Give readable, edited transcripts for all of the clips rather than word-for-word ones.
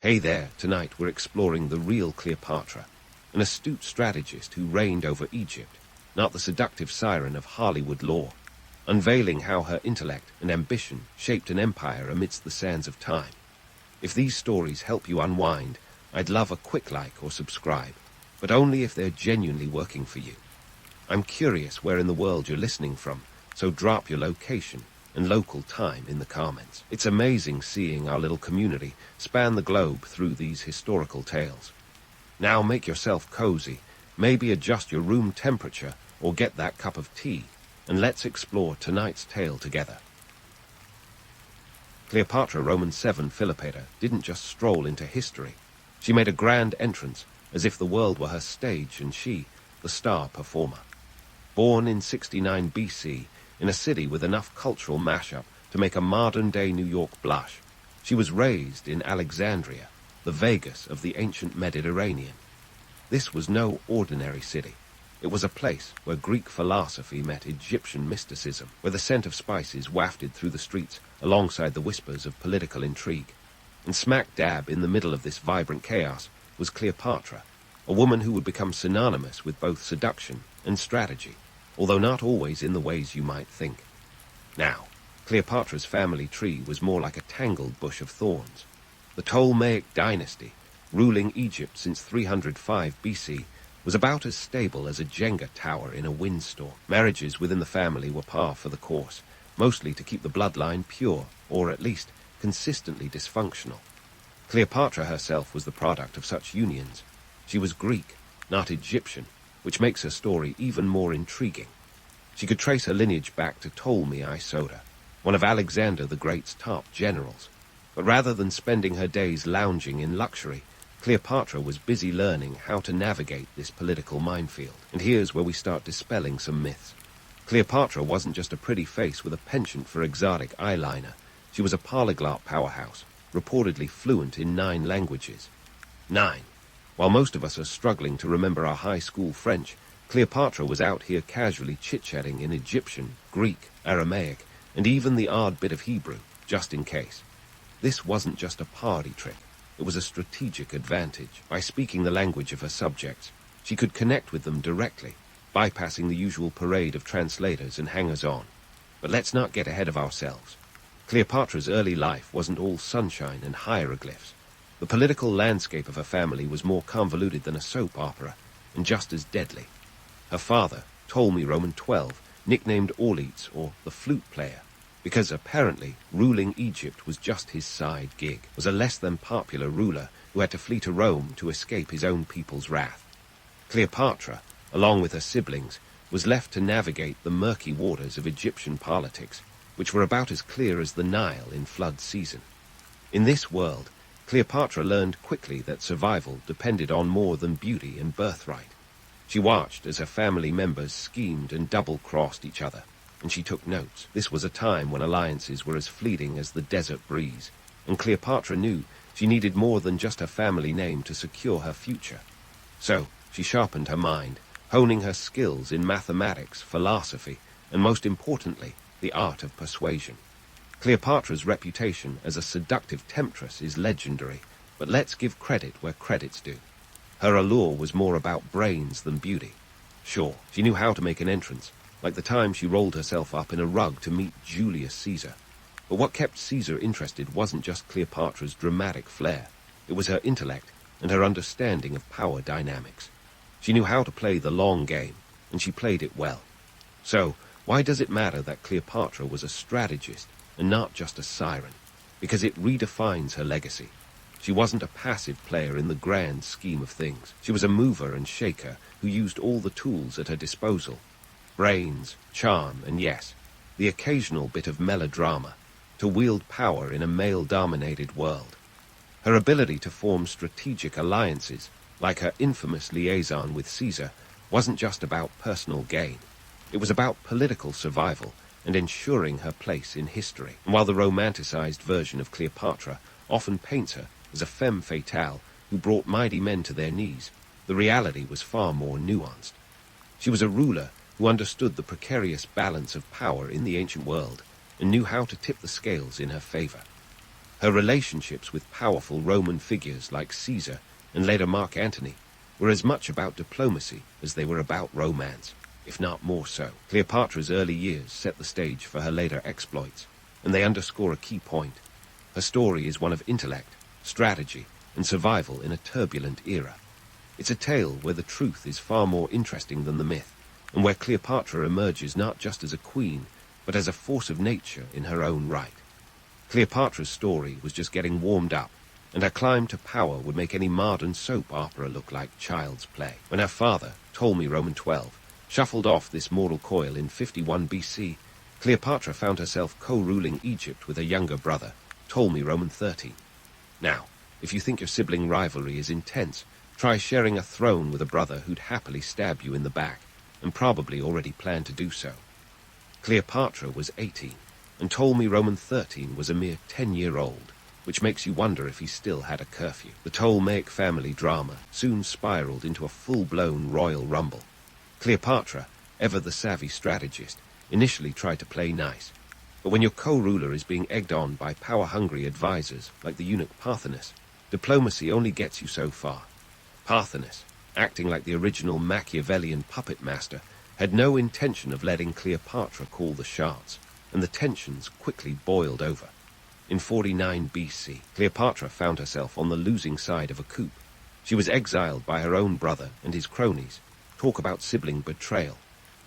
Hey there, tonight we're exploring the real Cleopatra, an astute strategist who reigned over Egypt, not the seductive siren of Hollywood lore, unveiling how her intellect and ambition shaped an empire amidst the sands of time. If these stories help you unwind, I'd love a quick like or subscribe, but only if they're genuinely working for you. I'm curious where in the world you're listening from, so drop your location and local time in the comments. It's amazing seeing our little community span the globe through these historical tales. Now make yourself cozy, maybe adjust your room temperature or get that cup of tea, and let's explore tonight's tale together. Cleopatra Roman 7 Philopator didn't just stroll into history. She made a grand entrance, as if the world were her stage and she, the star performer. Born in 69 BC, in a city with enough cultural mashup to make a modern-day New York blush, she was raised in Alexandria, the Vegas of the ancient Mediterranean. This was no ordinary city. It was a place where Greek philosophy met Egyptian mysticism, where the scent of spices wafted through the streets alongside the whispers of political intrigue. And smack dab in the middle of this vibrant chaos was Cleopatra, a woman who would become synonymous with both seduction and strategy, although not always in the ways you might think. Now, Cleopatra's family tree was more like a tangled bush of thorns. The Ptolemaic dynasty, ruling Egypt since 305 BC, was about as stable as a Jenga tower in a windstorm. Marriages within the family were par for the course, mostly to keep the bloodline pure, or at least consistently dysfunctional. Cleopatra herself was the product of such unions. She was Greek, not Egyptian, which makes her story even more intriguing. She could trace her lineage back to Ptolemy Isoda, one of Alexander the Great's top generals. But rather than spending her days lounging in luxury, Cleopatra was busy learning how to navigate this political minefield. And here's where we start dispelling some myths. Cleopatra wasn't just a pretty face with a penchant for exotic eyeliner. She was a polyglot powerhouse, reportedly fluent in 9 languages. 9. While most of us are struggling to remember our high school French, Cleopatra was out here casually chit-chatting in Egyptian, Greek, Aramaic, and even the odd bit of Hebrew, just in case. This wasn't just a party trick. It was a strategic advantage. By speaking the language of her subjects, she could connect with them directly, bypassing the usual parade of translators and hangers-on. But let's not get ahead of ourselves. Cleopatra's early life wasn't all sunshine and hieroglyphs. The political landscape of her family was more convoluted than a soap opera, and just as deadly. Her father, Ptolemy Roman 12, nicknamed Orleats, or the flute player, because apparently ruling Egypt was just his side gig, was a less-than-popular ruler who had to flee to Rome to escape his own people's wrath. Cleopatra, along with her siblings, was left to navigate the murky waters of Egyptian politics, which were about as clear as the Nile in flood season. In this world, Cleopatra learned quickly that survival depended on more than beauty and birthright. She watched as her family members schemed and double-crossed each other, and she took notes. This was a time when alliances were as fleeting as the desert breeze, and Cleopatra knew she needed more than just her family name to secure her future. So she sharpened her mind, honing her skills in mathematics, philosophy, and most importantly, the art of persuasion. Cleopatra's reputation as a seductive temptress is legendary, but let's give credit where credit's due. Her allure was more about brains than beauty. Sure, she knew how to make an entrance, like the time she rolled herself up in a rug to meet Julius Caesar. But what kept Caesar interested wasn't just Cleopatra's dramatic flair. It was her intellect and her understanding of power dynamics. She knew how to play the long game, and she played it well. So, why does it matter that Cleopatra was a strategist and not just a siren? Because it redefines her legacy. She wasn't a passive player in the grand scheme of things. She was a mover and shaker who used all the tools at her disposal. Brains, charm, and yes, the occasional bit of melodrama, to wield power in a male-dominated world. Her ability to form strategic alliances, like her infamous liaison with Caesar, wasn't just about personal gain. It was about political survival and ensuring her place in history. And while the romanticized version of Cleopatra often paints her as a femme fatale who brought mighty men to their knees, the reality was far more nuanced. She was a ruler who understood the precarious balance of power in the ancient world and knew how to tip the scales in her favor. Her relationships with powerful Roman figures like Caesar and later Mark Antony were as much about diplomacy as they were about romance, if not more so. Cleopatra's early years set the stage for her later exploits, and they underscore a key point. Her story is one of intellect, strategy, and survival in a turbulent era. It's a tale where the truth is far more interesting than the myth, and where Cleopatra emerges not just as a queen, but as a force of nature in her own right. Cleopatra's story was just getting warmed up, and her climb to power would make any modern soap opera look like child's play. When her father, Ptolemy Roman XII, shuffled off this mortal coil in 51 BC, Cleopatra found herself co-ruling Egypt with her younger brother, Ptolemy Roman XIII. Now, if you think your sibling rivalry is intense, try sharing a throne with a brother who'd happily stab you in the back, and probably already planned to do so. Cleopatra was 18, and Ptolemy Roman XIII was a mere 10-year-old, which makes you wonder if he still had a curfew. The Ptolemaic family drama soon spiraled into a full-blown royal rumble. Cleopatra, ever the savvy strategist, initially tried to play nice, but when your co-ruler is being egged on by power-hungry advisors like the eunuch Parthenis, diplomacy only gets you so far. Parthenis, acting like the original Machiavellian puppet master, had no intention of letting Cleopatra call the shots, and the tensions quickly boiled over. In 49 BC, Cleopatra found herself on the losing side of a coup. She was exiled by her own brother and his cronies. Talk about sibling betrayal.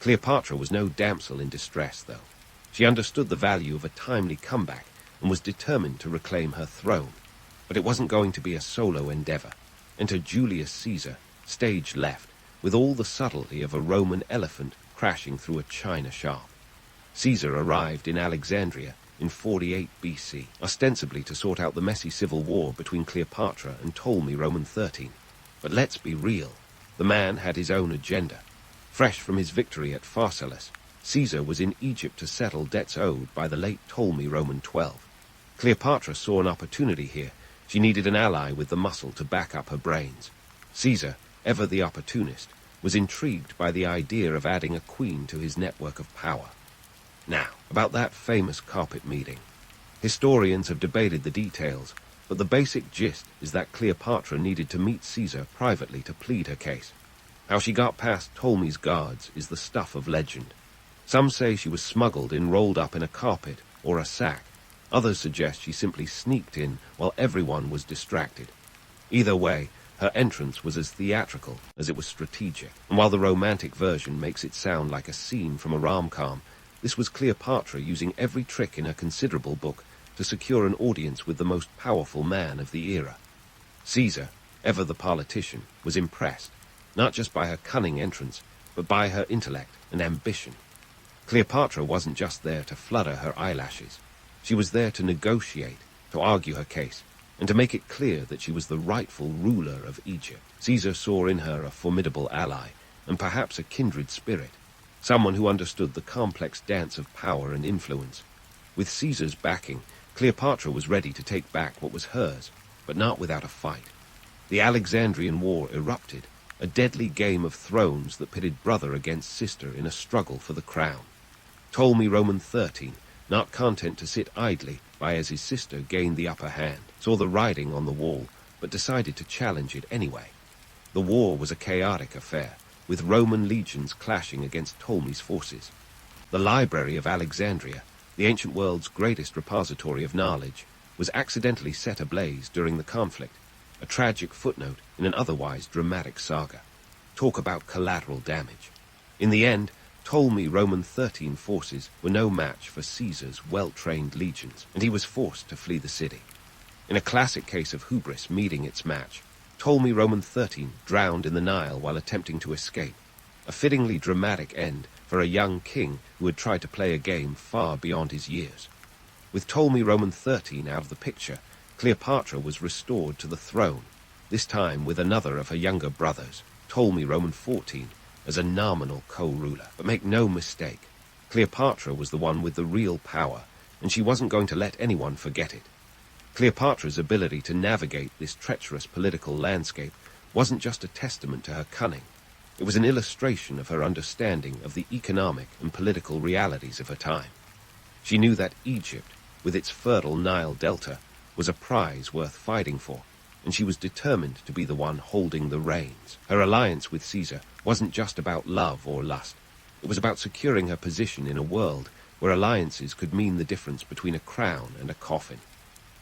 Cleopatra was no damsel in distress, though. She understood the value of a timely comeback and was determined to reclaim her throne. But it wasn't going to be a solo endeavor. Enter Julius Caesar, stage left, with all the subtlety of a Roman elephant crashing through a china shop. Caesar arrived in Alexandria in 48 BC, ostensibly to sort out the messy civil war between Cleopatra and Ptolemy Roman XIII. But let's be real, the man had his own agenda. Fresh from his victory at Pharsalus, Caesar was in Egypt to settle debts owed by the late Ptolemy Roman XII. Cleopatra saw an opportunity here. She needed an ally with the muscle to back up her brains. Caesar, ever the opportunist, was intrigued by the idea of adding a queen to his network of power. Now, about that famous carpet meeting. Historians have debated the details, but the basic gist is that Cleopatra needed to meet Caesar privately to plead her case. How she got past Ptolemy's guards is the stuff of legend. Some say she was smuggled in, rolled up in a carpet or a sack. Others suggest she simply sneaked in while everyone was distracted. Either way, her entrance was as theatrical as it was strategic, and while the romantic version makes it sound like a scene from a rom-com, this was Cleopatra using every trick in her considerable book to secure an audience with the most powerful man of the era. Caesar, ever the politician, was impressed, not just by her cunning entrance, but by her intellect and ambition. Cleopatra wasn't just there to flutter her eyelashes. She was there to negotiate, to argue her case, and to make it clear that she was the rightful ruler of Egypt. Caesar saw in her a formidable ally, and perhaps a kindred spirit, someone who understood the complex dance of power and influence. With Caesar's backing, Cleopatra was ready to take back what was hers, but not without a fight. The Alexandrian War erupted, a deadly game of thrones that pitted brother against sister in a struggle for the crown. Ptolemy Roman XIII, not content to sit idly by as his sister gained the upper hand, saw the writing on the wall, but decided to challenge it anyway. The war was a chaotic affair, with Roman legions clashing against Ptolemy's forces. The Library of Alexandria, the ancient world's greatest repository of knowledge, was accidentally set ablaze during the conflict, a tragic footnote in an otherwise dramatic saga. Talk about collateral damage. In the end, Ptolemy Roman XIII forces were no match for Caesar's well-trained legions, and he was forced to flee the city. In a classic case of hubris meeting its match, Ptolemy Roman XIII drowned in the Nile while attempting to escape, a fittingly dramatic end for a young king who had tried to play a game far beyond his years. With Ptolemy Roman XIII out of the picture, Cleopatra was restored to the throne, this time with another of her younger brothers, Ptolemy Roman XIV, as a nominal co-ruler. But make no mistake, Cleopatra was the one with the real power, and she wasn't going to let anyone forget it. Cleopatra's ability to navigate this treacherous political landscape wasn't just a testament to her cunning. It was an illustration of her understanding of the economic and political realities of her time. She knew that Egypt, with its fertile Nile delta, was a prize worth fighting for, and she was determined to be the one holding the reins. Her alliance with Caesar wasn't just about love or lust. It was about securing her position in a world where alliances could mean the difference between a crown and a coffin.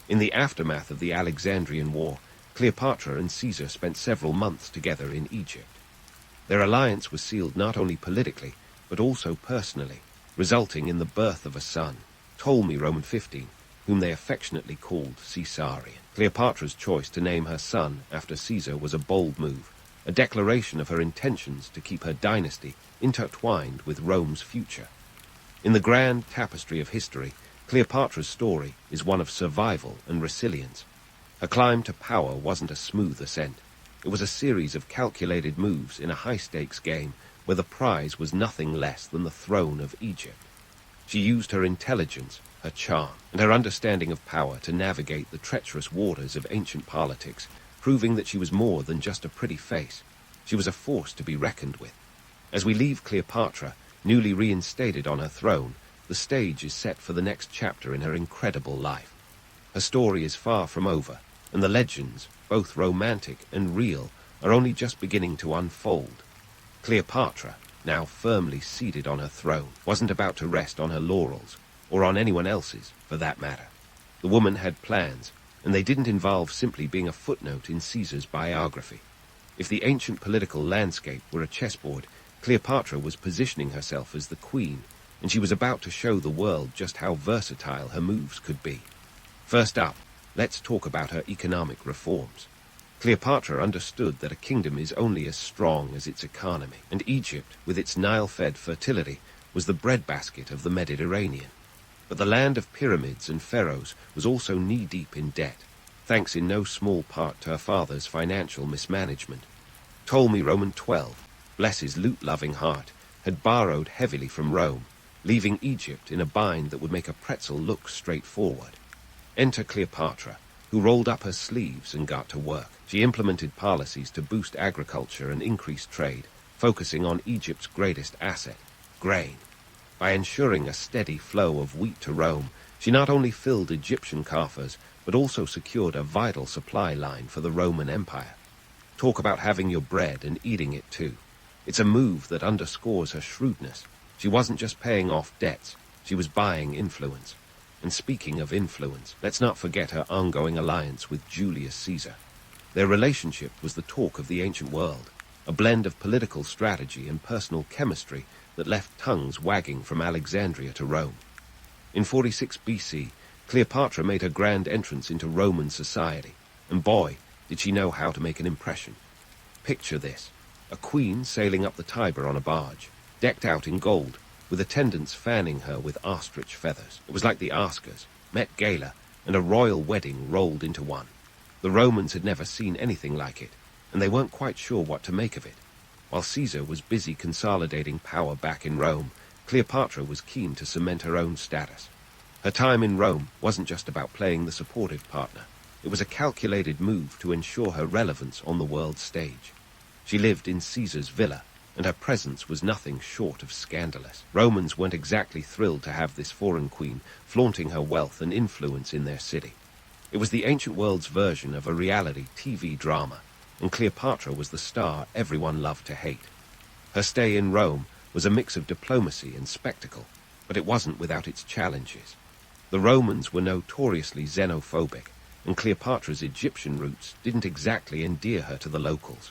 In the aftermath of the Alexandrian War, Cleopatra and Caesar spent several months together in Egypt. Their alliance was sealed not only politically, but also personally, resulting in the birth of a son, Ptolemy Roman 15, whom they affectionately called Caesarion. Cleopatra's choice to name her son after Caesar was a bold move, a declaration of her intentions to keep her dynasty intertwined with Rome's future. In the grand tapestry of history, Cleopatra's story is one of survival and resilience. Her climb to power wasn't a smooth ascent. It was a series of calculated moves in a high-stakes game where the prize was nothing less than the throne of Egypt. She used her intelligence, her charm, and her understanding of power to navigate the treacherous waters of ancient politics, proving that she was more than just a pretty face. She was a force to be reckoned with. As we leave Cleopatra, newly reinstated on her throne, the stage is set for the next chapter in her incredible life. Her story is far from over, and the legends, both romantic and real, are only just beginning to unfold. Cleopatra, now firmly seated on her throne, wasn't about to rest on her laurels, or on anyone else's, for that matter. The woman had plans, and they didn't involve simply being a footnote in Caesar's biography. If the ancient political landscape were a chessboard, Cleopatra was positioning herself as the queen, and she was about to show the world just how versatile her moves could be. First up, let's talk about her economic reforms. Cleopatra understood that a kingdom is only as strong as its economy, and Egypt, with its Nile-fed fertility, was the breadbasket of the Mediterranean. But the land of pyramids and pharaohs was also knee-deep in debt, thanks in no small part to her father's financial mismanagement. Ptolemy Roman 12, bless his loot-loving heart, had borrowed heavily from Rome, leaving Egypt in a bind that would make a pretzel look straightforward. Enter Cleopatra, who rolled up her sleeves and got to work. She implemented policies to boost agriculture and increase trade, focusing on Egypt's greatest asset, grain. By ensuring a steady flow of wheat to Rome, she not only filled Egyptian coffers, but also secured a vital supply line for the Roman Empire. Talk about having your bread and eating it too. It's a move that underscores her shrewdness. She wasn't just paying off debts, she was buying influence. And speaking of influence, let's not forget her ongoing alliance with Julius Caesar. Their relationship was the talk of the ancient world, a blend of political strategy and personal chemistry that left tongues wagging from Alexandria to Rome. In 46 BC, Cleopatra made her grand entrance into Roman society, and boy, did she know how to make an impression. Picture this, a queen sailing up the Tiber on a barge, decked out in gold, with attendants fanning her with ostrich feathers. It was like the Oscars, Met Gala, and a royal wedding rolled into one. The Romans had never seen anything like it, and they weren't quite sure what to make of it. While Caesar was busy consolidating power back in Rome, Cleopatra was keen to cement her own status. Her time in Rome wasn't just about playing the supportive partner. It was a calculated move to ensure her relevance on the world stage. She lived in Caesar's villa, and her presence was nothing short of scandalous. Romans weren't exactly thrilled to have this foreign queen flaunting her wealth and influence in their city. It was the ancient world's version of a reality TV drama, and Cleopatra was the star everyone loved to hate. Her stay in Rome was a mix of diplomacy and spectacle, but it wasn't without its challenges. The Romans were notoriously xenophobic, and Cleopatra's Egyptian roots didn't exactly endear her to the locals.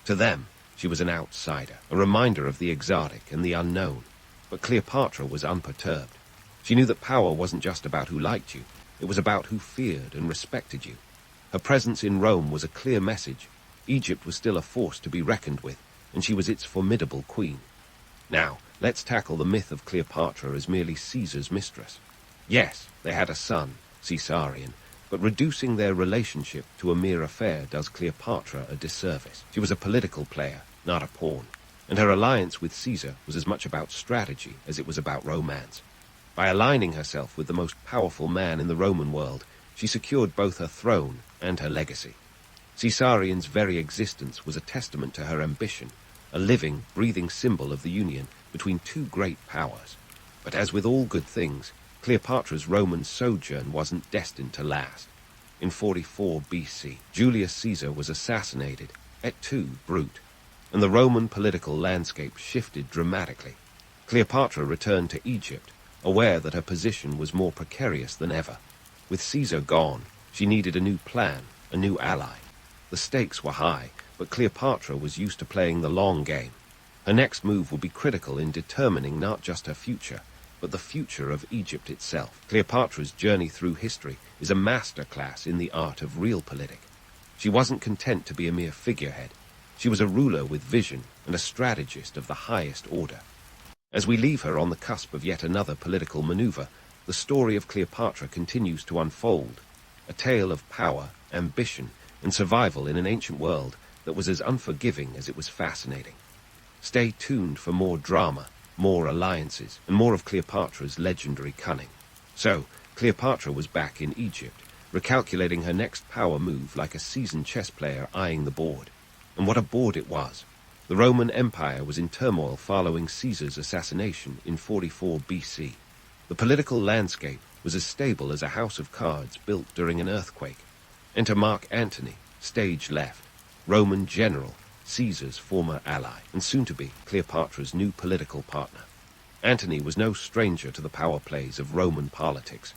To them, she was an outsider, a reminder of the exotic and the unknown. But Cleopatra was unperturbed. She knew that power wasn't just about who liked you, it was about who feared and respected you. Her presence in Rome was a clear message. Egypt was still a force to be reckoned with, and she was its formidable queen. Now, let's tackle the myth of Cleopatra as merely Caesar's mistress. Yes, they had a son, Caesarion, but reducing their relationship to a mere affair does Cleopatra a disservice. She was a political player, not a pawn, and her alliance with Caesar was as much about strategy as it was about romance. By aligning herself with the most powerful man in the Roman world, she secured both her throne and her legacy. Caesarion's very existence was a testament to her ambition, a living, breathing symbol of the union between two great powers. But as with all good things, Cleopatra's Roman sojourn wasn't destined to last. in 44 BC. Julius Caesar was assassinated, et tu, Brute, and the Roman political landscape shifted dramatically. Cleopatra returned to Egypt, aware that her position was more precarious than ever. With Caesar gone, she needed a new plan, a new ally. The stakes were high, but Cleopatra was used to playing the long game. Her next move would be critical in determining not just her future, but the future of Egypt itself. Cleopatra's journey through history is a masterclass in the art of realpolitik. She wasn't content to be a mere figurehead. She was a ruler with vision and a strategist of the highest order. As we leave her on the cusp of yet another political maneuver, the story of Cleopatra continues to unfold, a tale of power, ambition, and survival in an ancient world that was as unforgiving as it was fascinating. Stay tuned for more drama, more alliances, and more of Cleopatra's legendary cunning. So, Cleopatra was back in Egypt, recalculating her next power move like a seasoned chess player eyeing the board. And what a board it was! The Roman Empire was in turmoil following Caesar's assassination in 44 BC. The political landscape was as stable as a house of cards built during an earthquake. Enter Mark Antony, stage left, Roman general, Caesar's former ally, and soon-to-be Cleopatra's new political partner. Antony was no stranger to the power plays of Roman politics.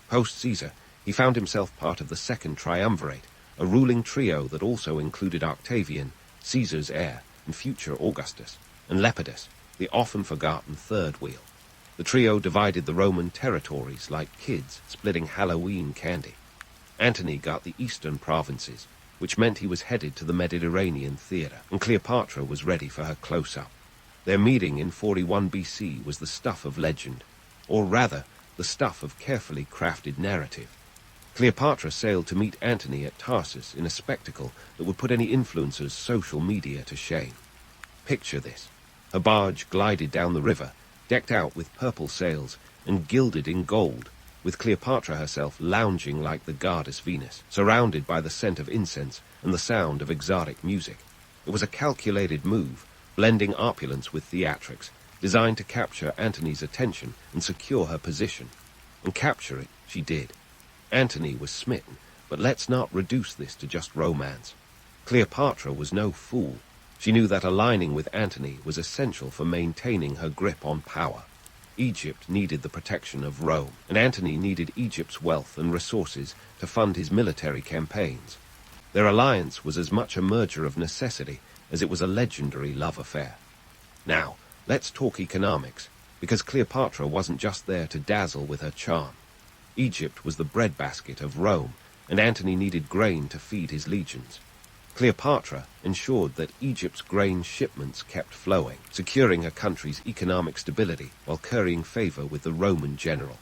Post-Caesar, he found himself part of the Second Triumvirate, a ruling trio that also included Octavian, Caesar's heir, and future Augustus, and Lepidus, the often-forgotten third wheel. The trio divided the Roman territories like kids splitting Halloween candy. Antony got the eastern provinces, which meant he was headed to the Mediterranean theater, and Cleopatra was ready for her close-up. Their meeting in 41 BC was the stuff of legend, or rather, the stuff of carefully crafted narrative. Cleopatra sailed to meet Antony at Tarsus in a spectacle that would put any influencer's social media to shame. Picture this. Her barge glided down the river, decked out with purple sails and gilded in gold, with Cleopatra herself lounging like the goddess Venus, surrounded by the scent of incense and the sound of exotic music. It was a calculated move, blending opulence with theatrics, designed to capture Antony's attention and secure her position. And capture it she did. Antony was smitten, but let's not reduce this to just romance. Cleopatra was no fool. She knew that aligning with Antony was essential for maintaining her grip on power. Egypt needed the protection of Rome, and Antony needed Egypt's wealth and resources to fund his military campaigns. Their alliance was as much a merger of necessity as it was a legendary love affair. Now, let's talk economics, because Cleopatra wasn't just there to dazzle with her charm. Egypt was the breadbasket of Rome, and Antony needed grain to feed his legions. Cleopatra ensured that Egypt's grain shipments kept flowing, securing her country's economic stability while currying favor with the Roman general.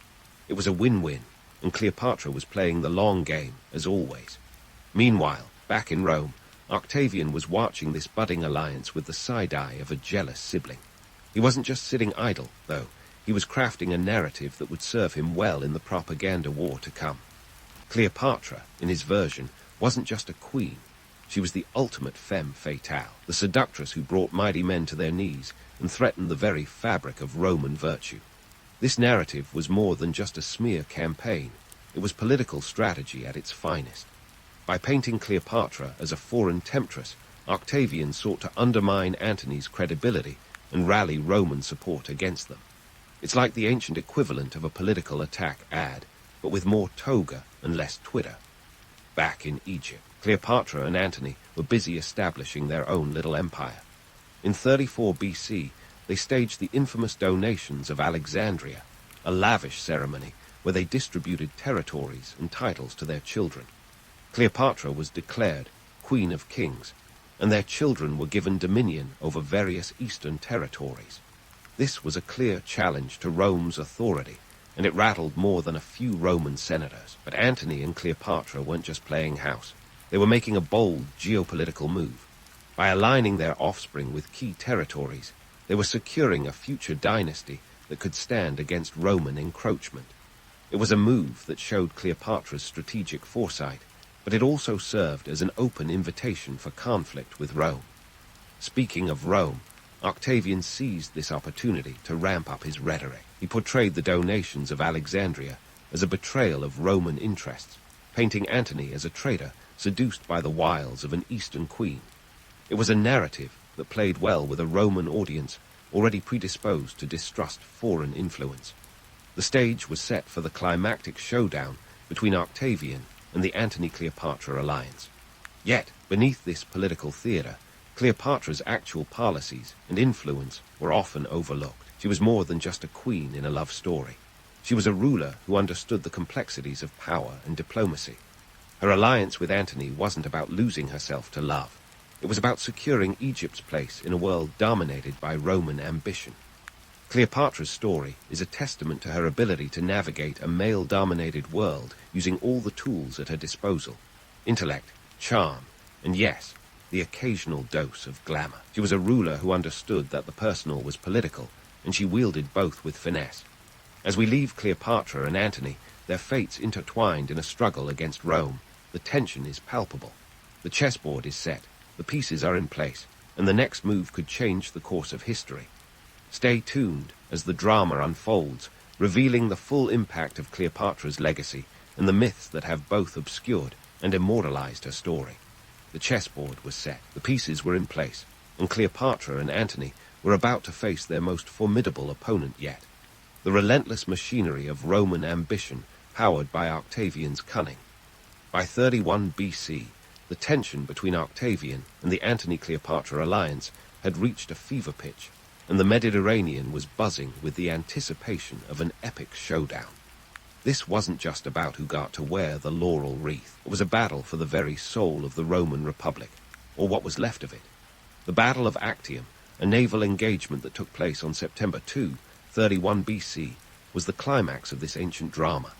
It was a win-win, and Cleopatra was playing the long game, as always. Meanwhile, back in Rome, Octavian was watching this budding alliance with the side-eye of a jealous sibling. He wasn't just sitting idle, though. He was crafting a narrative that would serve him well in the propaganda war to come. Cleopatra, in his version, wasn't just a queen. She was the ultimate femme fatale, the seductress who brought mighty men to their knees and threatened the very fabric of Roman virtue. This narrative was more than just a smear campaign. It was political strategy at its finest. By painting Cleopatra as a foreign temptress, Octavian sought to undermine Antony's credibility and rally Roman support against them. It's like the ancient equivalent of a political attack ad, but with more toga and less Twitter. Back in Egypt, Cleopatra and Antony were busy establishing their own little empire. In 34 BC, they staged the infamous donations of Alexandria, a lavish ceremony where they distributed territories and titles to their children. Cleopatra was declared Queen of Kings, and their children were given dominion over various eastern territories. This was a clear challenge to Rome's authority, and it rattled more than a few Roman senators. But Antony and Cleopatra weren't just playing house. They were making a bold geopolitical move. By aligning their offspring with key territories, they were securing a future dynasty that could stand against Roman encroachment. It was a move that showed Cleopatra's strategic foresight, but it also served as an open invitation for conflict with Rome. Speaking of Rome, Octavian seized this opportunity to ramp up his rhetoric. He portrayed the donations of Alexandria as a betrayal of Roman interests. painting Antony as a traitor seduced by the wiles of an Eastern queen. It was a narrative that played well with a Roman audience already predisposed to distrust foreign influence. The stage was set for the climactic showdown between Octavian and the Antony-Cleopatra alliance. Yet, beneath this political theatre, Cleopatra's actual policies and influence were often overlooked. She was more than just a queen in a love story. She was a ruler who understood the complexities of power and diplomacy. Her alliance with Antony wasn't about losing herself to love. It was about securing Egypt's place in a world dominated by Roman ambition. Cleopatra's story is a testament to her ability to navigate a male-dominated world using all the tools at her disposal: intellect, charm, and yes, the occasional dose of glamour. She was a ruler who understood that the personal was political, and she wielded both with finesse. As we leave Cleopatra and Antony, their fates intertwined in a struggle against Rome, the tension is palpable. The chessboard is set, the pieces are in place, and the next move could change the course of history. Stay tuned as the drama unfolds, revealing the full impact of Cleopatra's legacy and the myths that have both obscured and immortalized her story. The chessboard was set, the pieces were in place, and Cleopatra and Antony were about to face their most formidable opponent yet: the relentless machinery of Roman ambition powered by Octavian's cunning. By 31 BC, the tension between Octavian and the Antony-Cleopatra alliance had reached a fever pitch, and the Mediterranean was buzzing with the anticipation of an epic showdown. This wasn't just about who got to wear the laurel wreath. It was a battle for the very soul of the Roman Republic, or what was left of it. The Battle of Actium, a naval engagement that took place on September 2, 31 BC, was the climax of this ancient drama.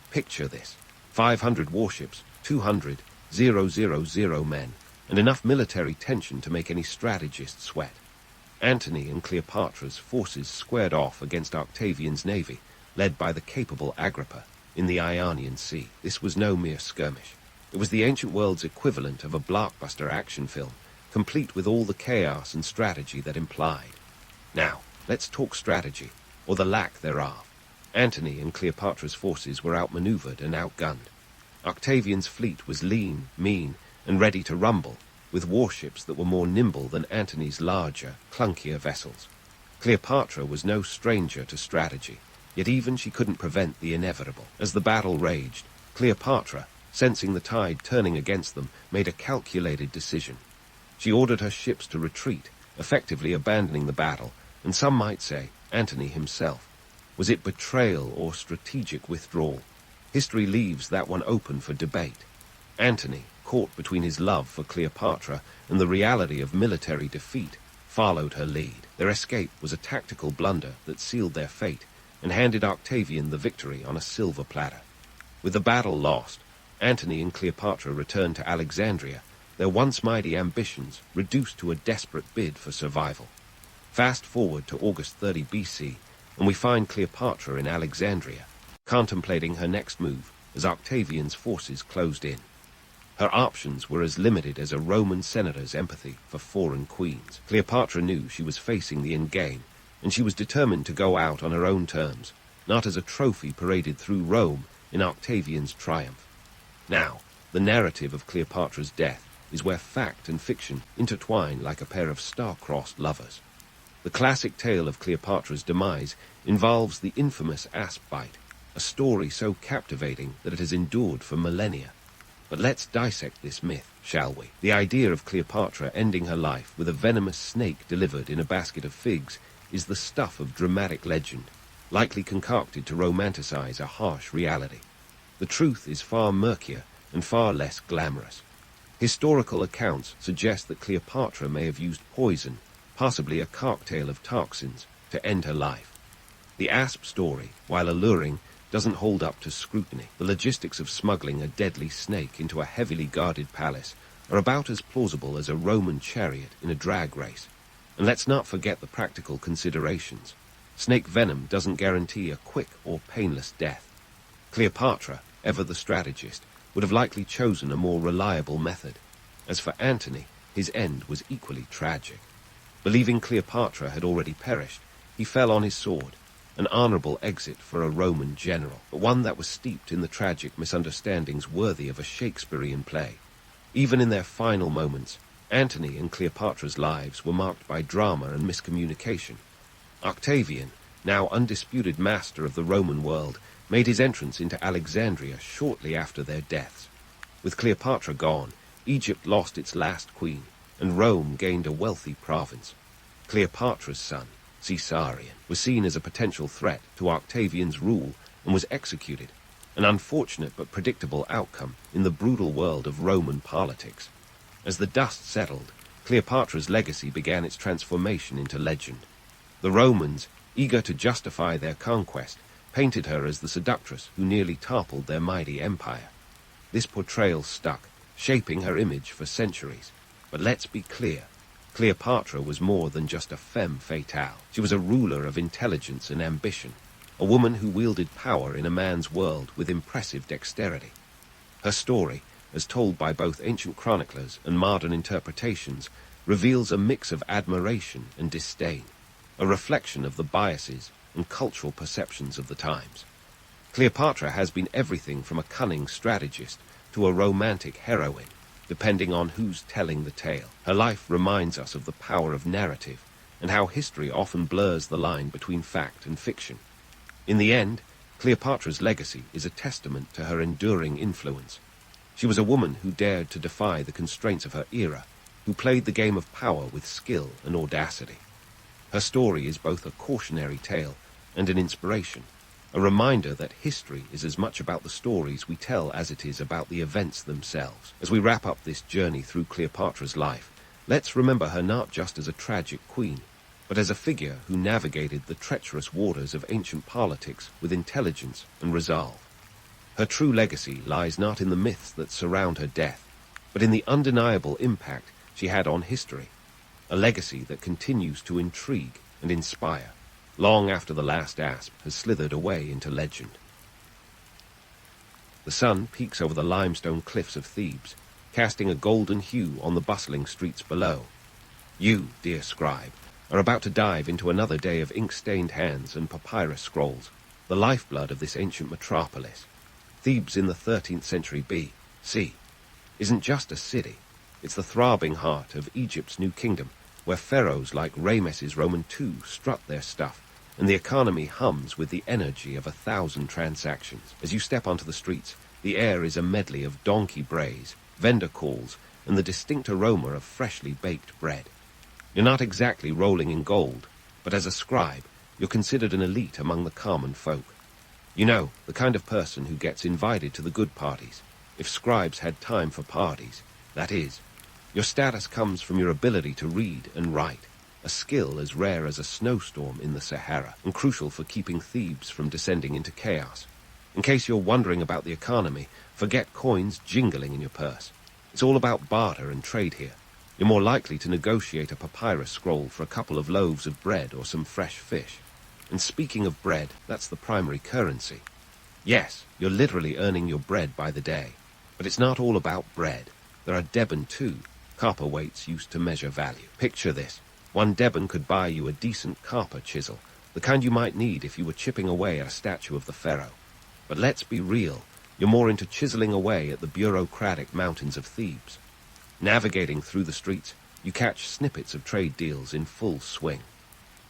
Picture this: 500 warships, 200,000 men, and enough military tension to make any strategist sweat. Antony and Cleopatra's forces squared off against Octavian's navy, led by the capable Agrippa, in the Ionian Sea. This was no mere skirmish. It was the ancient world's equivalent of a blockbuster action film, complete with all the chaos and strategy that implied. Now, let's talk strategy, or the lack thereof. Antony and Cleopatra's forces were outmaneuvered and outgunned. Octavian's fleet was lean, mean, and ready to rumble, with warships that were more nimble than Antony's larger, clunkier vessels. Cleopatra was no stranger to strategy, yet even she couldn't prevent the inevitable. As the battle raged, Cleopatra, sensing the tide turning against them, made a calculated decision. She ordered her ships to retreat, effectively abandoning the battle, and some might say Antony himself. Was it betrayal or strategic withdrawal? History leaves that one open for debate. Antony, caught between his love for Cleopatra and the reality of military defeat, followed her lead. Their escape was a tactical blunder that sealed their fate and handed Octavian the victory on a silver platter. With the battle lost, Antony and Cleopatra returned to Alexandria, their once mighty ambitions reduced to a desperate bid for survival. Fast forward to August 30 BC, and we find Cleopatra in Alexandria, contemplating her next move as Octavian's forces closed in. Her options were as limited as a Roman senator's empathy for foreign queens. Cleopatra knew she was facing the endgame, and she was determined to go out on her own terms, not as a trophy paraded through Rome in Octavian's triumph. Now, the narrative of Cleopatra's death is where fact and fiction intertwine like a pair of star-crossed lovers. The classic tale of Cleopatra's demise involves the infamous asp bite, a story so captivating that it has endured for millennia. But let's dissect this myth, shall we? The idea of Cleopatra ending her life with a venomous snake delivered in a basket of figs is the stuff of dramatic legend, likely concocted to romanticize a harsh reality. The truth is far murkier and far less glamorous. Historical accounts suggest that Cleopatra may have used poison, possibly a cocktail of toxins, to end her life. The asp story, while alluring, doesn't hold up to scrutiny. The logistics of smuggling a deadly snake into a heavily guarded palace are about as plausible as a Roman chariot in a drag race. And let's not forget the practical considerations. Snake venom doesn't guarantee a quick or painless death. Cleopatra, ever the strategist, would have likely chosen a more reliable method. As for Antony, his end was equally tragic. Believing Cleopatra had already perished, he fell on his sword, an honorable exit for a Roman general, but one that was steeped in the tragic misunderstandings worthy of a Shakespearean play. Even in their final moments, Antony and Cleopatra's lives were marked by drama and miscommunication. Octavian, now undisputed master of the Roman world, made his entrance into Alexandria shortly after their deaths. With Cleopatra gone, Egypt lost its last queen, and Rome gained a wealthy province. Cleopatra's son, Caesarion, was seen as a potential threat to Octavian's rule and was executed, an unfortunate but predictable outcome in the brutal world of Roman politics. As the dust settled, Cleopatra's legacy began its transformation into legend. The Romans, eager to justify their conquest, painted her as the seductress who nearly toppled their mighty empire. This portrayal stuck, shaping her image for centuries. But let's be clear, Cleopatra was more than just a femme fatale. She was a ruler of intelligence and ambition, a woman who wielded power in a man's world with impressive dexterity. Her story, as told by both ancient chroniclers and modern interpretations, reveals a mix of admiration and disdain, a reflection of the biases and cultural perceptions of the times. Cleopatra has been everything from a cunning strategist to a romantic heroine, depending on who's telling the tale. Her life reminds us of the power of narrative and how history often blurs the line between fact and fiction. In the end, Cleopatra's legacy is a testament to her enduring influence. She was a woman who dared to defy the constraints of her era, who played the game of power with skill and audacity. Her story is both a cautionary tale and an inspiration, a reminder that history is as much about the stories we tell as it is about the events themselves. As we wrap up this journey through Cleopatra's life, let's remember her not just as a tragic queen, but as a figure who navigated the treacherous waters of ancient politics with intelligence and resolve. Her true legacy lies not in the myths that surround her death, but in the undeniable impact she had on history, a legacy that continues to intrigue and inspire, long after the last asp has slithered away into legend. The sun peeks over the limestone cliffs of Thebes, casting a golden hue on the bustling streets below. You, dear scribe, are about to dive into another day of ink-stained hands and papyrus scrolls, the lifeblood of this ancient metropolis. Thebes in the 13th century B.C. isn't just a city, it's the throbbing heart of Egypt's new kingdom, where pharaohs like Ramesses Roman II strut their stuff, and the economy hums with the energy of 1,000 transactions. As you step onto the streets, the air is a medley of donkey brays, vendor calls, and the distinct aroma of freshly baked bread. You're not exactly rolling in gold, but as a scribe, you're considered an elite among the common folk. You know, the kind of person who gets invited to the good parties, if scribes had time for parties, that is. Your status comes from your ability to read and write, a skill as rare as a snowstorm in the Sahara, and crucial for keeping Thebes from descending into chaos. In case you're wondering about the economy, forget coins jingling in your purse. It's all about barter and trade here. You're more likely to negotiate a papyrus scroll for a couple of loaves of bread or some fresh fish. And speaking of bread, that's the primary currency. Yes, you're literally earning your bread by the day. But it's not all about bread. There are deben too, copper weights used to measure value. Picture this. One deben could buy you a decent copper chisel, the kind you might need if you were chipping away at a statue of the pharaoh. But let's be real, you're more into chiseling away at the bureaucratic mountains of Thebes. Navigating through the streets, you catch snippets of trade deals in full swing.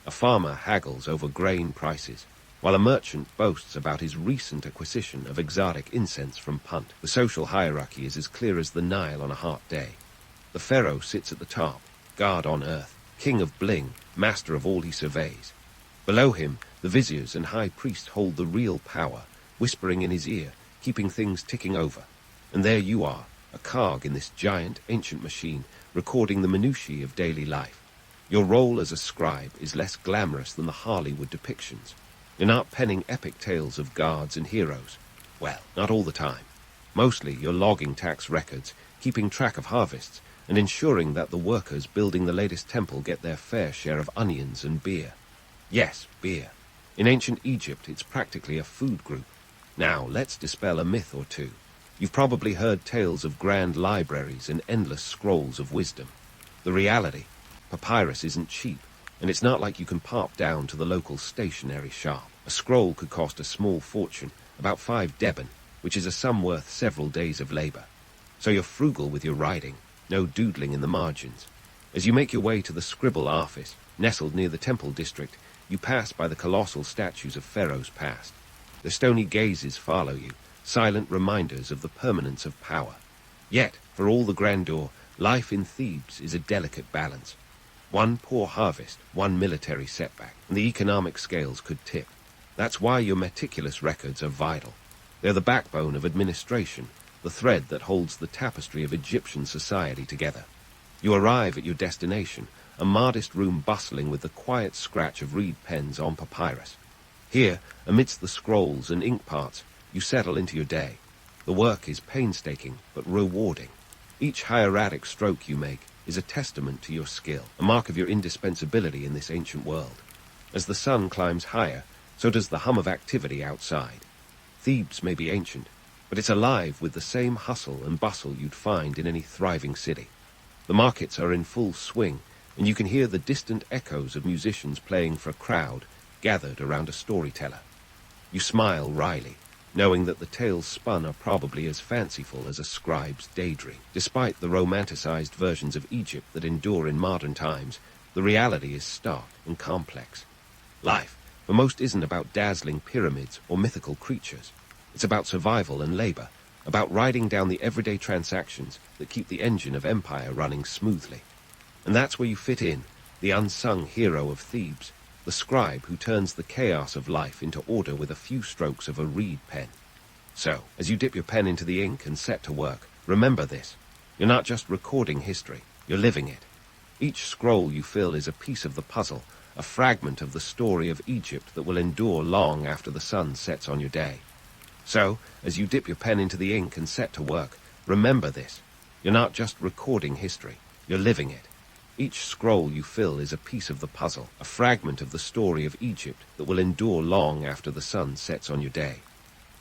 A farmer haggles over grain prices, while a merchant boasts about his recent acquisition of exotic incense from Punt. The social hierarchy is as clear as the Nile on a hot day. The pharaoh sits at the top, god on earth, king of bling, master of all he surveys. Below him, the viziers and high priests hold the real power, whispering in his ear, keeping things ticking over. And there you are, a cog in this giant, ancient machine, recording the minutiae of daily life. Your role as a scribe is less glamorous than the Hollywood depictions. You're not penning epic tales of gods and heroes. Well, not all the time. Mostly you're logging tax records, keeping track of harvests, and ensuring that the workers building the latest temple get their fair share of onions and beer. Yes, beer. In ancient Egypt, it's practically a food group. Now, let's dispel a myth or two. You've probably heard tales of grand libraries and endless scrolls of wisdom. The reality, papyrus isn't cheap, and it's not like you can pop down to the local stationery shop. A scroll could cost a small fortune, about 5 Deben, which is a sum worth several days of labor. So you're frugal with your writing, no doodling in the margins. As you make your way to the scribble office, nestled near the temple district, you pass by the colossal statues of pharaohs past. Their stony gazes follow you, silent reminders of the permanence of power. Yet, for all the grandeur, life in Thebes is a delicate balance. One poor harvest, one military setback, and the economic scales could tip. That's why your meticulous records are vital. They're the backbone of administration, the thread that holds the tapestry of Egyptian society together. You arrive at your destination, a modest room bustling with the quiet scratch of reed pens on papyrus. Here, amidst the scrolls and ink pots, you settle into your day. The work is painstaking, but rewarding. Each hieratic stroke you make is a testament to your skill, a mark of your indispensability in this ancient world. As the sun climbs higher, so does the hum of activity outside. Thebes may be ancient, but it's alive with the same hustle and bustle you'd find in any thriving city. The markets are in full swing, and you can hear the distant echoes of musicians playing for a crowd gathered around a storyteller. You smile wryly, knowing that the tales spun are probably as fanciful as a scribe's daydream. Despite the romanticized versions of Egypt that endure in modern times, the reality is stark and complex. Life, for most, isn't about dazzling pyramids or mythical creatures. It's about survival and labor, about riding down the everyday transactions that keep the engine of empire running smoothly. And that's where you fit in, the unsung hero of Thebes, the scribe who turns the chaos of life into order with a few strokes of a reed pen. So, as you dip your pen into the ink and set to work, remember this. You're not just recording history, you're living it. Each scroll you fill is a piece of the puzzle, a fragment of the story of Egypt that will endure long after the sun sets on your day. So, as you dip your pen into the ink and set to work, remember this. You're not just recording history, you're living it. Each scroll you fill is a piece of the puzzle, a fragment of the story of Egypt that will endure long after the sun sets on your day.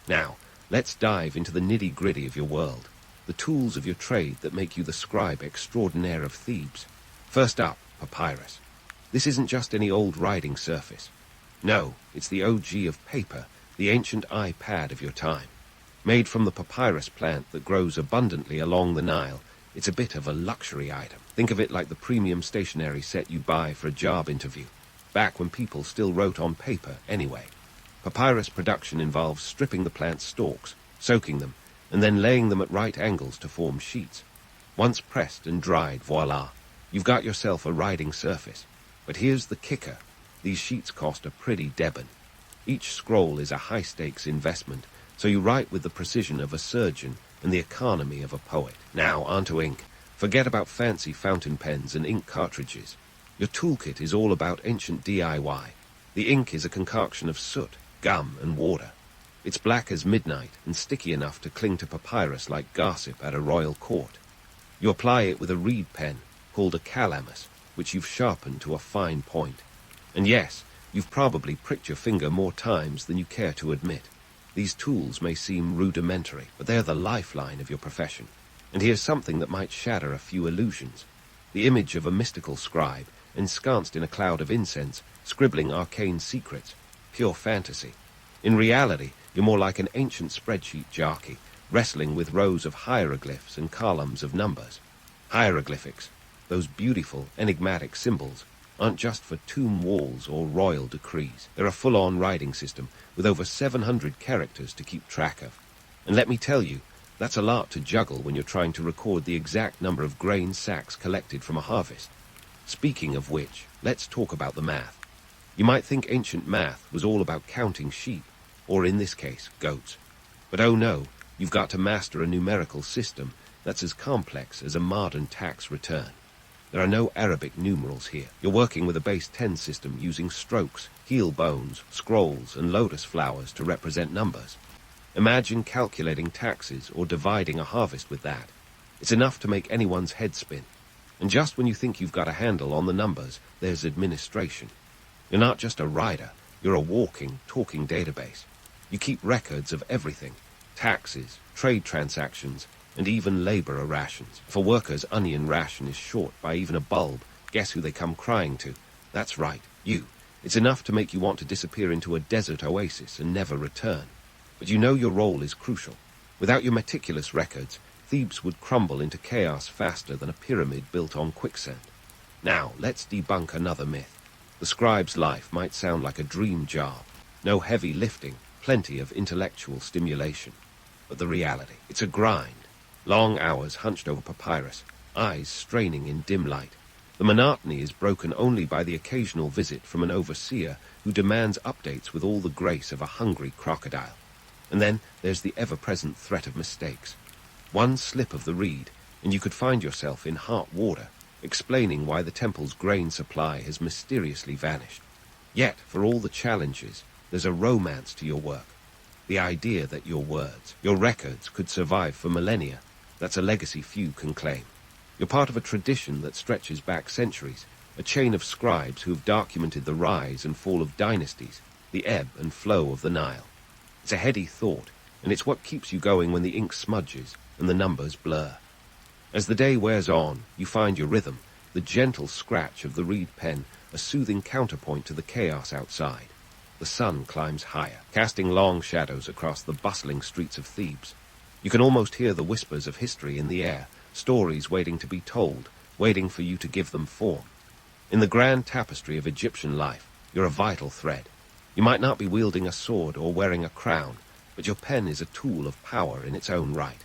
Now, let's dive into the nitty-gritty of your world, the tools of your trade that make you the scribe extraordinaire of Thebes. First up, papyrus. This isn't just any old writing surface. No, it's the OG of paper, the ancient iPad of your time. Made from the papyrus plant that grows abundantly along the Nile, it's a bit of a luxury item. Think of it like the premium stationery set you buy for a job interview, back when people still wrote on paper anyway. Papyrus production involves stripping the plant's stalks, soaking them, and then laying them at right angles to form sheets. Once pressed and dried, voila, you've got yourself a writing surface. But here's the kicker. These sheets cost a pretty Deben. Each scroll is a high-stakes investment, so you write with the precision of a surgeon and the economy of a poet. Now, onto ink. Forget about fancy fountain pens and ink cartridges. Your toolkit is all about ancient DIY. The ink is a concoction of soot, gum, and water. It's black as midnight and sticky enough to cling to papyrus like gossip at a royal court. You apply it with a reed pen, called a calamus, which you've sharpened to a fine point. And yes, you've probably pricked your finger more times than you care to admit. These tools may seem rudimentary, but they're the lifeline of your profession. And here's something that might shatter a few illusions. The image of a mystical scribe, ensconced in a cloud of incense, scribbling arcane secrets. Pure fantasy. In reality, you're more like an ancient spreadsheet jockey, wrestling with rows of hieroglyphs and columns of numbers. Hieroglyphics, those beautiful, enigmatic symbols, aren't just for tomb walls or royal decrees. They're a full-on writing system with over 700 characters to keep track of. And let me tell you, that's a lot to juggle when you're trying to record the exact number of grain sacks collected from a harvest. Speaking of which, let's talk about the math. You might think ancient math was all about counting sheep, or in this case, goats. But oh no, you've got to master a numerical system that's as complex as a modern tax return. There are no Arabic numerals here. You're working with a base 10 system using strokes, heel bones, scrolls, and lotus flowers to represent numbers. Imagine calculating taxes or dividing a harvest with that. It's enough to make anyone's head spin. And just when you think you've got a handle on the numbers, there's administration. You're not just a writer, you're a walking, talking database. You keep records of everything: taxes, trade transactions, and even labourer rations. If a worker's onion ration is short by even a bulb, guess who they come crying to? That's right, you. It's enough to make you want to disappear into a desert oasis and never return. But you know your role is crucial. Without your meticulous records, Thebes would crumble into chaos faster than a pyramid built on quicksand. Now, let's debunk another myth. The scribe's life might sound like a dream job. No heavy lifting, plenty of intellectual stimulation. But the reality, it's a grind. Long hours hunched over papyrus, eyes straining in dim light. The monotony is broken only by the occasional visit from an overseer who demands updates with all the grace of a hungry crocodile. And then there's the ever-present threat of mistakes. One slip of the reed, and you could find yourself in hot water, explaining why the temple's grain supply has mysteriously vanished. Yet, for all the challenges, there's a romance to your work. The idea that your words, your records, could survive for millennia, that's a legacy few can claim. You're part of a tradition that stretches back centuries, a chain of scribes who've documented the rise and fall of dynasties, the ebb and flow of the Nile. It's a heady thought, and it's what keeps you going when the ink smudges and the numbers blur. As the day wears on, you find your rhythm, the gentle scratch of the reed pen, a soothing counterpoint to the chaos outside. The sun climbs higher, casting long shadows across the bustling streets of Thebes. You can almost hear the whispers of history in the air, stories waiting to be told, waiting for you to give them form. In the grand tapestry of Egyptian life, you're a vital thread. You might not be wielding a sword or wearing a crown, but your pen is a tool of power in its own right.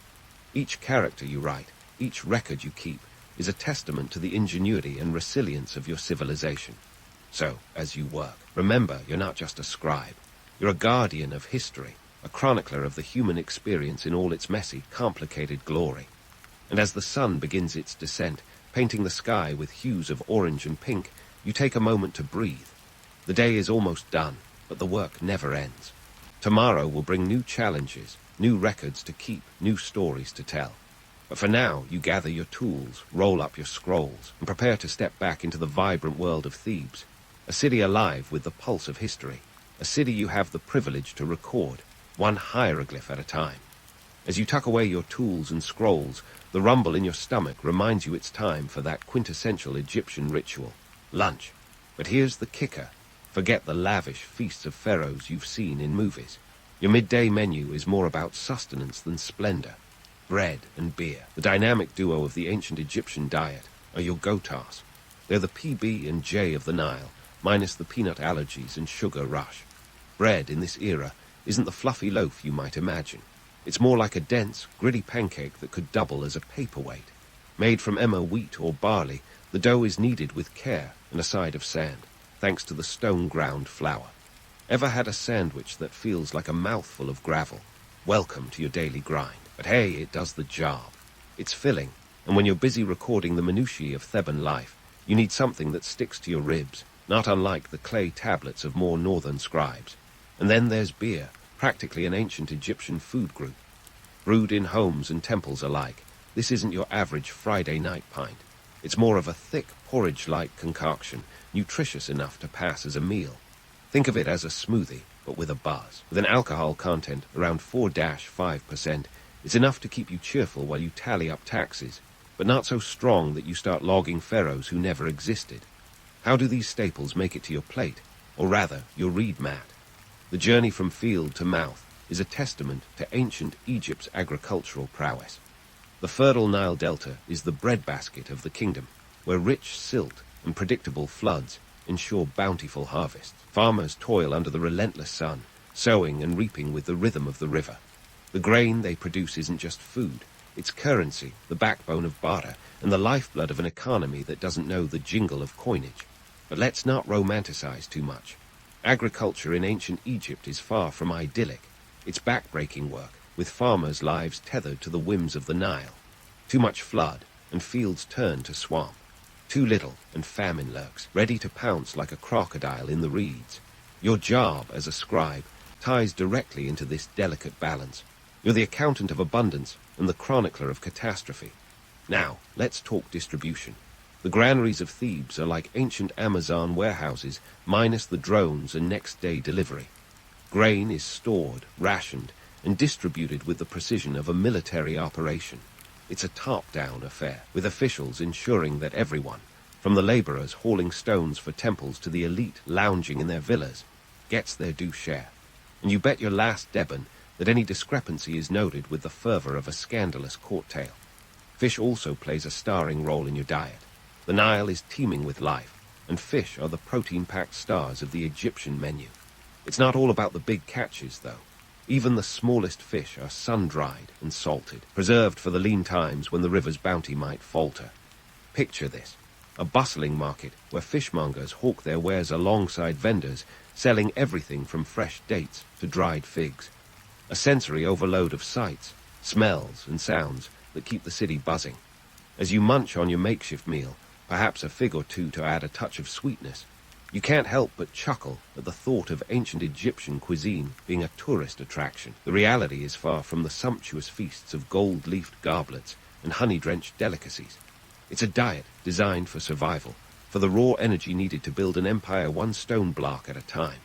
Each character you write, each record you keep, is a testament to the ingenuity and resilience of your civilization. So, as you work, remember you're not just a scribe. You're a guardian of history, a chronicler of the human experience in all its messy, complicated glory. And as the sun begins its descent, painting the sky with hues of orange and pink, you take a moment to breathe. The day is almost done, but the work never ends. Tomorrow will bring new challenges, new records to keep, new stories to tell. But for now, you gather your tools, roll up your scrolls, and prepare to step back into the vibrant world of Thebes, a city alive with the pulse of history, a city you have the privilege to record, one hieroglyph at a time. As you tuck away your tools and scrolls, the rumble in your stomach reminds you it's time for that quintessential Egyptian ritual, lunch. But here's the kicker. Forget the lavish feasts of pharaohs you've seen in movies. Your midday menu is more about sustenance than splendor. Bread and beer, the dynamic duo of the ancient Egyptian diet, are your go-tos. They're the PB and J of the Nile, minus the peanut allergies and sugar rush. Bread in this era isn't the fluffy loaf you might imagine. It's more like a dense, gritty pancake that could double as a paperweight. Made from emmer wheat or barley, the dough is kneaded with care and a side of sand, thanks to the stone-ground flour. Ever had a sandwich that feels like a mouthful of gravel? Welcome to your daily grind. But hey, it does the job. It's filling, and when you're busy recording the minutiae of Theban life, you need something that sticks to your ribs, not unlike the clay tablets of more northern scribes. And then there's beer, practically an ancient Egyptian food group. Brewed in homes and temples alike, this isn't your average Friday night pint. It's more of a thick, porridge-like concoction, nutritious enough to pass as a meal. Think of it as a smoothie, but with a buzz. With an alcohol content around 4-5%, it's enough to keep you cheerful while you tally up taxes, but not so strong that you start logging pharaohs who never existed. How do these staples make it to your plate, or rather, your reed mat? The journey from field to mouth is a testament to ancient Egypt's agricultural prowess. The fertile Nile Delta is the breadbasket of the kingdom, where rich silt and predictable floods ensure bountiful harvests. Farmers toil under the relentless sun, sowing and reaping with the rhythm of the river. The grain they produce isn't just food, it's currency, the backbone of barter, and the lifeblood of an economy that doesn't know the jingle of coinage. But let's not romanticize too much. Agriculture in ancient Egypt is far from idyllic. It's backbreaking work, with farmers' lives tethered to the whims of the Nile. Too much flood, and fields turn to swamp. Too little, and famine lurks, ready to pounce like a crocodile in the reeds. Your job as a scribe ties directly into this delicate balance. You're the accountant of abundance and the chronicler of catastrophe. Now, let's talk distribution. The granaries of Thebes are like ancient Amazon warehouses, minus the drones and next-day delivery. Grain is stored, rationed, and distributed with the precision of a military operation. It's a top-down affair, with officials ensuring that everyone, from the laborers hauling stones for temples to the elite lounging in their villas, gets their due share. And you bet your last Deben that any discrepancy is noted with the fervor of a scandalous court tale. Fish also plays a starring role in your diet. The Nile is teeming with life, and fish are the protein-packed stars of the Egyptian menu. It's not all about the big catches, though. Even the smallest fish are sun-dried and salted, preserved for the lean times when the river's bounty might falter. Picture this: a bustling market where fishmongers hawk their wares alongside vendors selling everything from fresh dates to dried figs. A sensory overload of sights, smells, and sounds that keep the city buzzing. As you munch on your makeshift meal, perhaps a fig or two to add a touch of sweetness, you can't help but chuckle at the thought of ancient Egyptian cuisine being a tourist attraction. The reality is far from the sumptuous feasts of gold-leafed goblets and honey-drenched delicacies. It's a diet designed for survival, for the raw energy needed to build an empire one stone block at a time.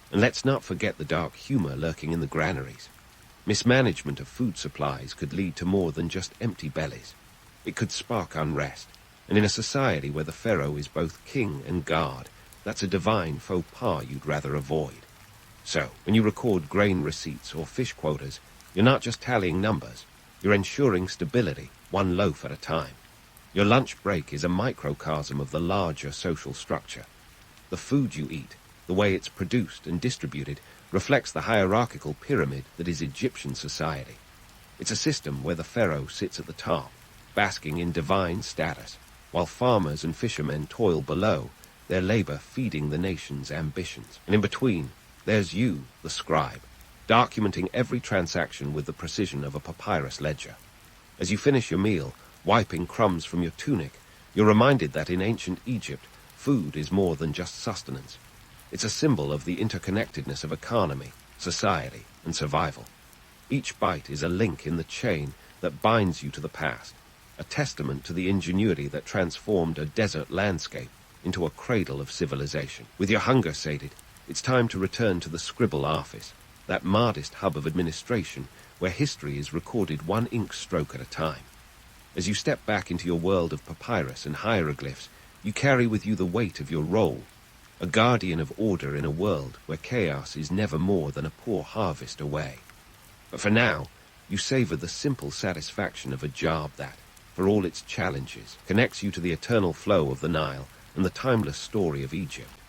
And let's not forget the dark humor lurking in the granaries. Mismanagement of food supplies could lead to more than just empty bellies. It could spark unrest, and in a society where the pharaoh is both king and guard, that's a divine faux pas you'd rather avoid. So, when you record grain receipts or fish quotas, you're not just tallying numbers, you're ensuring stability, one loaf at a time. Your lunch break is a microcosm of the larger social structure. The food you eat, the way it's produced and distributed, reflects the hierarchical pyramid that is Egyptian society. It's a system where the pharaoh sits at the top, basking in divine status, while farmers and fishermen toil below, their labor feeding the nation's ambitions. And in between, there's you, the scribe, documenting every transaction with the precision of a papyrus ledger. As you finish your meal, wiping crumbs from your tunic, you're reminded that in ancient Egypt, food is more than just sustenance. It's a symbol of the interconnectedness of economy, society, and survival. Each bite is a link in the chain that binds you to the past, a testament to the ingenuity that transformed a desert landscape into a cradle of civilization. With your hunger sated, it's time to return to the scribble office, that modest hub of administration where history is recorded one ink stroke at a time. As you step back into your world of papyrus and hieroglyphs, you carry with you the weight of your role, a guardian of order in a world where chaos is never more than a poor harvest away. But for now, you savor the simple satisfaction of a job that, for all its challenges, connects you to the eternal flow of the Nile and the timeless story of Egypt.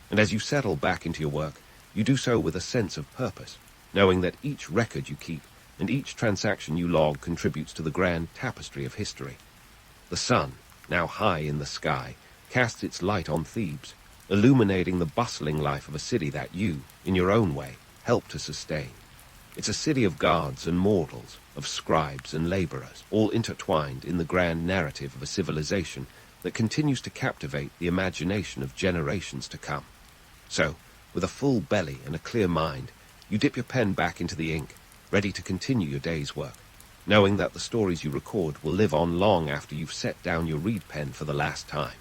And as you settle back into your work, you do so with a sense of purpose, knowing that each record you keep and each transaction you log contributes to the grand tapestry of history. The sun, now high in the sky, casts its light on Thebes, illuminating the bustling life of a city that you, in your own way, help to sustain. It's a city of gods and mortals, of scribes and laborers, all intertwined in the grand narrative of a civilization that continues to captivate the imagination of generations to come. So, with a full belly and a clear mind, you dip your pen back into the ink, ready to continue your day's work, knowing that the stories you record will live on long after you've set down your reed pen for the last time.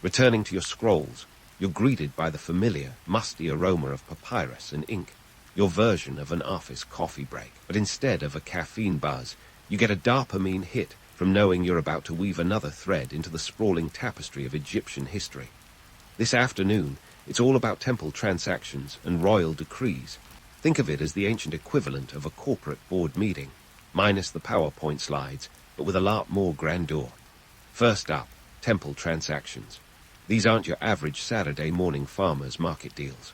Returning to your scrolls, you're greeted by the familiar, musty aroma of papyrus and ink, your version of an office coffee break. But instead of a caffeine buzz, you get a dopamine hit from knowing you're about to weave another thread into the sprawling tapestry of Egyptian history. This afternoon, it's all about temple transactions and royal decrees. Think of it as the ancient equivalent of a corporate board meeting, minus the PowerPoint slides, but with a lot more grandeur. First up, temple transactions. These aren't your average Saturday morning farmers' market deals.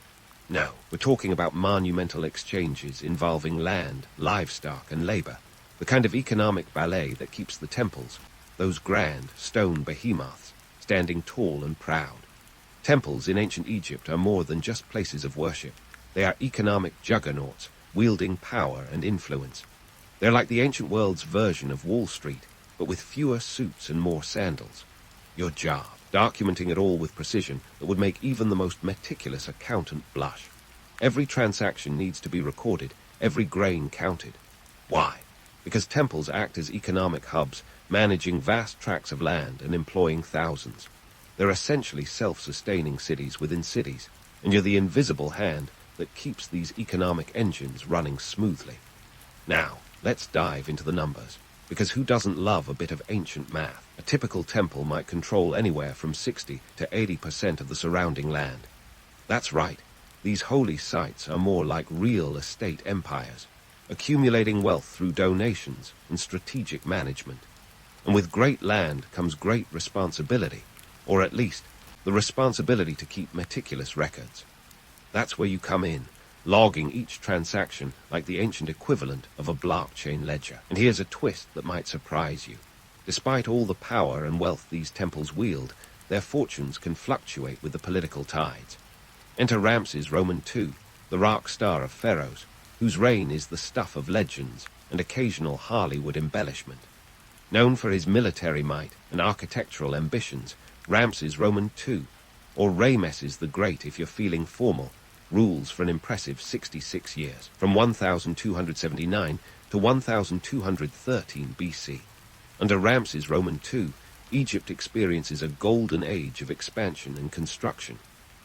No, we're talking about monumental exchanges involving land, livestock, and labor, the kind of economic ballet that keeps the temples, those grand stone behemoths, standing tall and proud. Temples in ancient Egypt are more than just places of worship. They are economic juggernauts, wielding power and influence. They're like the ancient world's version of Wall Street, but with fewer suits and more sandals. Your job, documenting it all with precision that would make even the most meticulous accountant blush. Every transaction needs to be recorded, every grain counted. Why? Because temples act as economic hubs, managing vast tracts of land and employing thousands. They're essentially self-sustaining cities within cities, and you're the invisible hand that keeps these economic engines running smoothly. Now, let's dive into the numbers. because who doesn't love a bit of ancient math? A typical temple might control anywhere from 60 to 80% of the surrounding land. That's right, these holy sites are more like real estate empires, accumulating wealth through donations and strategic management. And with great land comes great responsibility, or at least the responsibility to keep meticulous records. That's where you come in, logging each transaction like the ancient equivalent of a blockchain ledger. And here's a twist that might surprise you. Despite all the power and wealth these temples wield, their fortunes can fluctuate with the political tides. Enter Ramses Roman II, the rock star of pharaohs, whose reign is the stuff of legends and occasional Hollywood embellishment. Known for his military might and architectural ambitions, Ramses Roman II, or Rameses the Great if you're feeling formal, rules for an impressive 66 years, from 1279 to 1213 BC. Under Ramses Roman II, Egypt experiences a golden age of expansion and construction.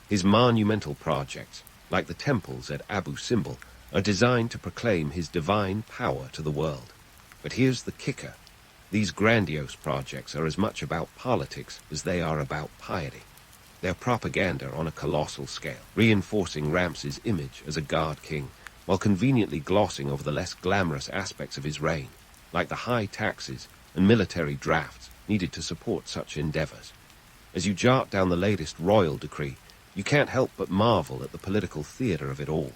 His monumental projects, like the temples at Abu Simbel, are designed to proclaim his divine power to the world. But here's the kicker. These grandiose projects are as much about politics as they are about piety. They're propaganda on a colossal scale, reinforcing Ramses' image as a god king, while conveniently glossing over the less glamorous aspects of his reign, like the high taxes and military drafts needed to support such endeavors. As you jot down the latest royal decree, you can't help but marvel at the political theater of it all.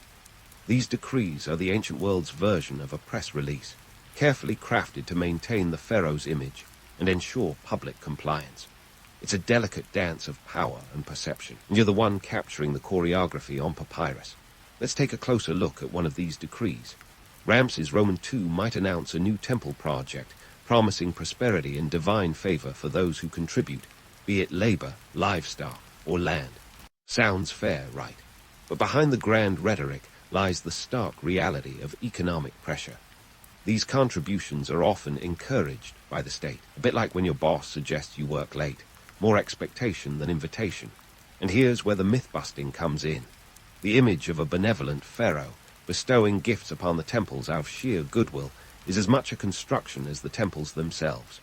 These decrees are the ancient world's version of a press release, carefully crafted to maintain the pharaoh's image and ensure public compliance. It's a delicate dance of power and perception, and you're the one capturing the choreography on papyrus. Let's take a closer look at one of these decrees. Ramses Roman II might announce a new temple project, promising prosperity and divine favor for those who contribute, be it labor, livestock, or land. Sounds fair, right? But behind the grand rhetoric lies the stark reality of economic pressure. These contributions are often encouraged by the state, a bit like when your boss suggests you work late. More expectation than invitation. And here's where the myth-busting comes in. The image of a benevolent pharaoh bestowing gifts upon the temples out of sheer goodwill is as much a construction as the temples themselves.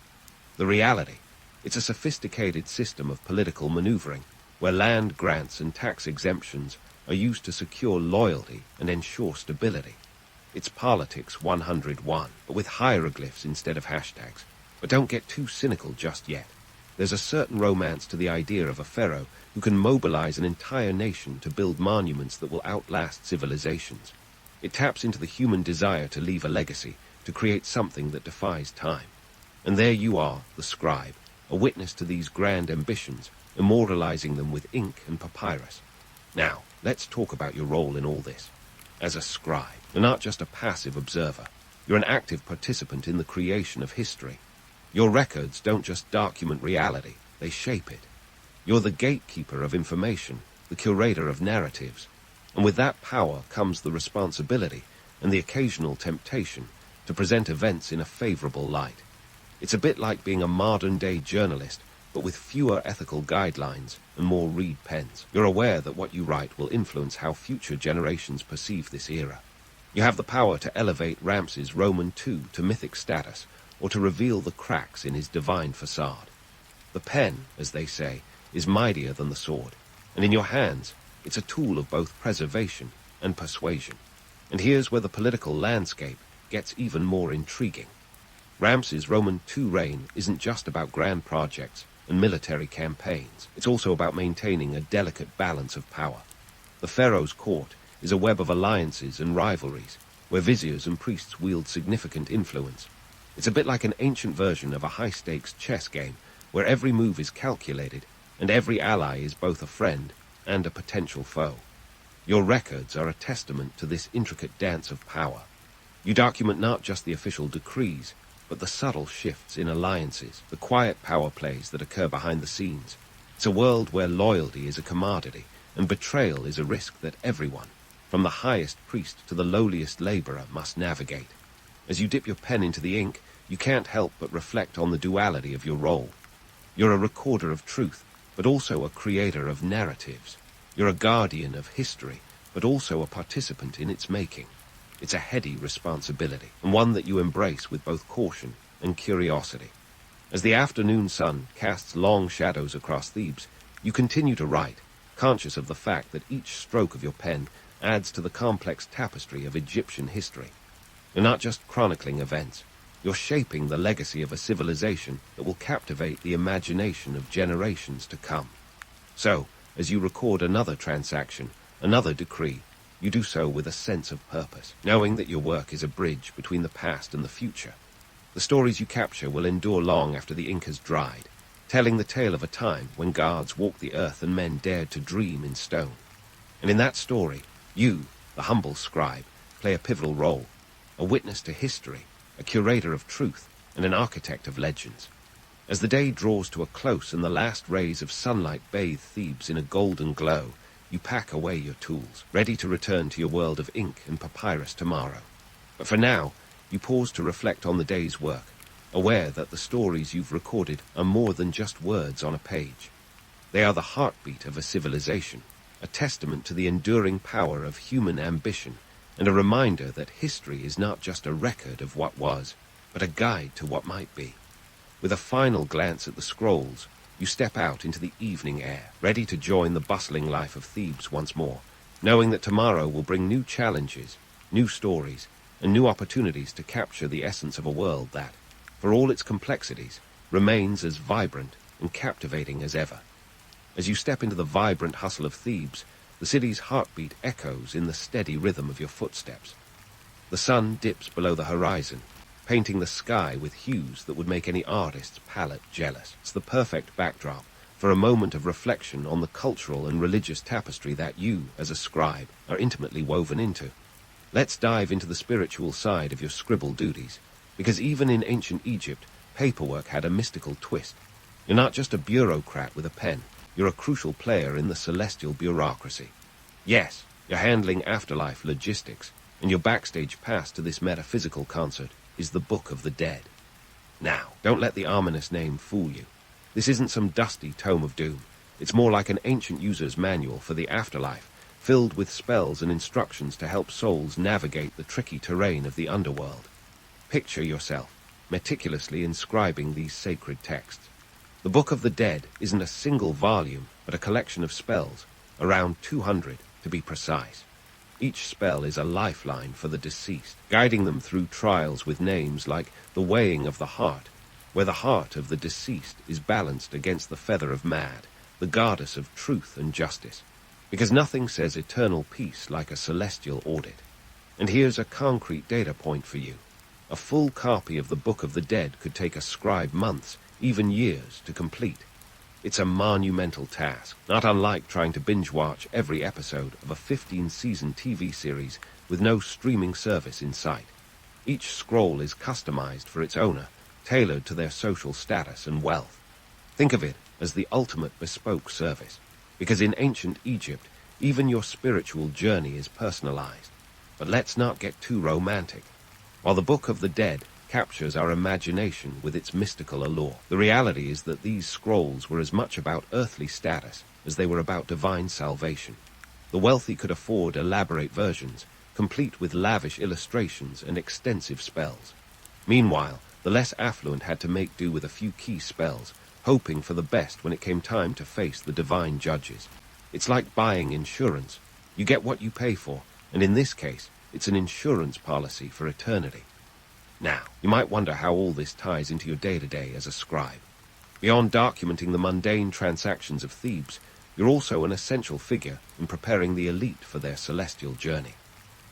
The reality, it's a sophisticated system of political maneuvering, where land grants and tax exemptions are used to secure loyalty and ensure stability. It's politics 101, but with hieroglyphs instead of hashtags. But don't get too cynical just yet. There's a certain romance to the idea of a pharaoh who can mobilize an entire nation to build monuments that will outlast civilizations. It taps into the human desire to leave a legacy, to create something that defies time. And there you are, the scribe, a witness to these grand ambitions, immortalizing them with ink and papyrus. Now, let's talk about your role in all this. As a scribe, you're not just a passive observer. You're an active participant in the creation of history. Your records don't just document reality, they shape it. You're the gatekeeper of information, the curator of narratives. And with that power comes the responsibility and the occasional temptation to present events in a favorable light. It's a bit like being a modern-day journalist, but with fewer ethical guidelines and more reed pens. You're aware that what you write will influence how future generations perceive this era. You have the power to elevate Ramses Roman II to mythic status, or to reveal the cracks in his divine facade. The pen, as they say, is mightier than the sword, and in your hands, it's a tool of both preservation and persuasion. And here's where the political landscape gets even more intriguing. Ramses Roman II reign isn't just about grand projects and military campaigns. It's also about maintaining a delicate balance of power. The pharaoh's court is a web of alliances and rivalries, where viziers and priests wield significant influence. It's a bit like an ancient version of a high-stakes chess game, where every move is calculated, and every ally is both a friend and a potential foe. Your records are a testament to this intricate dance of power. You document not just the official decrees, but the subtle shifts in alliances, the quiet power plays that occur behind the scenes. It's a world where loyalty is a commodity, and betrayal is a risk that everyone, from the highest priest to the lowliest laborer, must navigate. As you dip your pen into the ink, you can't help but reflect on the duality of your role. You're a recorder of truth, but also a creator of narratives. You're a guardian of history, but also a participant in its making. It's a heady responsibility, and one that you embrace with both caution and curiosity. As the afternoon sun casts long shadows across Thebes, you continue to write, conscious of the fact that each stroke of your pen adds to the complex tapestry of Egyptian history. You're not just chronicling events, you're shaping the legacy of a civilization that will captivate the imagination of generations to come. So, as you record another transaction, another decree, you do so with a sense of purpose, knowing that your work is a bridge between the past and the future. The stories you capture will endure long after the ink has dried, telling the tale of a time when gods walked the earth and men dared to dream in stone. And in that story, you, the humble scribe, play a pivotal role, a witness to history, a curator of truth, and an architect of legends. As the day draws to a close and the last rays of sunlight bathe Thebes in a golden glow, you pack away your tools, ready to return to your world of ink and papyrus tomorrow. But for now, you pause to reflect on the day's work, aware that the stories you've recorded are more than just words on a page. They are the heartbeat of a civilization, a testament to the enduring power of human ambition, and a reminder that history is not just a record of what was, but a guide to what might be. With a final glance at the scrolls, you step out into the evening air, ready to join the bustling life of Thebes once more, knowing that tomorrow will bring new challenges, new stories, and new opportunities to capture the essence of a world that, for all its complexities, remains as vibrant and captivating as ever. As you step into the vibrant hustle of Thebes, the city's heartbeat echoes in the steady rhythm of your footsteps. The sun dips below the horizon, painting the sky with hues that would make any artist's palette jealous. It's the perfect backdrop for a moment of reflection on the cultural and religious tapestry that you, as a scribe, are intimately woven into. Let's dive into the spiritual side of your scribble duties, because even in ancient Egypt, paperwork had a mystical twist. You're not just a bureaucrat with a pen, you're a crucial player in the celestial bureaucracy. Yes, you're handling afterlife logistics, and your backstage pass to this metaphysical concert is the Book of the Dead. Now, don't let the ominous name fool you. This isn't some dusty tome of doom. It's more like an ancient user's manual for the afterlife, filled with spells and instructions to help souls navigate the tricky terrain of the underworld. Picture yourself meticulously inscribing these sacred texts. The Book of the Dead isn't a single volume, but a collection of spells, around 200 to be precise. Each spell is a lifeline for the deceased, guiding them through trials with names like the Weighing of the Heart, where the heart of the deceased is balanced against the feather of Mad, the goddess of truth and justice. Because nothing says eternal peace like a celestial audit. And here's a concrete data point for you. A full copy of the Book of the Dead could take a scribe months, even years, to complete. It's a monumental task, not unlike trying to binge-watch every episode of a 15-season TV series with no streaming service in sight. Each scroll is customized for its owner, tailored to their social status and wealth. Think of it as the ultimate bespoke service. Because in ancient Egypt, even your spiritual journey is personalized. But let's not get too romantic. While the Book of the Dead captures our imagination with its mystical allure, the reality is that these scrolls were as much about earthly status as they were about divine salvation. The wealthy could afford elaborate versions, complete with lavish illustrations and extensive spells. Meanwhile, the less affluent had to make do with a few key spells, hoping for the best when it came time to face the divine judges. It's like buying insurance. You get what you pay for, and in this case, it's an insurance policy for eternity. Now, you might wonder how all this ties into your day-to-day as a scribe. Beyond documenting the mundane transactions of Thebes, you're also an essential figure in preparing the elite for their celestial journey.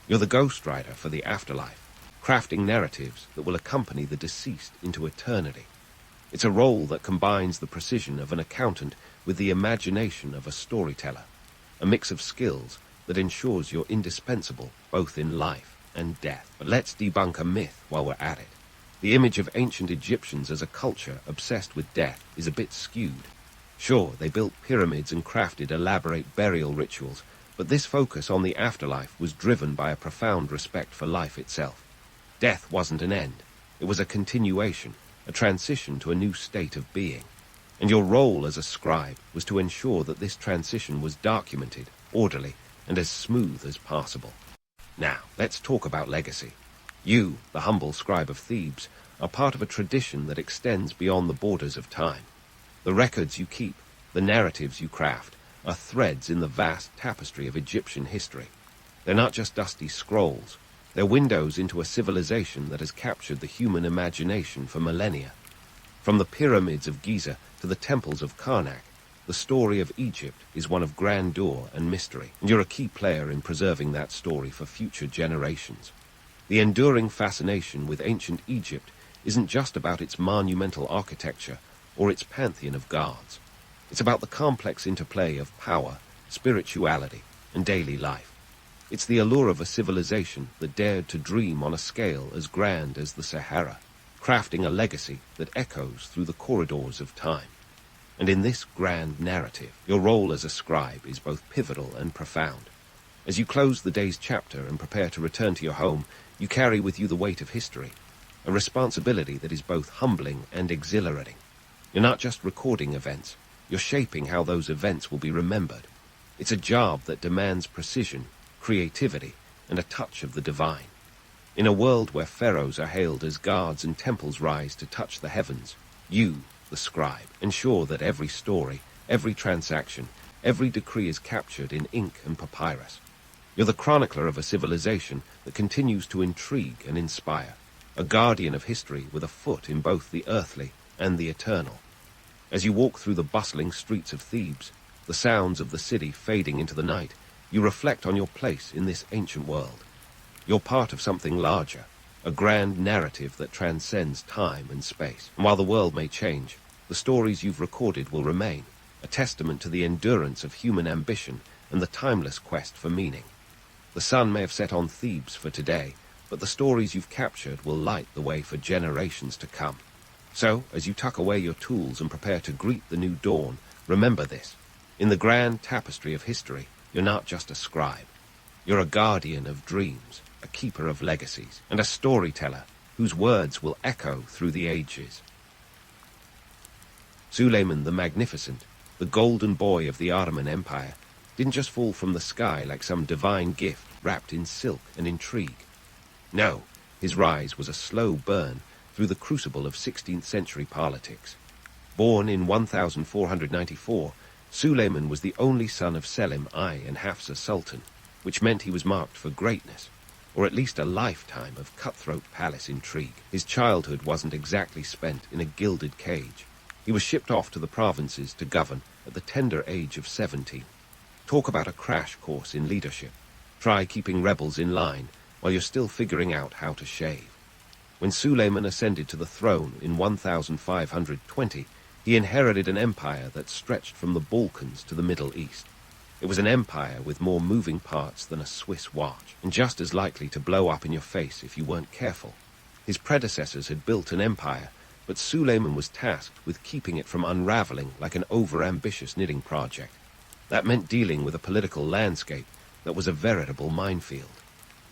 You're the ghostwriter for the afterlife, crafting narratives that will accompany the deceased into eternity. It's a role that combines the precision of an accountant with the imagination of a storyteller, a mix of skills that ensures you're indispensable both in life and death. But let's debunk a myth while we're at it. The image of ancient Egyptians as a culture obsessed with death is a bit skewed. Sure, they built pyramids and crafted elaborate burial rituals, but this focus on the afterlife was driven by a profound respect for life itself. Death wasn't an end. It was a continuation, a transition to a new state of being. And your role as a scribe was to ensure that this transition was documented, orderly, and as smooth as possible. Now, let's talk about legacy. You, the humble scribe of Thebes, are part of a tradition that extends beyond the borders of time. The records you keep, the narratives you craft, are threads in the vast tapestry of Egyptian history. They're not just dusty scrolls. They're windows into a civilization that has captured the human imagination for millennia. From the pyramids of Giza to the temples of Karnak, the story of Egypt is one of grandeur and mystery, and you're a key player in preserving that story for future generations. The enduring fascination with ancient Egypt isn't just about its monumental architecture or its pantheon of gods. It's about the complex interplay of power, spirituality, and daily life. It's the allure of a civilization that dared to dream on a scale as grand as the Sahara, crafting a legacy that echoes through the corridors of time. And in this grand narrative, your role as a scribe is both pivotal and profound. As you close the day's chapter and prepare to return to your home, you carry with you the weight of history, a responsibility that is both humbling and exhilarating. You're not just recording events, you're shaping how those events will be remembered. It's a job that demands precision, creativity, and a touch of the divine. In a world where pharaohs are hailed as gods and temples rise to touch the heavens, you, the scribe, ensure that every story, every transaction, every decree is captured in ink and papyrus. You're the chronicler of a civilization that continues to intrigue and inspire, a guardian of history with a foot in both the earthly and the eternal. As you walk through the bustling streets of Thebes, the sounds of the city fading into the night, you reflect on your place in this ancient world. You're part of something larger, a grand narrative that transcends time and space. And while the world may change, the stories you've recorded will remain, a testament to the endurance of human ambition and the timeless quest for meaning. The sun may have set on Thebes for today, but the stories you've captured will light the way for generations to come. So, as you tuck away your tools and prepare to greet the new dawn, remember this. In the grand tapestry of history, you're not just a scribe. You're a guardian of dreams, a keeper of legacies, and a storyteller whose words will echo through the ages. Suleiman the Magnificent, the golden boy of the Ottoman Empire, didn't just fall from the sky like some divine gift wrapped in silk and intrigue. No, his rise was a slow burn through the crucible of 16th century politics. Born in 1494, Suleiman was the only son of Selim I and Hafsa Sultan, which meant he was marked for greatness, or at least a lifetime of cutthroat palace intrigue. His childhood wasn't exactly spent in a gilded cage. He was shipped off to the provinces to govern at the tender age of 17. Talk about a crash course in leadership. Try keeping rebels in line while you're still figuring out how to shave. When Suleiman ascended to the throne in 1520, he inherited an empire that stretched from the Balkans to the Middle East. It was an empire with more moving parts than a Swiss watch, and just as likely to blow up in your face if you weren't careful. His predecessors had built an empire, but Suleiman was tasked with keeping it from unraveling like an over-ambitious knitting project. That meant dealing with a political landscape that was a veritable minefield.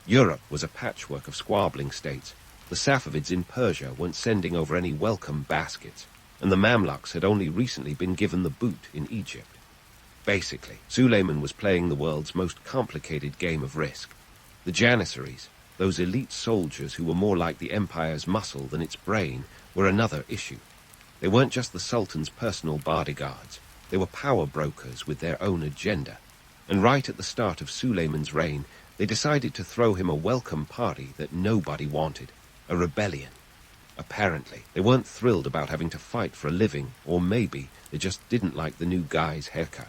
Europe was a patchwork of squabbling states. The Safavids in Persia weren't sending over any welcome baskets, and the Mamluks had only recently been given the boot in Egypt. Basically, Suleiman was playing the world's most complicated game of risk. The Janissaries, those elite soldiers who were more like the empire's muscle than its brain, were another issue. They weren't just the Sultan's personal bodyguards. They were power brokers with their own agenda. And right at the start of Suleiman's reign, they decided to throw him a welcome party that nobody wanted, a rebellion. Apparently, they weren't thrilled about having to fight for a living, or maybe they just didn't like the new guy's haircut.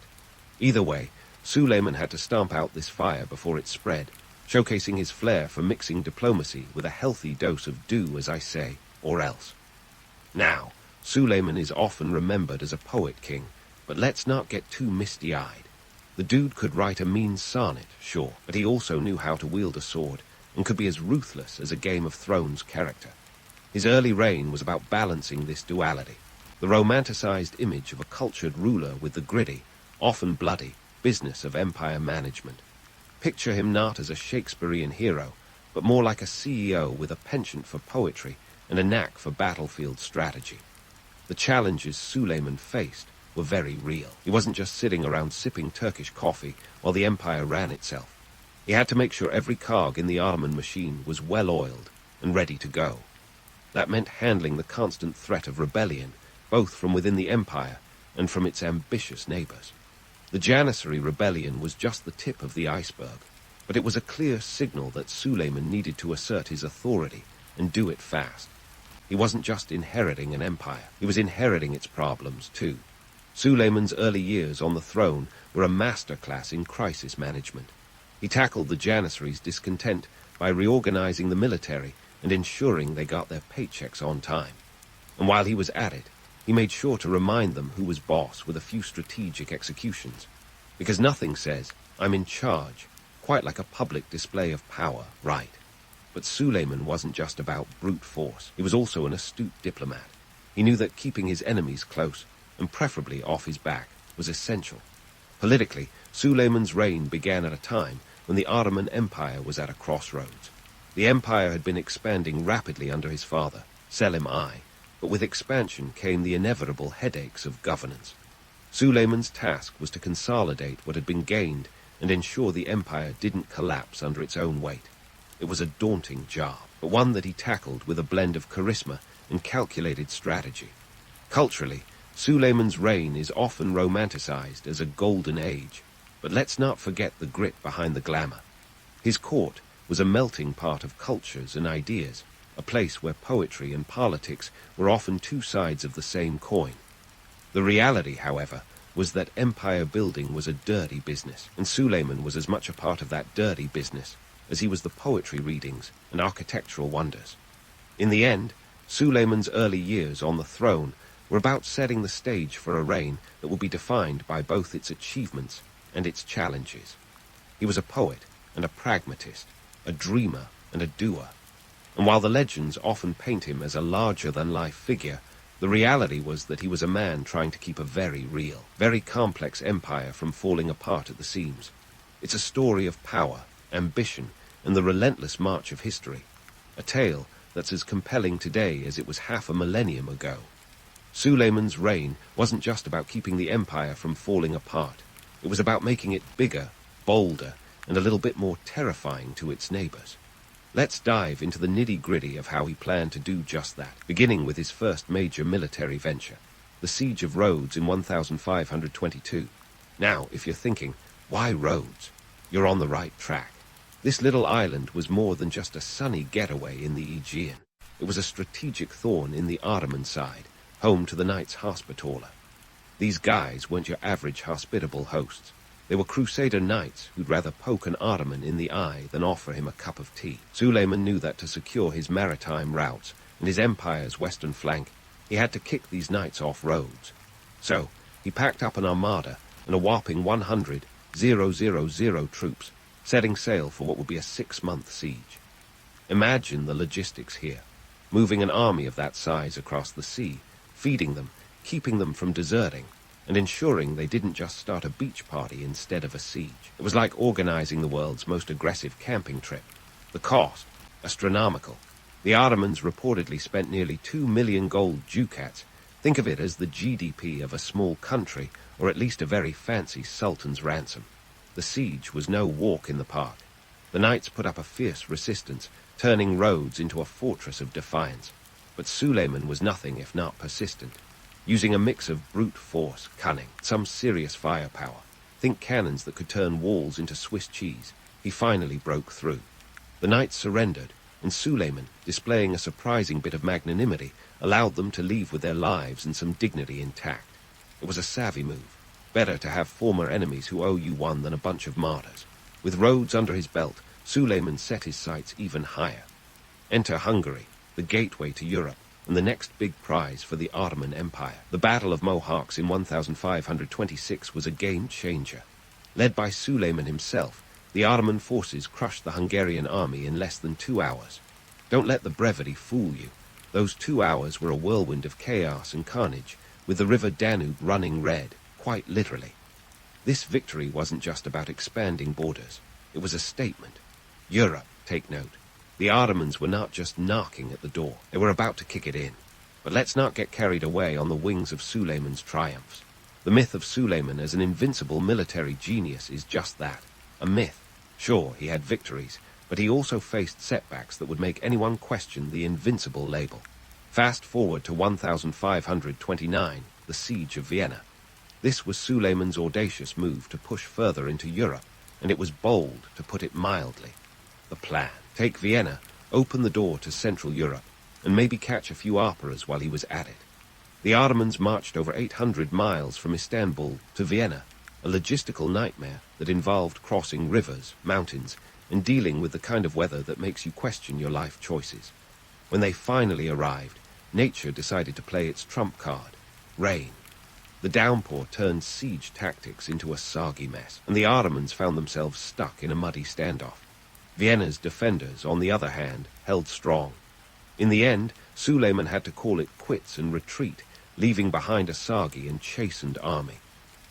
Either way, Suleiman had to stamp out this fire before it spread, showcasing his flair for mixing diplomacy with a healthy dose of do as I say, or else. Now, Suleiman is often remembered as a poet king, but let's not get too misty-eyed. The dude could write a mean sonnet, sure, but he also knew how to wield a sword, and could be as ruthless as a Game of Thrones character. His early reign was about balancing this duality, the romanticized image of a cultured ruler with the gritty, often bloody, business of empire management. Picture him not as a Shakespearean hero, but more like a CEO with a penchant for poetry and a knack for battlefield strategy. The challenges Suleiman faced were very real. He wasn't just sitting around sipping Turkish coffee while the empire ran itself. He had to make sure every cog in the Ottoman machine was well-oiled and ready to go. That meant handling the constant threat of rebellion, both from within the empire and from its ambitious neighbors. The Janissary rebellion was just the tip of the iceberg, but it was a clear signal that Suleiman needed to assert his authority and do it fast. He wasn't just inheriting an empire, he was inheriting its problems too. Suleiman's early years on the throne were a masterclass in crisis management. He tackled the Janissaries' discontent by reorganizing the military and ensuring they got their paychecks on time. And while he was at it, he made sure to remind them who was boss with a few strategic executions. Because nothing says, "I'm in charge," quite like a public display of power, right? But Suleiman wasn't just about brute force. He was also an astute diplomat. He knew that keeping his enemies close, and preferably off his back, was essential. Politically, Suleiman's reign began at a time when the Ottoman Empire was at a crossroads. The empire had been expanding rapidly under his father, Selim I, but with expansion came the inevitable headaches of governance. Suleiman's task was to consolidate what had been gained and ensure the empire didn't collapse under its own weight. It was a daunting job, but one that he tackled with a blend of charisma and calculated strategy. Culturally, Suleiman's reign is often romanticized as a golden age, but let's not forget the grit behind the glamour. His court was a melting pot of cultures and ideas, a place where poetry and politics were often two sides of the same coin. The reality, however, was that empire building was a dirty business, and Suleiman was as much a part of that dirty business as he was the poetry readings and architectural wonders. In the end, Suleiman's early years on the throne were about setting the stage for a reign that would be defined by both its achievements and its challenges. He was a poet and a pragmatist, a dreamer and a doer. And while the legends often paint him as a larger-than-life figure, the reality was that he was a man trying to keep a very real, very complex empire from falling apart at the seams. It's a story of power, ambition, and the relentless march of history, a tale that's as compelling today as it was half a millennium ago. Suleiman's reign wasn't just about keeping the empire from falling apart. It was about making it bigger, bolder, and a little bit more terrifying to its neighbors. Let's dive into the nitty-gritty of how he planned to do just that, beginning with his first major military venture, the Siege of Rhodes in 1522. Now, if you're thinking, why Rhodes? You're on the right track. This little island was more than just a sunny getaway in the Aegean. It was a strategic thorn in the Ottoman side, home to the Knights Hospitaller. These guys weren't your average hospitable hosts. They were Crusader knights who'd rather poke an Ottoman in the eye than offer him a cup of tea. Suleiman knew that to secure his maritime routes and his empire's western flank, he had to kick these knights off Rhodes. So, he packed up an armada and a whopping 100,000 troops, setting sail for what would be a 6-month siege. Imagine the logistics here. Moving an army of that size across the sea, feeding them, keeping them from deserting, and ensuring they didn't just start a beach party instead of a siege. It was like organizing the world's most aggressive camping trip. The cost, astronomical. The Ottomans reportedly spent nearly 2 million gold ducats. Think of it as the GDP of a small country, or at least a very fancy sultan's ransom. The siege was no walk in the park. The knights put up a fierce resistance, turning Rhodes into a fortress of defiance. But Suleiman was nothing if not persistent. Using a mix of brute force, cunning, some serious firepower, think cannons that could turn walls into Swiss cheese, he finally broke through. The knights surrendered, and Suleiman, displaying a surprising bit of magnanimity, allowed them to leave with their lives and some dignity intact. It was a savvy move. Better to have former enemies who owe you one than a bunch of martyrs. With Rhodes under his belt, Suleiman set his sights even higher. Enter Hungary, the gateway to Europe, and the next big prize for the Ottoman Empire. The Battle of Mohács in 1526 was a game-changer. Led by Suleiman himself, the Ottoman forces crushed the Hungarian army in less than 2 hours. Don't let the brevity fool you. Those 2 hours were a whirlwind of chaos and carnage, with the river Danube running red, quite literally. This victory wasn't just about expanding borders. It was a statement. Europe, take note. The Ottomans were not just knocking at the door. They were about to kick it in. But let's not get carried away on the wings of Suleiman's triumphs. The myth of Suleiman as an invincible military genius is just that, a myth. Sure, he had victories, but he also faced setbacks that would make anyone question the invincible label. Fast forward to 1529, the Siege of Vienna. This was Suleiman's audacious move to push further into Europe, and it was bold, to put it mildly. The plan: take Vienna, open the door to Central Europe, and maybe catch a few operas while he was at it. The Ottomans marched over 800 miles from Istanbul to Vienna, a logistical nightmare that involved crossing rivers, mountains, and dealing with the kind of weather that makes you question your life choices. When they finally arrived, nature decided to play its trump card: rain. The downpour turned siege tactics into a soggy mess, and the Ottomans found themselves stuck in a muddy standoff. Vienna's defenders, on the other hand, held strong. In the end, Suleiman had to call it quits and retreat, leaving behind a soggy and chastened army.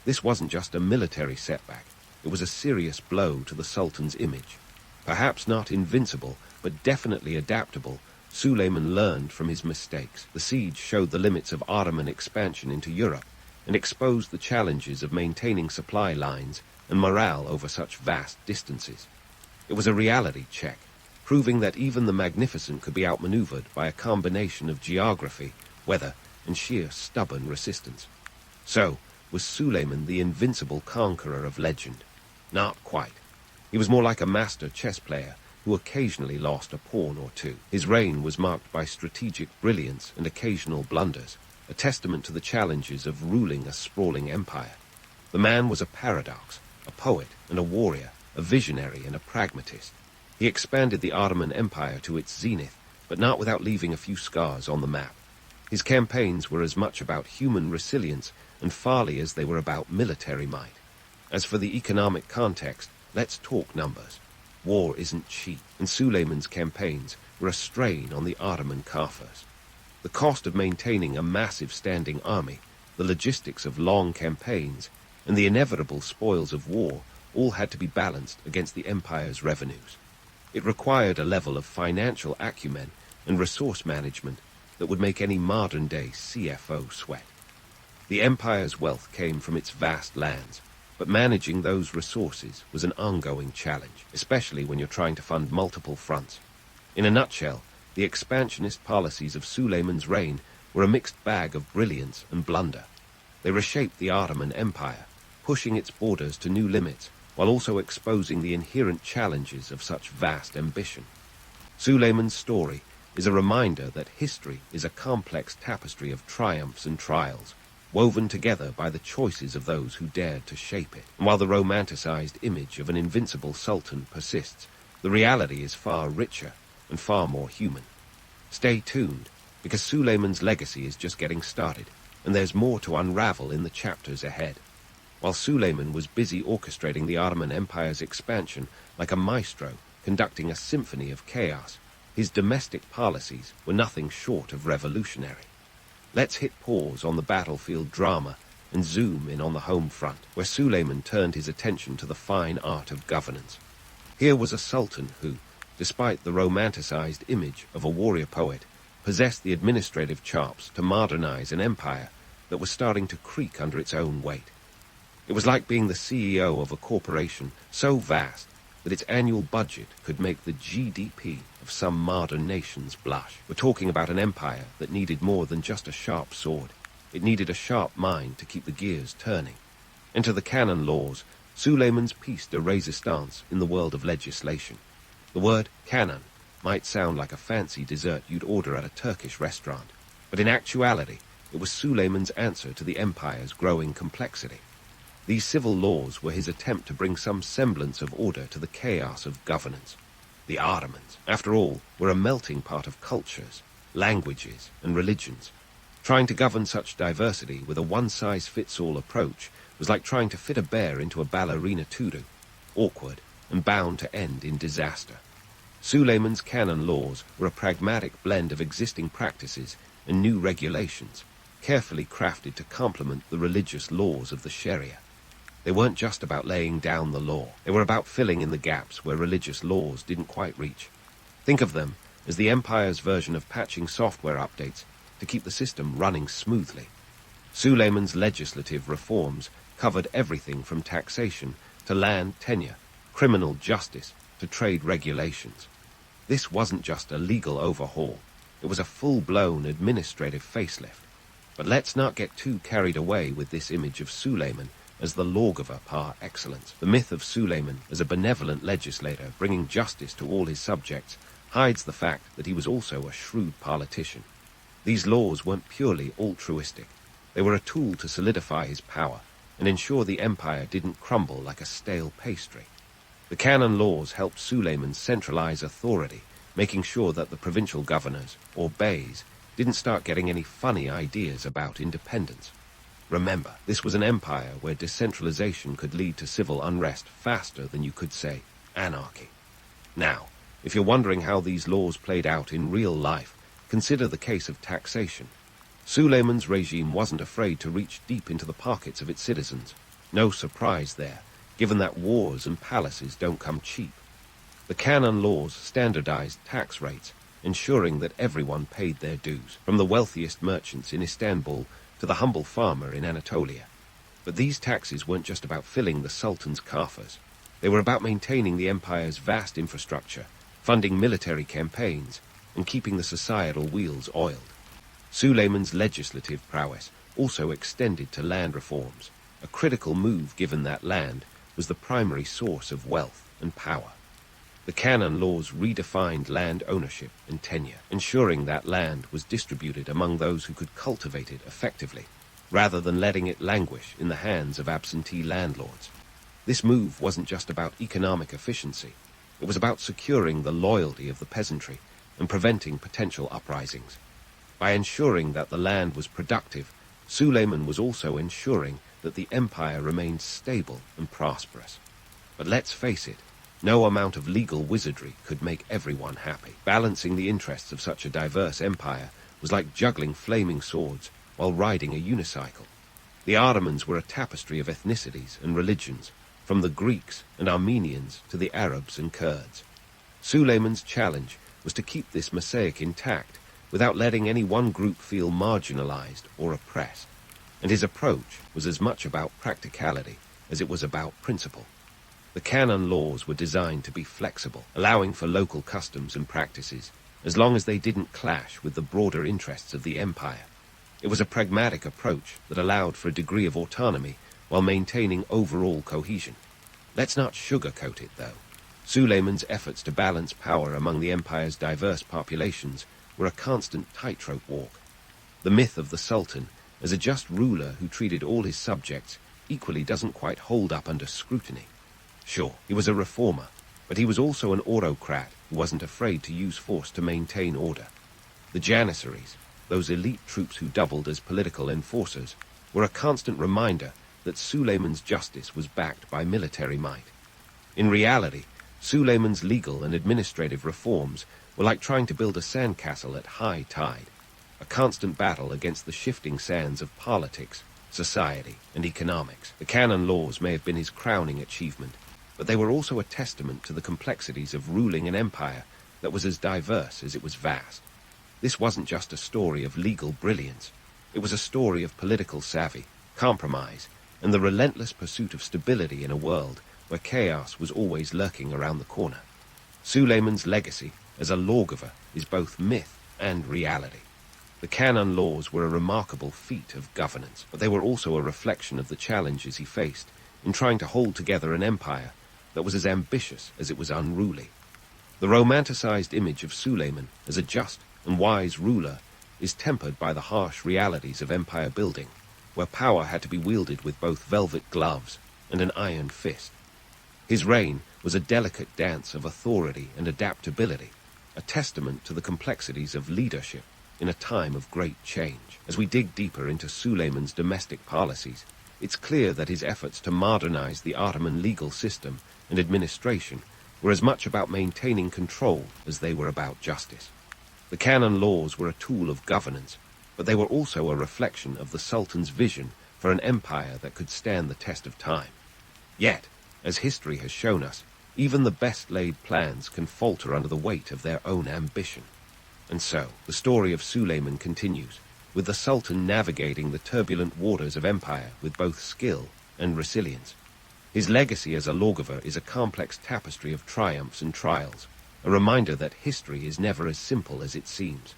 This wasn't just a military setback. It was a serious blow to the Sultan's image. Perhaps not invincible, but definitely adaptable, Suleiman learned from his mistakes. The siege showed the limits of Ottoman expansion into Europe and exposed the challenges of maintaining supply lines and morale over such vast distances. It was a reality check, proving that even the magnificent could be outmaneuvered by a combination of geography, weather, and sheer stubborn resistance. So, was Suleiman the invincible conqueror of legend? Not quite. He was more like a master chess player who occasionally lost a pawn or two. His reign was marked by strategic brilliance and occasional blunders, a testament to the challenges of ruling a sprawling empire. The man was a paradox, a poet and a warrior, a visionary and a pragmatist. He expanded the Ottoman Empire to its zenith, but not without leaving a few scars on the map. His campaigns were as much about human resilience and folly as they were about military might. As for the economic context, let's talk numbers. War isn't cheap, and Suleiman's campaigns were a strain on the Ottoman coffers. The cost of maintaining a massive standing army, the logistics of long campaigns, and the inevitable spoils of war all had to be balanced against the empire's revenues. It required a level of financial acumen and resource management that would make any modern-day CFO sweat. The empire's wealth came from its vast lands, but managing those resources was an ongoing challenge, especially when you're trying to fund multiple fronts. In a nutshell, the expansionist policies of Suleiman's reign were a mixed bag of brilliance and blunder. They reshaped the Ottoman Empire, pushing its borders to new limits, while also exposing the inherent challenges of such vast ambition. Suleiman's story is a reminder that history is a complex tapestry of triumphs and trials, woven together by the choices of those who dared to shape it. And while the romanticized image of an invincible sultan persists, the reality is far richer and far more human. Stay tuned, because Suleiman's legacy is just getting started, and there's more to unravel in the chapters ahead. While Suleiman was busy orchestrating the Ottoman Empire's expansion like a maestro conducting a symphony of chaos, his domestic policies were nothing short of revolutionary. Let's hit pause on the battlefield drama and zoom in on the home front, where Suleiman turned his attention to the fine art of governance. Here was a sultan who, despite the romanticized image of a warrior poet, possessed the administrative chops to modernize an empire that was starting to creak under its own weight. It was like being the CEO of a corporation so vast that its annual budget could make the GDP of some modern nations blush. We're talking about an empire that needed more than just a sharp sword. It needed a sharp mind to keep the gears turning. Enter the canon laws, Suleiman's piece de resistance in the world of legislation. The word canon might sound like a fancy dessert you'd order at a Turkish restaurant, but in actuality, it was Suleiman's answer to the empire's growing complexity. These civil laws were his attempt to bring some semblance of order to the chaos of governance. The Ottomans, after all, were a melting pot of cultures, languages, and religions. Trying to govern such diversity with a one-size-fits-all approach was like trying to fit a bear into a ballerina tutu, awkward and bound to end in disaster. Suleiman's canon laws were a pragmatic blend of existing practices and new regulations, carefully crafted to complement the religious laws of the Sharia. They weren't just about laying down the law. They were about filling in the gaps where religious laws didn't quite reach. Think of them as the empire's version of patching software updates to keep the system running smoothly. Suleiman's legislative reforms covered everything from taxation to land tenure, criminal justice to trade regulations. This wasn't just a legal overhaul. It was a full-blown administrative facelift. But let's not get too carried away with this image of Suleiman as the lawgiver par excellence. The myth of Suleiman as a benevolent legislator bringing justice to all his subjects hides the fact that he was also a shrewd politician. These laws weren't purely altruistic. They were a tool to solidify his power and ensure the empire didn't crumble like a stale pastry. The canon laws helped Suleiman centralize authority, making sure that the provincial governors, or beys, didn't start getting any funny ideas about independence. Remember, this was an empire where decentralization could lead to civil unrest faster than you could say anarchy. Now, if you're wondering how these laws played out in real life, consider the case of taxation. Suleiman's regime wasn't afraid to reach deep into the pockets of its citizens. No surprise there, given that wars and palaces don't come cheap. The canon laws standardized tax rates, ensuring that everyone paid their dues, from the wealthiest merchants in Istanbul to the humble farmer in Anatolia. But these taxes weren't just about filling the Sultan's coffers. They were about maintaining the empire's vast infrastructure, funding military campaigns, and keeping the societal wheels oiled. Suleiman's legislative prowess also extended to land reforms, a critical move given that land was the primary source of wealth and power. The canon laws redefined land ownership and tenure, ensuring that land was distributed among those who could cultivate it effectively, rather than letting it languish in the hands of absentee landlords. This move wasn't just about economic efficiency. It was about securing the loyalty of the peasantry and preventing potential uprisings. By ensuring that the land was productive, Suleiman was also ensuring that the empire remained stable and prosperous. But let's face it, no amount of legal wizardry could make everyone happy. Balancing the interests of such a diverse empire was like juggling flaming swords while riding a unicycle. The Ottomans were a tapestry of ethnicities and religions, from the Greeks and Armenians to the Arabs and Kurds. Suleiman's challenge was to keep this mosaic intact without letting any one group feel marginalized or oppressed. And his approach was as much about practicality as it was about principle. The canon laws were designed to be flexible, allowing for local customs and practices, as long as they didn't clash with the broader interests of the empire. It was a pragmatic approach that allowed for a degree of autonomy while maintaining overall cohesion. Let's not sugarcoat it, though. Suleiman's efforts to balance power among the empire's diverse populations were a constant tightrope walk. The myth of the Sultan as a just ruler who treated all his subjects equally doesn't quite hold up under scrutiny. Sure, he was a reformer, but he was also an autocrat who wasn't afraid to use force to maintain order. The Janissaries, those elite troops who doubled as political enforcers, were a constant reminder that Suleiman's justice was backed by military might. In reality, Suleiman's legal and administrative reforms were like trying to build a sandcastle at high tide, a constant battle against the shifting sands of politics, society, and economics. The canon laws may have been his crowning achievement, but they were also a testament to the complexities of ruling an empire that was as diverse as it was vast. This wasn't just a story of legal brilliance. It was a story of political savvy, compromise, and the relentless pursuit of stability in a world where chaos was always lurking around the corner. Suleiman's legacy as a lawgiver is both myth and reality. The canon laws were a remarkable feat of governance, but they were also a reflection of the challenges he faced in trying to hold together an empire that was as ambitious as it was unruly. The romanticized image of Suleiman as a just and wise ruler is tempered by the harsh realities of empire building, where power had to be wielded with both velvet gloves and an iron fist. His reign was a delicate dance of authority and adaptability, a testament to the complexities of leadership in a time of great change. As we dig deeper into Suleiman's domestic policies, it's clear that his efforts to modernize the Ottoman legal system and administration were as much about maintaining control as they were about justice. The canon laws were a tool of governance, but they were also a reflection of the Sultan's vision for an empire that could stand the test of time. Yet, as history has shown us, even the best-laid plans can falter under the weight of their own ambition. And so, the story of Suleiman continues, with the Sultan navigating the turbulent waters of empire with both skill and resilience. His legacy as a lawgiver is a complex tapestry of triumphs and trials, a reminder that history is never as simple as it seems.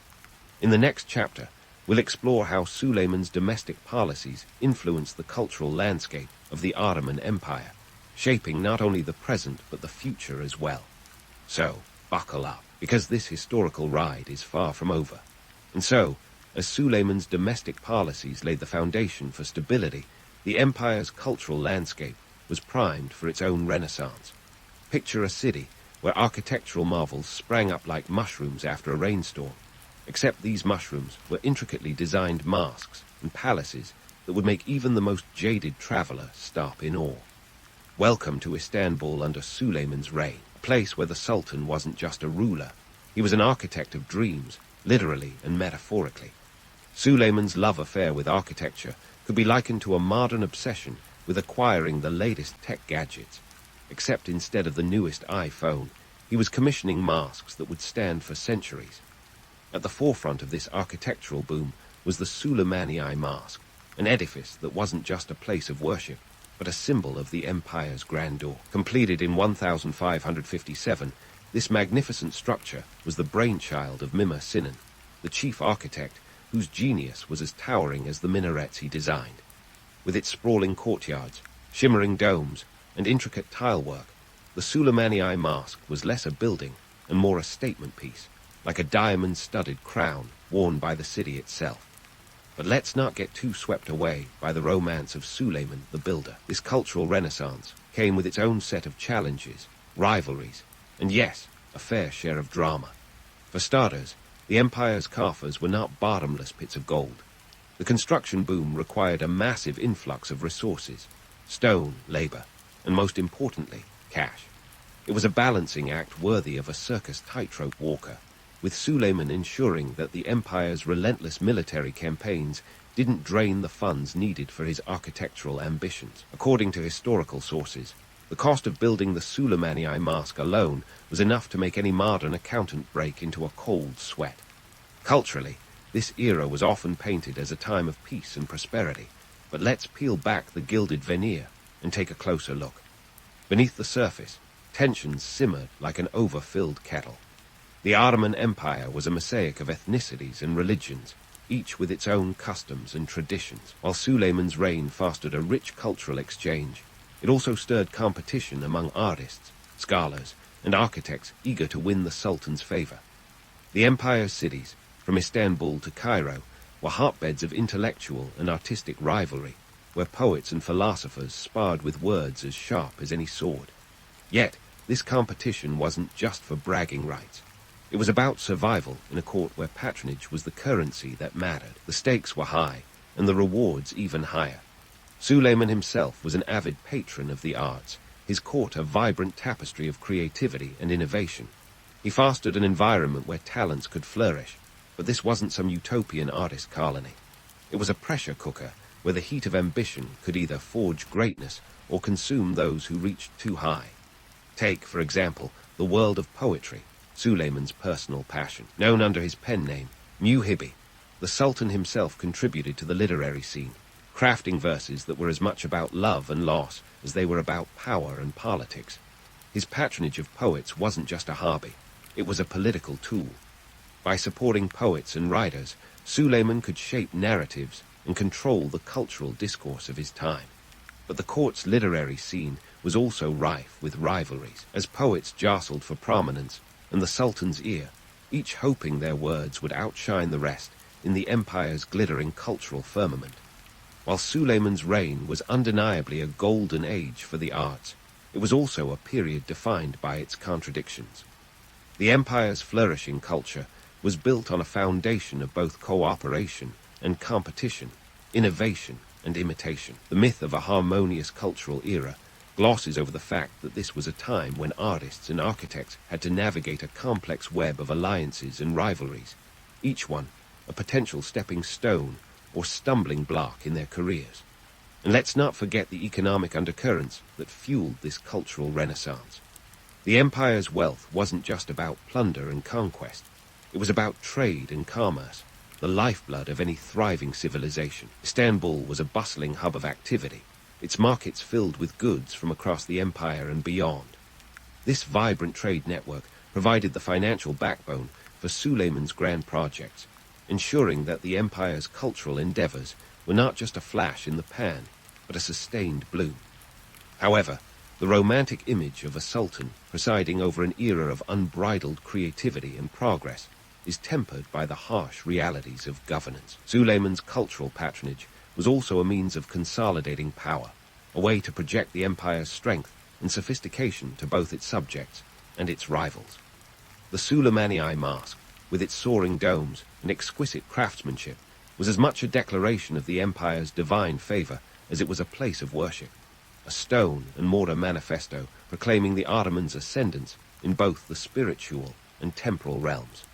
In the next chapter, we'll explore how Suleiman's domestic policies influenced the cultural landscape of the Ottoman Empire, shaping not only the present but the future as well. So, buckle up, because this historical ride is far from over. And so, as Suleiman's domestic policies laid the foundation for stability, the empire's cultural landscape was primed for its own renaissance. Picture a city where architectural marvels sprang up like mushrooms after a rainstorm, except these mushrooms were intricately designed masks and palaces that would make even the most jaded traveler stop in awe. Welcome to Istanbul under Suleiman's reign, a place where the Sultan wasn't just a ruler. He was an architect of dreams, literally and metaphorically. Suleiman's love affair with architecture could be likened to a modern obsession with acquiring the latest tech gadgets. Except instead of the newest iPhone, he was commissioning masks that would stand for centuries. At the forefront of this architectural boom was the Suleimani Mosque, an edifice that wasn't just a place of worship, but a symbol of the empire's grandeur. Completed in 1557, this magnificent structure was the brainchild of Mimar Sinan, the chief architect whose genius was as towering as the minarets he designed. With its sprawling courtyards, shimmering domes, and intricate tilework, the Suleimani Mosque was less a building and more a statement piece, like a diamond-studded crown worn by the city itself. But let's not get too swept away by the romance of Suleiman the builder. This cultural renaissance came with its own set of challenges, rivalries, and yes, a fair share of drama. For starters, the empire's coffers were not bottomless pits of gold. The construction boom required a massive influx of resources, stone, labor, and most importantly, cash. It was a balancing act worthy of a circus tightrope walker, with Suleiman ensuring that the empire's relentless military campaigns didn't drain the funds needed for his architectural ambitions. According to historical sources, the cost of building the Suleimani Mosque alone was enough to make any modern accountant break into a cold sweat. Culturally, this era was often painted as a time of peace and prosperity, but let's peel back the gilded veneer and take a closer look. Beneath the surface, tensions simmered like an overfilled kettle. The Ottoman Empire was a mosaic of ethnicities and religions, each with its own customs and traditions. While Suleiman's reign fostered a rich cultural exchange, it also stirred competition among artists, scholars, and architects eager to win the Sultan's favor. The empire's cities, from Istanbul to Cairo, were hotbeds of intellectual and artistic rivalry, where poets and philosophers sparred with words as sharp as any sword. Yet, this competition wasn't just for bragging rights. It was about survival in a court where patronage was the currency that mattered. The stakes were high, and the rewards even higher. Suleiman himself was an avid patron of the arts, his court a vibrant tapestry of creativity and innovation. He fostered an environment where talents could flourish, but this wasn't some utopian artist colony. It was a pressure cooker where the heat of ambition could either forge greatness or consume those who reached too high. Take, for example, the world of poetry, Suleiman's personal passion. Known under his pen name, Muhibi, the Sultan himself contributed to the literary scene, crafting verses that were as much about love and loss as they were about power and politics. His patronage of poets wasn't just a hobby, it was a political tool. By supporting poets and writers, Suleiman could shape narratives and control the cultural discourse of his time. But the court's literary scene was also rife with rivalries, as poets jostled for prominence and the Sultan's ear, each hoping their words would outshine the rest in the empire's glittering cultural firmament. While Suleiman's reign was undeniably a golden age for the arts, it was also a period defined by its contradictions. The empire's flourishing culture was built on a foundation of both cooperation and competition, innovation and imitation. The myth of a harmonious cultural era glosses over the fact that this was a time when artists and architects had to navigate a complex web of alliances and rivalries, each one a potential stepping stone or stumbling block in their careers. And let's not forget the economic undercurrents that fueled this cultural renaissance. The empire's wealth wasn't just about plunder and conquest. It was about trade and commerce, the lifeblood of any thriving civilization. Istanbul was a bustling hub of activity, its markets filled with goods from across the empire and beyond. This vibrant trade network provided the financial backbone for Suleiman's grand projects, ensuring that the empire's cultural endeavors were not just a flash in the pan, but a sustained bloom. However, the romantic image of a sultan presiding over an era of unbridled creativity and progress is tempered by the harsh realities of governance. Suleiman's cultural patronage was also a means of consolidating power, a way to project the empire's strength and sophistication to both its subjects and its rivals. The Suleimani Mosque, with its soaring domes and exquisite craftsmanship, was as much a declaration of the empire's divine favor as it was a place of worship, a stone and mortar manifesto proclaiming the Ottoman's ascendance in both the spiritual and temporal realms.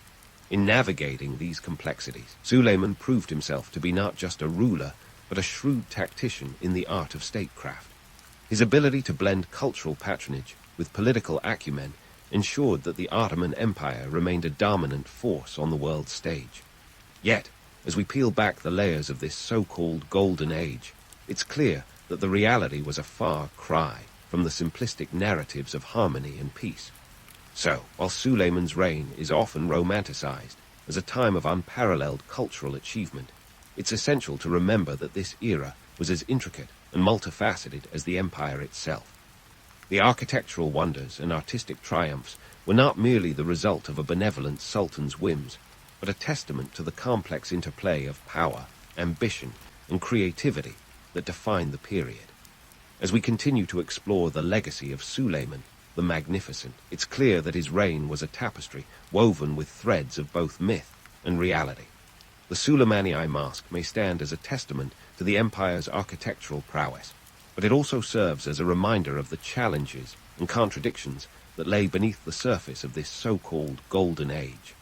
In navigating these complexities, Suleiman proved himself to be not just a ruler, but a shrewd tactician in the art of statecraft. His ability to blend cultural patronage with political acumen ensured that the Ottoman Empire remained a dominant force on the world stage. Yet, as we peel back the layers of this so-called Golden Age, it's clear that the reality was a far cry from the simplistic narratives of harmony and peace. So, while Suleiman's reign is often romanticized as a time of unparalleled cultural achievement, it's essential to remember that this era was as intricate and multifaceted as the empire itself. The architectural wonders and artistic triumphs were not merely the result of a benevolent sultan's whims, but a testament to the complex interplay of power, ambition, and creativity that defined the period. As we continue to explore the legacy of Suleiman, the Magnificent, it's clear that his reign was a tapestry woven with threads of both myth and reality. The Suleimani Mosque may stand as a testament to the empire's architectural prowess, but it also serves as a reminder of the challenges and contradictions that lay beneath the surface of this so-called Golden Age.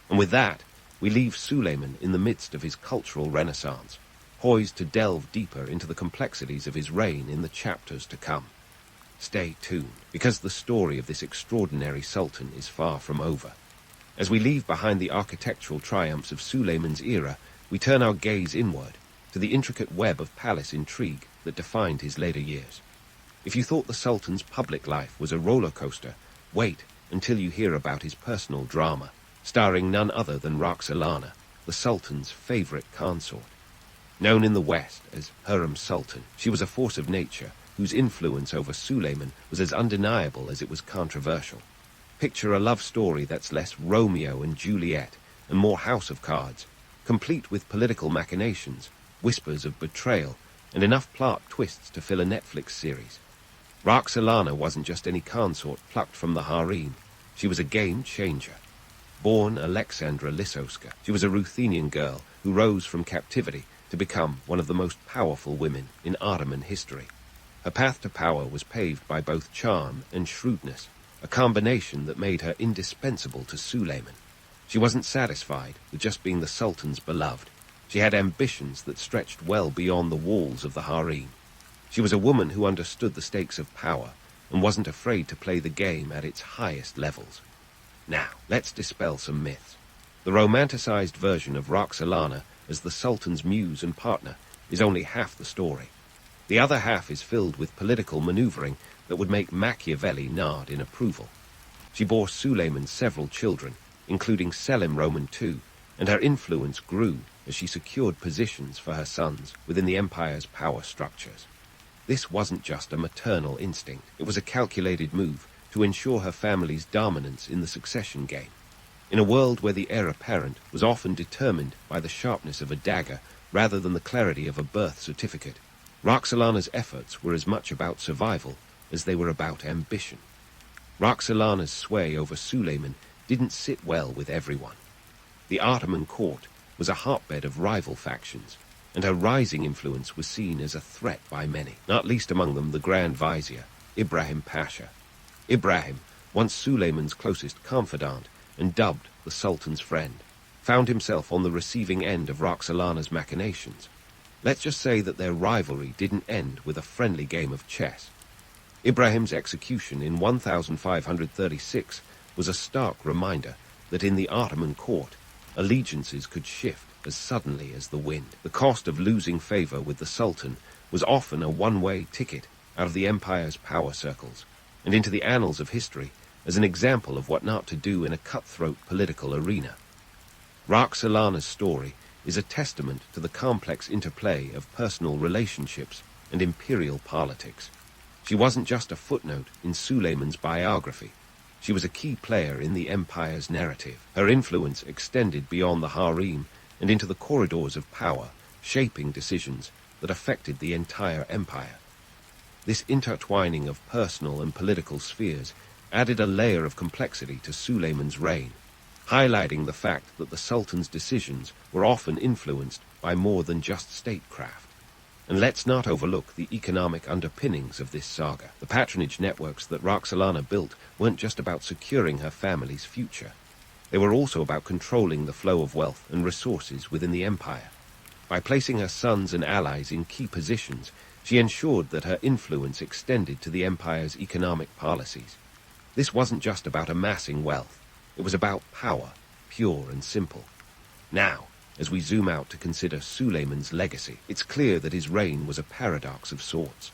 And with that, we leave Suleiman in the midst of his cultural renaissance, poised to delve deeper into the complexities of his reign in the chapters to come. Stay tuned, because the story of this extraordinary sultan is far from over. As we leave behind the architectural triumphs of Suleiman's era, we turn our gaze inward to the intricate web of palace intrigue that defined his later years. If you thought the sultan's public life was a roller coaster, wait until you hear about his personal drama, starring none other than Roxolana, the sultan's favorite consort. Known in the West as Hurrem Sultan, she was a force of nature whose influence over Suleiman was as undeniable as it was controversial. Picture a love story that's less Romeo and Juliet and more House of Cards, complete with political machinations, whispers of betrayal, and enough plot twists to fill a Netflix series. Roxolana wasn't just any consort plucked from the harem. She was a game changer. Born Alexandra Lisowska, she was a Ruthenian girl who rose from captivity to become one of the most powerful women in Ottoman history. Her path to power was paved by both charm and shrewdness, a combination that made her indispensable to Suleiman. She wasn't satisfied with just being the Sultan's beloved. She had ambitions that stretched well beyond the walls of the harem. She was a woman who understood the stakes of power and wasn't afraid to play the game at its highest levels. Now, let's dispel some myths. The romanticized version of Roxolana as the Sultan's muse and partner is only half the story. The other half is filled with political maneuvering that would make Machiavelli nod in approval. She bore Suleiman several children, including Selim Roman II, and her influence grew as she secured positions for her sons within the empire's power structures. This wasn't just a maternal instinct, it was a calculated move to ensure her family's dominance in the succession game. In a world where the heir apparent was often determined by the sharpness of a dagger rather than the clarity of a birth certificate, Roxolana's efforts were as much about survival as they were about ambition. Roxolana's sway over Suleiman didn't sit well with everyone. The Ottoman court was a hotbed of rival factions, and her rising influence was seen as a threat by many, not least among them the Grand Vizier, Ibrahim Pasha. Ibrahim, once Suleiman's closest confidant and dubbed the Sultan's friend, found himself on the receiving end of Roxolana's machinations. Let's just say that their rivalry didn't end with a friendly game of chess. Ibrahim's execution in 1536 was a stark reminder that in the Ottoman court, allegiances could shift as suddenly as the wind. The cost of losing favor with the Sultan was often a one-way ticket out of the empire's power circles, and into the annals of history as an example of what not to do in a cutthroat political arena. Roxolana's story is a testament to the complex interplay of personal relationships and imperial politics. She wasn't just a footnote in Suleiman's biography. She was a key player in the empire's narrative. Her influence extended beyond the harem and into the corridors of power, shaping decisions that affected the entire empire. This intertwining of personal and political spheres added a layer of complexity to Suleiman's reign, highlighting the fact that the Sultan's decisions were often influenced by more than just statecraft. And let's not overlook the economic underpinnings of this saga. The patronage networks that Roxolana built weren't just about securing her family's future. They were also about controlling the flow of wealth and resources within the empire. By placing her sons and allies in key positions, she ensured that her influence extended to the empire's economic policies. This wasn't just about amassing wealth. It was about power, pure and simple. Now, as we zoom out to consider Suleiman's legacy, it's clear that his reign was a paradox of sorts.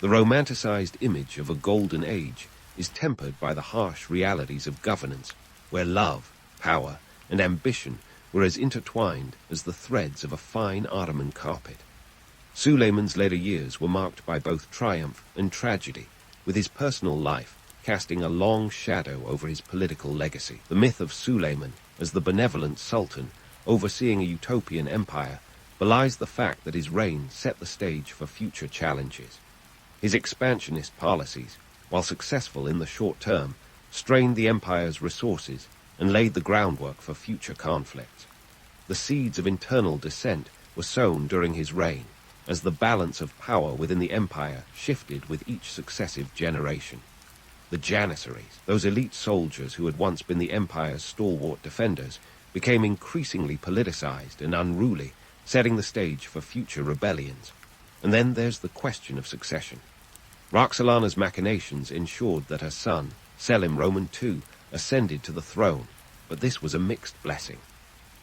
The romanticized image of a golden age is tempered by the harsh realities of governance, where love, power, and ambition were as intertwined as the threads of a fine Ottoman carpet. Suleiman's later years were marked by both triumph and tragedy, with his personal life casting a long shadow over his political legacy. The myth of Suleiman as the benevolent sultan overseeing a utopian empire belies the fact that his reign set the stage for future challenges. His expansionist policies, while successful in the short term, strained the empire's resources and laid the groundwork for future conflicts. The seeds of internal dissent were sown during his reign, as the balance of power within the empire shifted with each successive generation. The Janissaries, those elite soldiers who had once been the empire's stalwart defenders, became increasingly politicized and unruly, setting the stage for future rebellions. And then there's the question of succession. Roxolana's machinations ensured that her son, Selim Roman II, ascended to the throne, but this was a mixed blessing.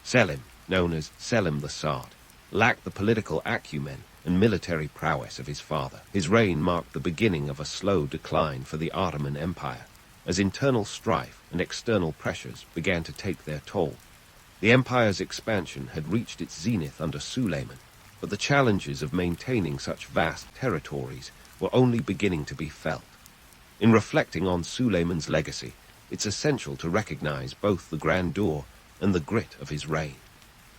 Selim, known as Selim the Sard, lacked the political acumen and military prowess of his father. His reign marked the beginning of a slow decline for the Ottoman Empire, as internal strife and external pressures began to take their toll. The empire's expansion had reached its zenith under Suleiman, but the challenges of maintaining such vast territories were only beginning to be felt. In reflecting on Suleiman's legacy, it's essential to recognize both the grandeur and the grit of his reign.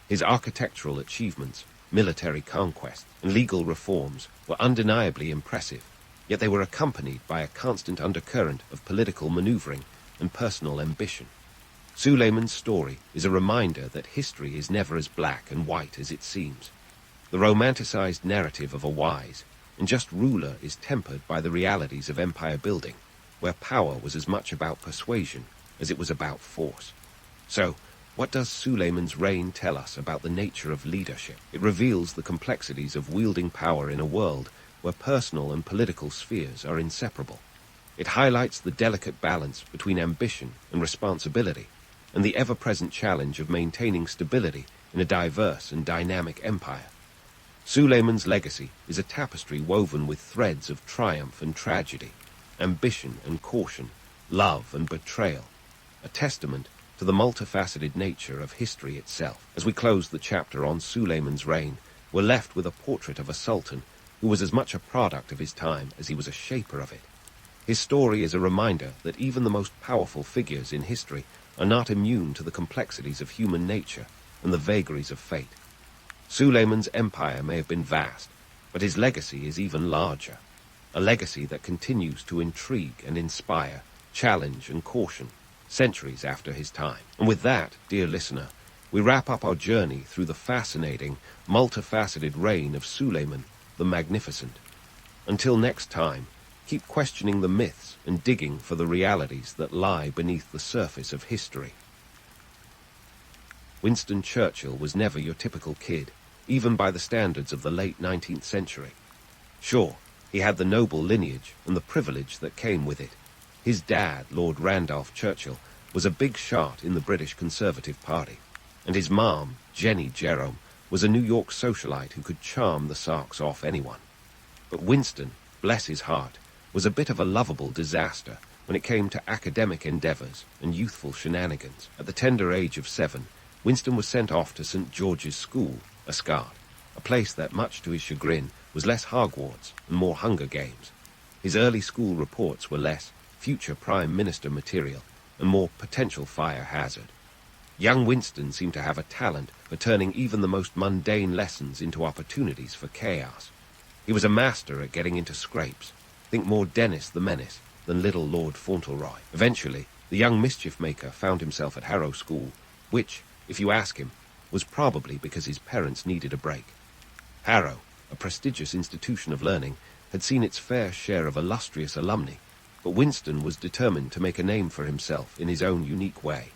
His architectural achievements, military conquests, and legal reforms were undeniably impressive, yet they were accompanied by a constant undercurrent of political maneuvering and personal ambition. Suleiman's story is a reminder that history is never as black and white as it seems. The romanticized narrative of a wise and just ruler is tempered by the realities of empire building, where power was as much about persuasion as it was about force. So, what does Suleiman's reign tell us about the nature of leadership? It reveals the complexities of wielding power in a world where personal and political spheres are inseparable. It highlights the delicate balance between ambition and responsibility, and the ever-present challenge of maintaining stability in a diverse and dynamic empire. Suleiman's legacy is a tapestry woven with threads of triumph and tragedy, ambition and caution, love and betrayal, a testament to the multifaceted nature of history itself. As we close the chapter on Suleiman's reign, we're left with a portrait of a sultan who was as much a product of his time as he was a shaper of it. His story is a reminder that even the most powerful figures in history are not immune to the complexities of human nature and the vagaries of fate. Suleiman's empire may have been vast, but his legacy is even larger, a legacy that continues to intrigue and inspire, challenge and caution, centuries after his time. And with that, dear listener, we wrap up our journey through the fascinating, multifaceted reign of Suleiman the Magnificent. Until next time, keep questioning the myths and digging for the realities that lie beneath the surface of history. Winston Churchill was never your typical kid, even by the standards of the late 19th century. Sure, he had the noble lineage and the privilege that came with it. His dad, Lord Randolph Churchill, was a big shot in the British Conservative Party, and his mom, Jenny Jerome, was a New York socialite who could charm the socks off anyone. But Winston, bless his heart, was a bit of a lovable disaster when it came to academic endeavors and youthful shenanigans. At the tender age of 7, Winston was sent off to St. George's School, Ascot, a place that, much to his chagrin, was less Hogwarts and more Hunger Games. His early school reports were less future Prime Minister material and more potential fire hazard. Young Winston seemed to have a talent for turning even the most mundane lessons into opportunities for chaos. He was a master at getting into scrapes. Think more Dennis the Menace than little Lord Fauntleroy. Eventually, the young mischief maker found himself at Harrow School, which, if you ask him, was probably because his parents needed a break. Harrow, a prestigious institution of learning, had seen its fair share of illustrious alumni, but Winston was determined to make a name for himself in his own unique way.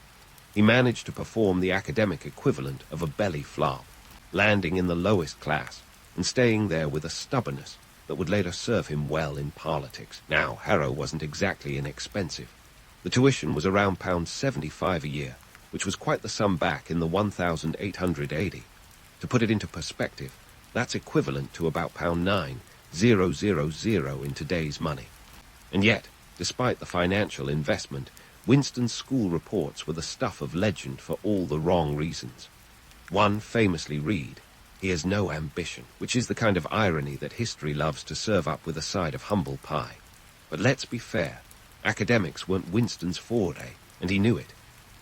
He managed to perform the academic equivalent of a belly flop, landing in the lowest class and staying there with a stubbornness that would later serve him well in politics. Now, Harrow wasn't exactly inexpensive. The tuition was around £75 a year, which was quite the sum back in the 1,880. To put it into perspective, that's equivalent to about £9,000 in today's money. And yet, despite the financial investment, Winston's school reports were the stuff of legend for all the wrong reasons. One famously read, "He has no ambition," which is the kind of irony that history loves to serve up with a side of humble pie. But let's be fair, academics weren't Winston's forte, and he knew it.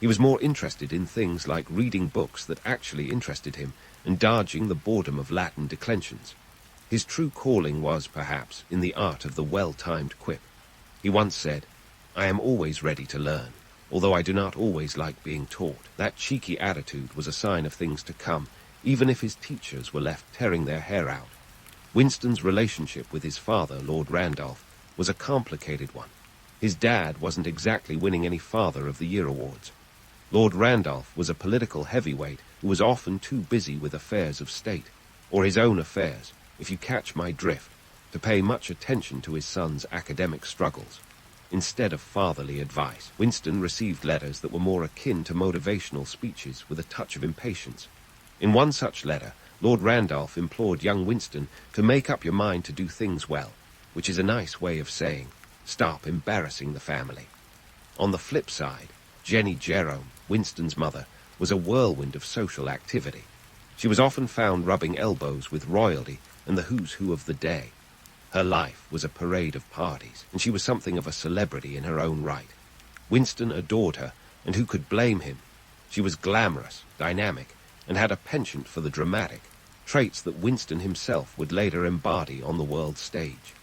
He was more interested in things like reading books that actually interested him and dodging the boredom of Latin declensions. His true calling was, perhaps, in the art of the well-timed quip. He once said, "I am always ready to learn, although I do not always like being taught." That cheeky attitude was a sign of things to come, even if his teachers were left tearing their hair out. Winston's relationship with his father, Lord Randolph, was a complicated one. His dad wasn't exactly winning any Father of the Year awards. Lord Randolph was a political heavyweight who was often too busy with affairs of state, or his own affairs, if you catch my drift, to pay much attention to his son's academic struggles. Instead of fatherly advice, Winston received letters that were more akin to motivational speeches with a touch of impatience. In one such letter, Lord Randolph implored young Winston to make up your mind to do things well, which is a nice way of saying, stop embarrassing the family. On the flip side, Jenny Jerome, Winston's mother, was a whirlwind of social activity. She was often found rubbing elbows with royalty and the who's who of the day. Her life was a parade of parties, and she was something of a celebrity in her own right. Winston adored her, and who could blame him? She was glamorous, dynamic, and had a penchant for the dramatic, traits that Winston himself would later embody on the world stage.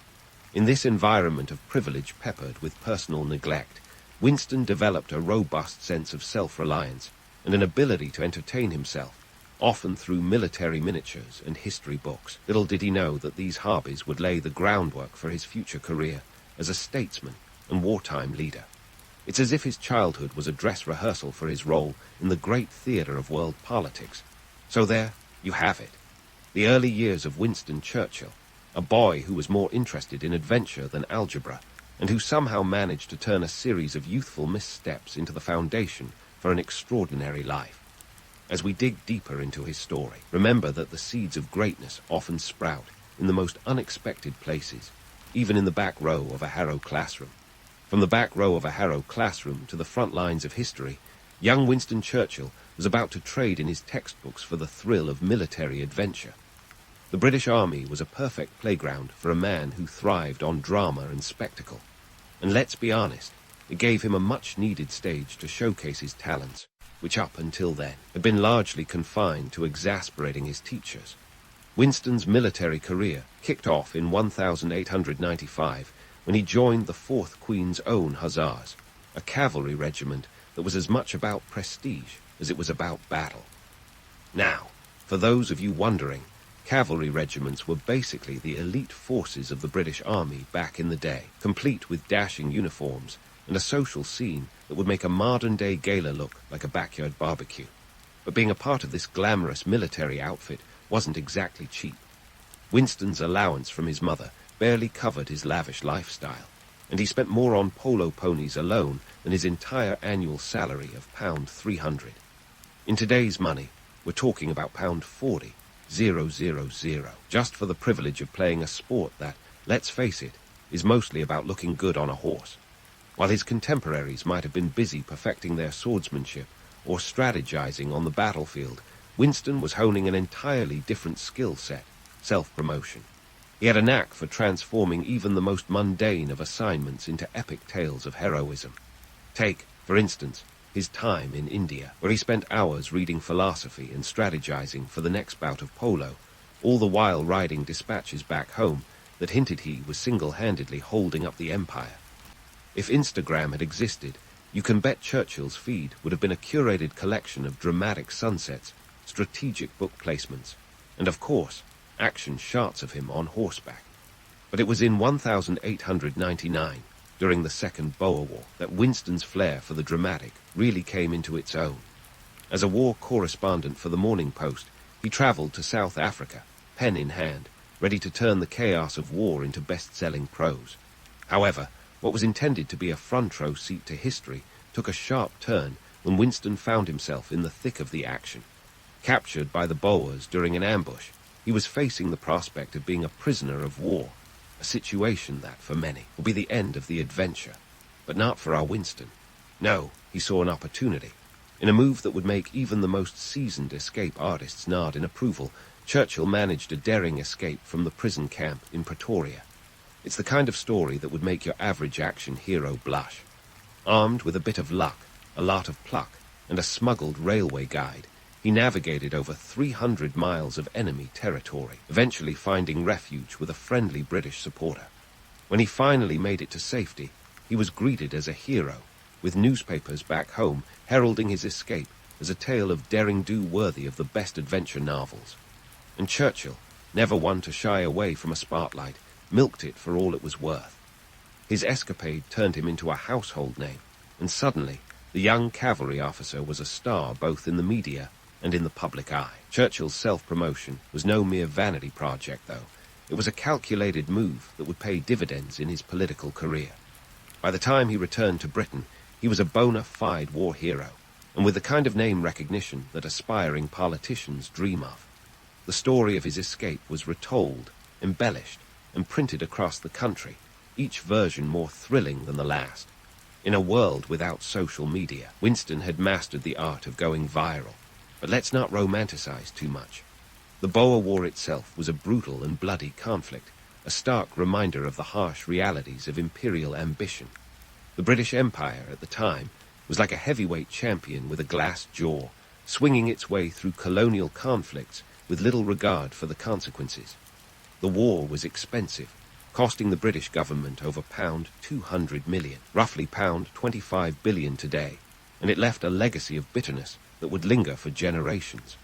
In this environment of privilege peppered with personal neglect, Winston developed a robust sense of self-reliance and an ability to entertain himself, often through military miniatures and history books. Little did he know that these hobbies would lay the groundwork for his future career as a statesman and wartime leader. It's as if his childhood was a dress rehearsal for his role in the great theatre of world politics. So there, you have it. The early years of Winston Churchill, a boy who was more interested in adventure than algebra, and who somehow managed to turn a series of youthful missteps into the foundation for an extraordinary life. As we dig deeper into his story, remember that the seeds of greatness often sprout in the most unexpected places, even in the back row of a Harrow classroom. From the back row of a Harrow classroom to the front lines of history, young Winston Churchill was about to trade in his textbooks for the thrill of military adventure. The British Army was a perfect playground for a man who thrived on drama and spectacle. And let's be honest, it gave him a much-needed stage to showcase his talents, which up until then had been largely confined to exasperating his teachers. Winston's military career kicked off in 1895 when he joined the 4th Queen's Own Hussars, a cavalry regiment that was as much about prestige as it was about battle. Now, for those of you wondering, cavalry regiments were basically the elite forces of the British Army back in the day, complete with dashing uniforms and a social scene that would make a modern-day gala look like a backyard barbecue. But being a part of this glamorous military outfit wasn't exactly cheap. Winston's allowance from his mother barely covered his lavish lifestyle, and he spent more on polo ponies alone than his entire annual salary of £300. In today's money, we're talking about £40,000, just for the privilege of playing a sport that, let's face it, is mostly about looking good on a horse. While his contemporaries might have been busy perfecting their swordsmanship or strategizing on the battlefield, Winston was honing an entirely different skill set: self-promotion. He had a knack for transforming even the most mundane of assignments into epic tales of heroism. Take, for instance, his time in India, where he spent hours reading philosophy and strategizing for the next bout of polo, all the while writing dispatches back home that hinted he was single-handedly holding up the empire. If Instagram had existed, you can bet Churchill's feed would have been a curated collection of dramatic sunsets, strategic book placements, and of course, action shots of him on horseback. But it was in 1899, during the Second Boer War, that Winston's flair for the dramatic really came into its own. As a war correspondent for the Morning Post, he travelled to South Africa, pen in hand, ready to turn the chaos of war into best-selling prose. However, what was intended to be a front-row seat to history took a sharp turn when Winston found himself in the thick of the action. Captured by the Boers during an ambush, he was facing the prospect of being a prisoner of war, a situation that, for many, would be the end of the adventure. But not for our Winston. No, he saw an opportunity. In a move that would make even the most seasoned escape artists nod in approval, Churchill managed a daring escape from the prison camp in Pretoria. It's the kind of story that would make your average action hero blush. Armed with a bit of luck, a lot of pluck, and a smuggled railway guide, he navigated over 300 miles of enemy territory, eventually finding refuge with a friendly British supporter. When he finally made it to safety, he was greeted as a hero, with newspapers back home heralding his escape as a tale of derring-do worthy of the best adventure novels. And Churchill, never one to shy away from a spotlight, milked it for all it was worth. His escapade turned him into a household name, and suddenly the young cavalry officer was a star both in the media and in the public eye. Churchill's self-promotion was no mere vanity project, though. It was a calculated move that would pay dividends in his political career. By the time he returned to Britain, he was a bona fide war hero, and with the kind of name recognition that aspiring politicians dream of. The story of his escape was retold, embellished, and printed across the country, each version more thrilling than the last. In a world without social media, Winston had mastered the art of going viral. But let's not romanticize too much. The Boer War itself was a brutal and bloody conflict, a stark reminder of the harsh realities of imperial ambition. The British Empire at the time was like a heavyweight champion with a glass jaw, swinging its way through colonial conflicts with little regard for the consequences. The war was expensive, costing the British government over £200 million, roughly £25 billion today, and it left a legacy of bitterness that would linger for generations.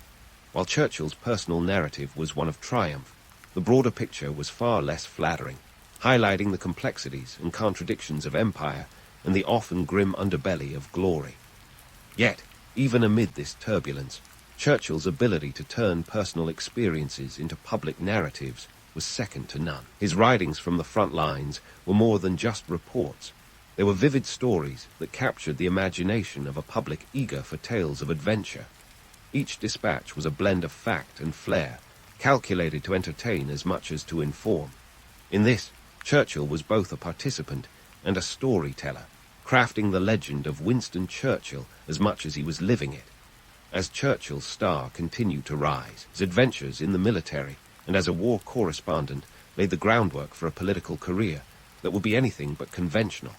While Churchill's personal narrative was one of triumph, the broader picture was far less flattering, highlighting the complexities and contradictions of empire and the often grim underbelly of glory. Yet, even amid this turbulence, Churchill's ability to turn personal experiences into public narratives was second to none. His writings from the front lines were more than just reports. They were vivid stories that captured the imagination of a public eager for tales of adventure. Each dispatch was a blend of fact and flair, calculated to entertain as much as to inform. In this, Churchill was both a participant and a storyteller, crafting the legend of Winston Churchill as much as he was living it. As Churchill's star continued to rise, his adventures in the military and as a war correspondent laid the groundwork for a political career that would be anything but conventional.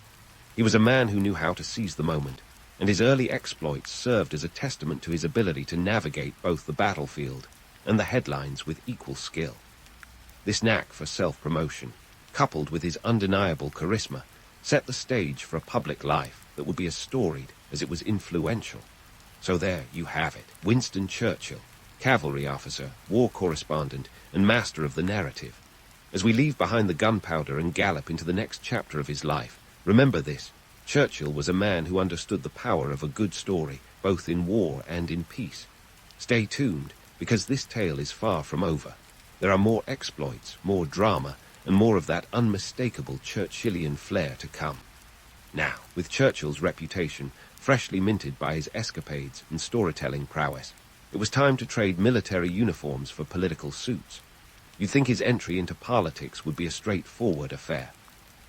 He was a man who knew how to seize the moment, and his early exploits served as a testament to his ability to navigate both the battlefield and the headlines with equal skill. This knack for self-promotion, coupled with his undeniable charisma, set the stage for a public life that would be as storied as it was influential. So there you have it, Winston Churchill, cavalry officer, war correspondent, and master of the narrative. As we leave behind the gunpowder and gallop into the next chapter of his life, remember this: Churchill was a man who understood the power of a good story, both in war and in peace. Stay tuned, because this tale is far from over. There are more exploits, more drama, and more of that unmistakable Churchillian flair to come. Now, with Churchill's reputation freshly minted by his escapades and storytelling prowess, it was time to trade military uniforms for political suits. You'd think his entry into politics would be a straightforward affair.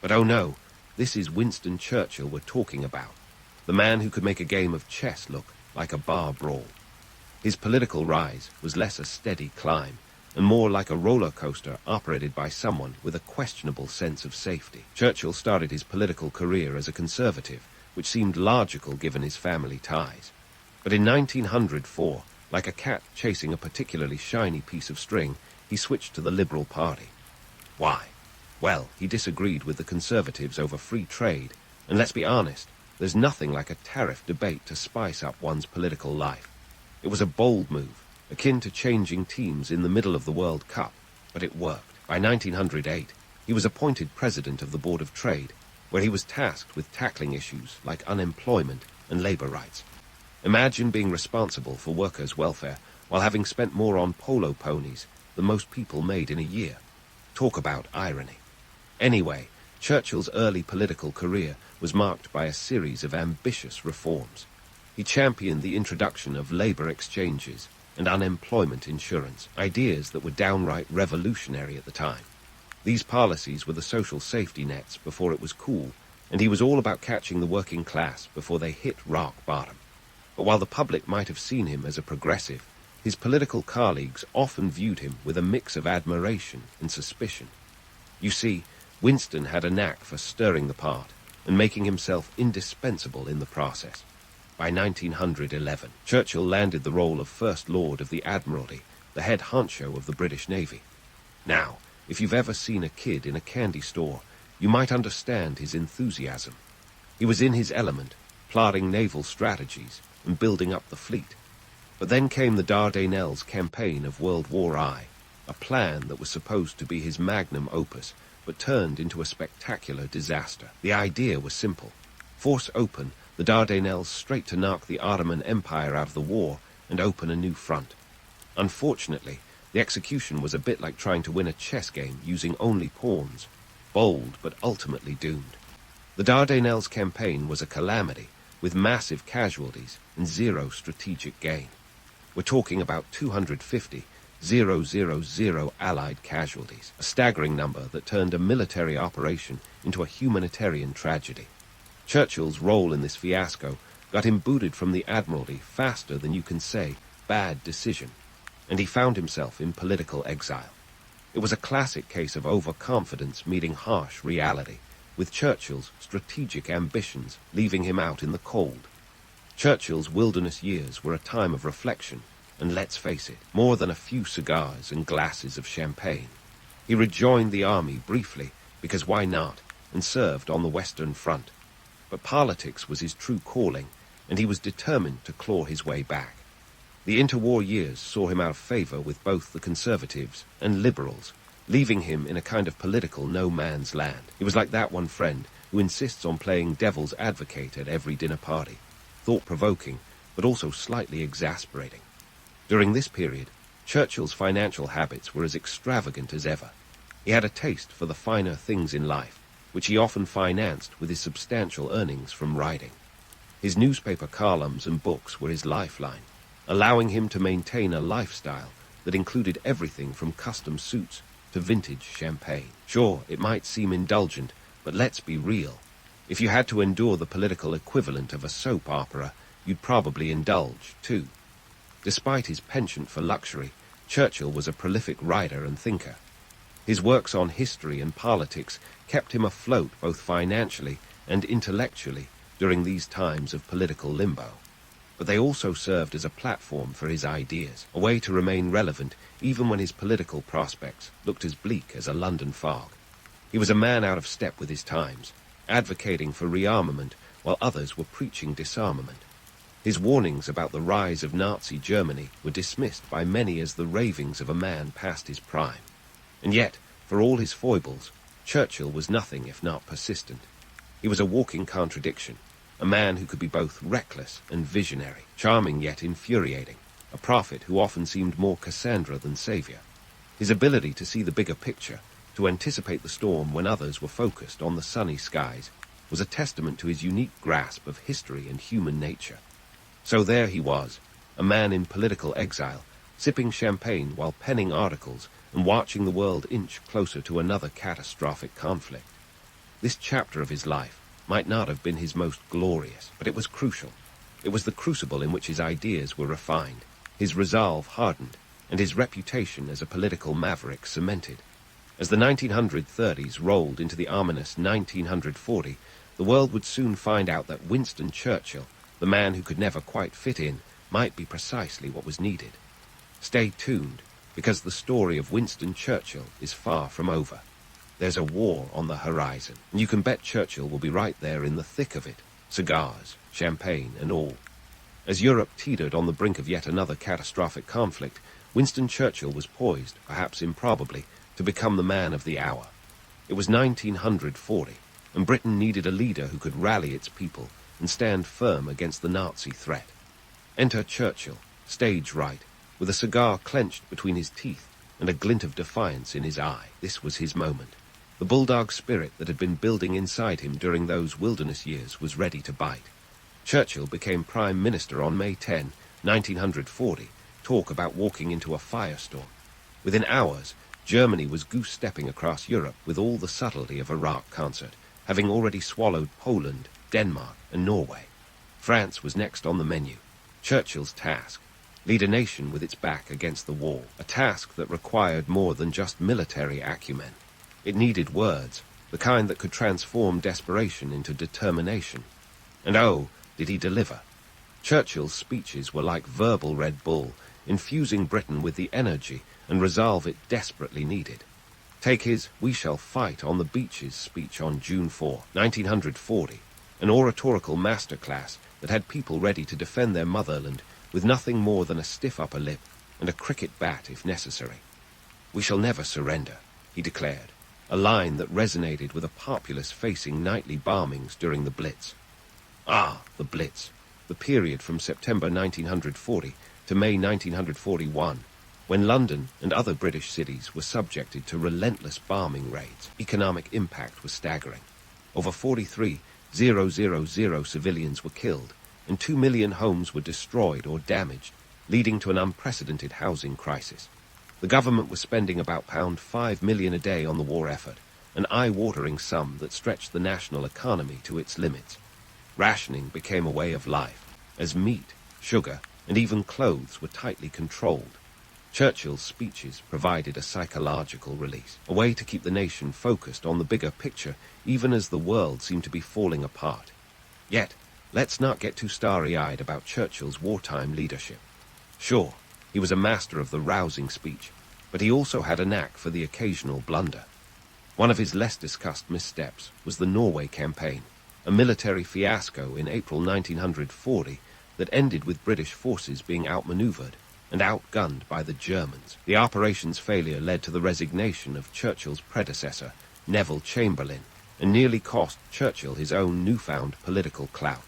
But oh no, this is Winston Churchill we're talking about, the man who could make a game of chess look like a bar brawl. His political rise was less a steady climb, and more like a roller coaster operated by someone with a questionable sense of safety. Churchill started his political career as a conservative, which seemed logical given his family ties. But in 1904, like a cat chasing a particularly shiny piece of string, he switched to the Liberal Party. Why? Well, he disagreed with the Conservatives over free trade, and let's be honest, there's nothing like a tariff debate to spice up one's political life. It was a bold move, akin to changing teams in the middle of the World Cup, but it worked. By 1908, he was appointed president of the Board of Trade, where he was tasked with tackling issues like unemployment and labor rights. Imagine being responsible for workers' welfare while having spent more on polo ponies than most people made in a year. Talk about irony. Anyway, Churchill's early political career was marked by a series of ambitious reforms. He championed the introduction of labor exchanges and unemployment insurance, ideas that were downright revolutionary at the time. These policies were the social safety nets before it was cool, and he was all about catching the working class before they hit rock bottom. But while the public might have seen him as a progressive, his political colleagues often viewed him with a mix of admiration and suspicion. You see, Winston had a knack for stirring the pot and making himself indispensable in the process. By 1911, Churchill landed the role of First Lord of the Admiralty, the head honcho of the British Navy. Now, if you've ever seen a kid in a candy store, you might understand his enthusiasm. He was in his element, plotting naval strategies and building up the fleet. But then came the Dardanelles campaign of World War I, a plan that was supposed to be his magnum opus, but turned into a spectacular disaster. The idea was simple. Force open the Dardanelles straight to knock the Ottoman Empire out of the war and open a new front. Unfortunately, the execution was a bit like trying to win a chess game using only pawns. Bold, but ultimately doomed. The Dardanelles campaign was a calamity, with massive casualties and zero strategic gain. We're talking about 250,000 Allied casualties, a staggering number that turned a military operation into a humanitarian tragedy. Churchill's role in this fiasco got him booted from the Admiralty faster than you can say, bad decision, and he found himself in political exile. It was a classic case of overconfidence meeting harsh reality, with Churchill's strategic ambitions leaving him out in the cold. Churchill's wilderness years were a time of reflection, and let's face it, more than a few cigars and glasses of champagne. He rejoined the army briefly, because why not, and served on the Western Front. But politics was his true calling, and he was determined to claw his way back. The interwar years saw him out of favor with both the Conservatives and Liberals, leaving him in a kind of political no-man's land. He was like that one friend who insists on playing devil's advocate at every dinner party, thought-provoking, but also slightly exasperating. During this period, Churchill's financial habits were as extravagant as ever. He had a taste for the finer things in life, which he often financed with his substantial earnings from writing. His newspaper columns and books were his lifeline, allowing him to maintain a lifestyle that included everything from custom suits to vintage champagne. Sure, it might seem indulgent, but let's be real. If you had to endure the political equivalent of a soap opera, you'd probably indulge, too. Despite his penchant for luxury, Churchill was a prolific writer and thinker. His works on history and politics kept him afloat both financially and intellectually during these times of political limbo. But they also served as a platform for his ideas, a way to remain relevant even when his political prospects looked as bleak as a London fog. He was a man out of step with his times, advocating for rearmament while others were preaching disarmament. His warnings about the rise of Nazi Germany were dismissed by many as the ravings of a man past his prime. And yet, for all his foibles, Churchill was nothing if not persistent. He was a walking contradiction, a man who could be both reckless and visionary, charming yet infuriating, a prophet who often seemed more Cassandra than savior. His ability to see the bigger picture, to anticipate the storm when others were focused on the sunny skies, was a testament to his unique grasp of history and human nature. So there he was, a man in political exile, sipping champagne while penning articles and watching the world inch closer to another catastrophic conflict. This chapter of his life might not have been his most glorious, but it was crucial. It was the crucible in which his ideas were refined, his resolve hardened, and his reputation as a political maverick cemented. As the 1930s rolled into the ominous 1940, the world would soon find out that Winston Churchill, the man who could never quite fit in, might be precisely what was needed. Stay tuned, because the story of Winston Churchill is far from over. There's a war on the horizon, and you can bet Churchill will be right there in the thick of it, cigars, champagne, and all. As Europe teetered on the brink of yet another catastrophic conflict, Winston Churchill was poised, perhaps improbably, to become the man of the hour. It was 1940, and Britain needed a leader who could rally its people and stand firm against the Nazi threat. Enter Churchill, stage right, with a cigar clenched between his teeth and a glint of defiance in his eye. This was his moment. The bulldog spirit that had been building inside him during those wilderness years was ready to bite. Churchill became Prime Minister on May 10, 1940. Talk about walking into a firestorm. Within hours, Germany was goose-stepping across Europe with all the subtlety of a rock concert, having already swallowed Poland, Denmark, and Norway. France was next on the menu. Churchill's task: lead a nation with its back against the wall, a task that required more than just military acumen. It needed words, the kind that could transform desperation into determination. And oh, did he deliver. Churchill's speeches were like verbal Red Bull, infusing Britain with the energy and resolve it desperately needed. Take his "We shall fight on the beaches" speech on June 4, 1940, an oratorical masterclass that had people ready to defend their motherland with nothing more than a stiff upper lip and a cricket bat if necessary. "We shall never surrender," he declared, a line that resonated with a populace facing nightly bombings during the Blitz. Ah, the Blitz, the period from September 1940 to May 1941, when London and other British cities were subjected to relentless bombing raids. Economic impact was staggering. Over 43,000 civilians were killed, and 2 million homes were destroyed or damaged, leading to an unprecedented housing crisis. The government was spending about £5 million a day on the war effort, an eye-watering sum that stretched the national economy to its limits. Rationing became a way of life, as meat, sugar, and even clothes were tightly controlled. Churchill's speeches provided a psychological release, a way to keep the nation focused on the bigger picture even as the world seemed to be falling apart. Yet, let's not get too starry-eyed about Churchill's wartime leadership. Sure, he was a master of the rousing speech, but he also had a knack for the occasional blunder. One of his less discussed missteps was the Norway campaign, a military fiasco in April 1940 that ended with British forces being outmaneuvered and outgunned by the Germans. The operation's failure led to the resignation of Churchill's predecessor, Neville Chamberlain, and nearly cost Churchill his own newfound political clout.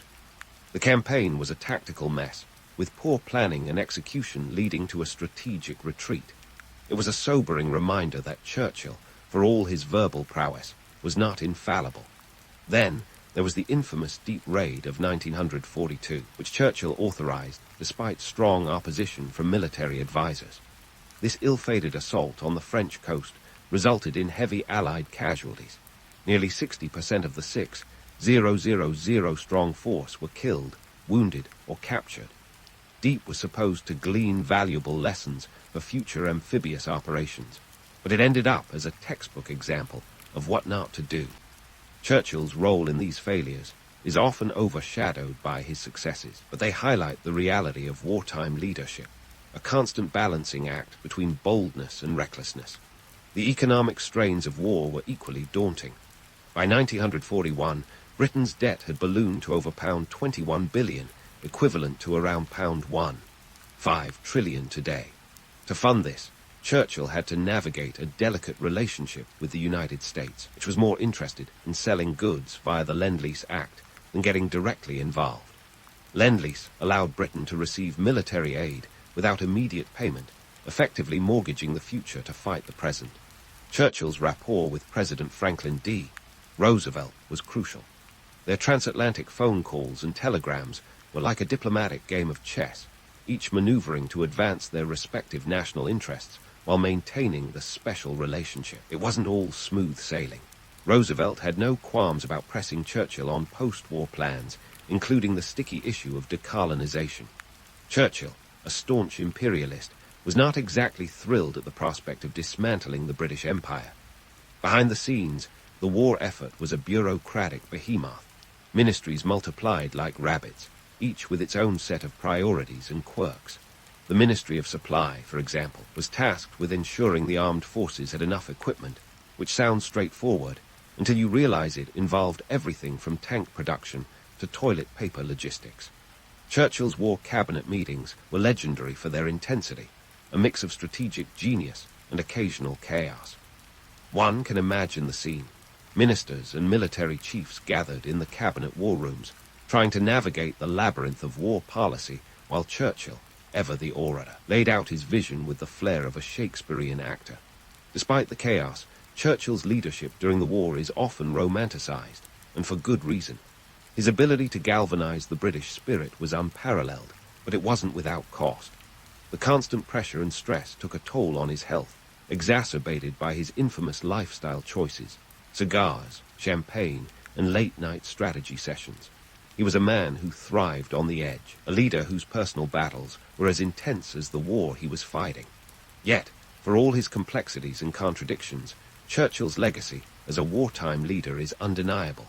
The campaign was a tactical mess, with poor planning and execution leading to a strategic retreat. It was a sobering reminder that Churchill, for all his verbal prowess, was not infallible. Then there was the infamous deep raid of 1942, which Churchill authorized despite strong opposition from military advisors. This ill-fated assault on the French coast resulted in heavy Allied casualties. Nearly 60% of the 6,000-strong force were killed, wounded, or captured. Deep was supposed to glean valuable lessons for future amphibious operations, but it ended up as a textbook example of what not to do. Churchill's role in these failures is often overshadowed by his successes, but they highlight the reality of wartime leadership, a constant balancing act between boldness and recklessness. The economic strains of war were equally daunting. By 1941, Britain's debt had ballooned to over £21 billion, equivalent to around £1.5 trillion today. To fund this, Churchill had to navigate a delicate relationship with the United States, which was more interested in selling goods via the Lend-Lease Act than getting directly involved. Lend-Lease allowed Britain to receive military aid without immediate payment, effectively mortgaging the future to fight the present. Churchill's rapport with President Franklin D. Roosevelt was crucial. Their transatlantic phone calls and telegrams were like a diplomatic game of chess, each maneuvering to advance their respective national interests while maintaining the special relationship. It wasn't all smooth sailing. Roosevelt had no qualms about pressing Churchill on post-war plans, including the sticky issue of decolonization. Churchill, a staunch imperialist, was not exactly thrilled at the prospect of dismantling the British Empire. Behind the scenes, the war effort was a bureaucratic behemoth. Ministries multiplied like rabbits, each with its own set of priorities and quirks. The Ministry of Supply, for example, was tasked with ensuring the armed forces had enough equipment, which sounds straightforward until you realize it involved everything from tank production to toilet paper logistics. Churchill's war cabinet meetings were legendary for their intensity, a mix of strategic genius and occasional chaos. One can imagine the scene. Ministers and military chiefs gathered in the cabinet war rooms, trying to navigate the labyrinth of war policy, while Churchill, ever the orator, laid out his vision with the flair of a Shakespearean actor. Despite the chaos, Churchill's leadership during the war is often romanticized, and for good reason. His ability to galvanize the British spirit was unparalleled, but it wasn't without cost. The constant pressure and stress took a toll on his health, exacerbated by his infamous lifestyle choices: cigars, champagne, and late-night strategy sessions. He was a man who thrived on the edge, a leader whose personal battles were as intense as the war he was fighting. Yet, for all his complexities and contradictions, Churchill's legacy as a wartime leader is undeniable.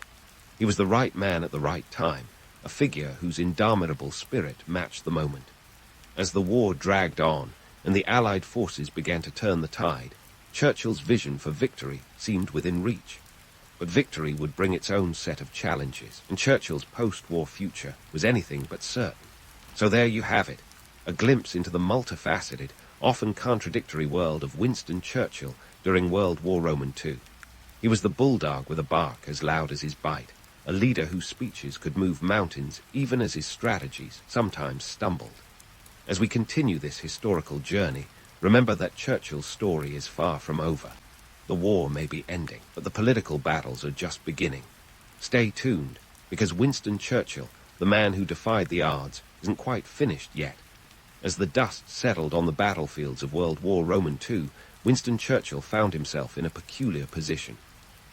He was the right man at the right time, a figure whose indomitable spirit matched the moment. As the war dragged on and the Allied forces began to turn the tide, Churchill's vision for victory seemed within reach. But victory would bring its own set of challenges, and Churchill's post-war future was anything but certain. So there you have it, a glimpse into the multifaceted, often contradictory world of Winston Churchill during World War II. He was the bulldog with a bark as loud as his bite, a leader whose speeches could move mountains even as his strategies sometimes stumbled. As we continue this historical journey, remember that Churchill's story is far from over. The war may be ending, but the political battles are just beginning. Stay tuned, because Winston Churchill, the man who defied the odds, isn't quite finished yet. As the dust settled on the battlefields of World War II, Winston Churchill found himself in a peculiar position.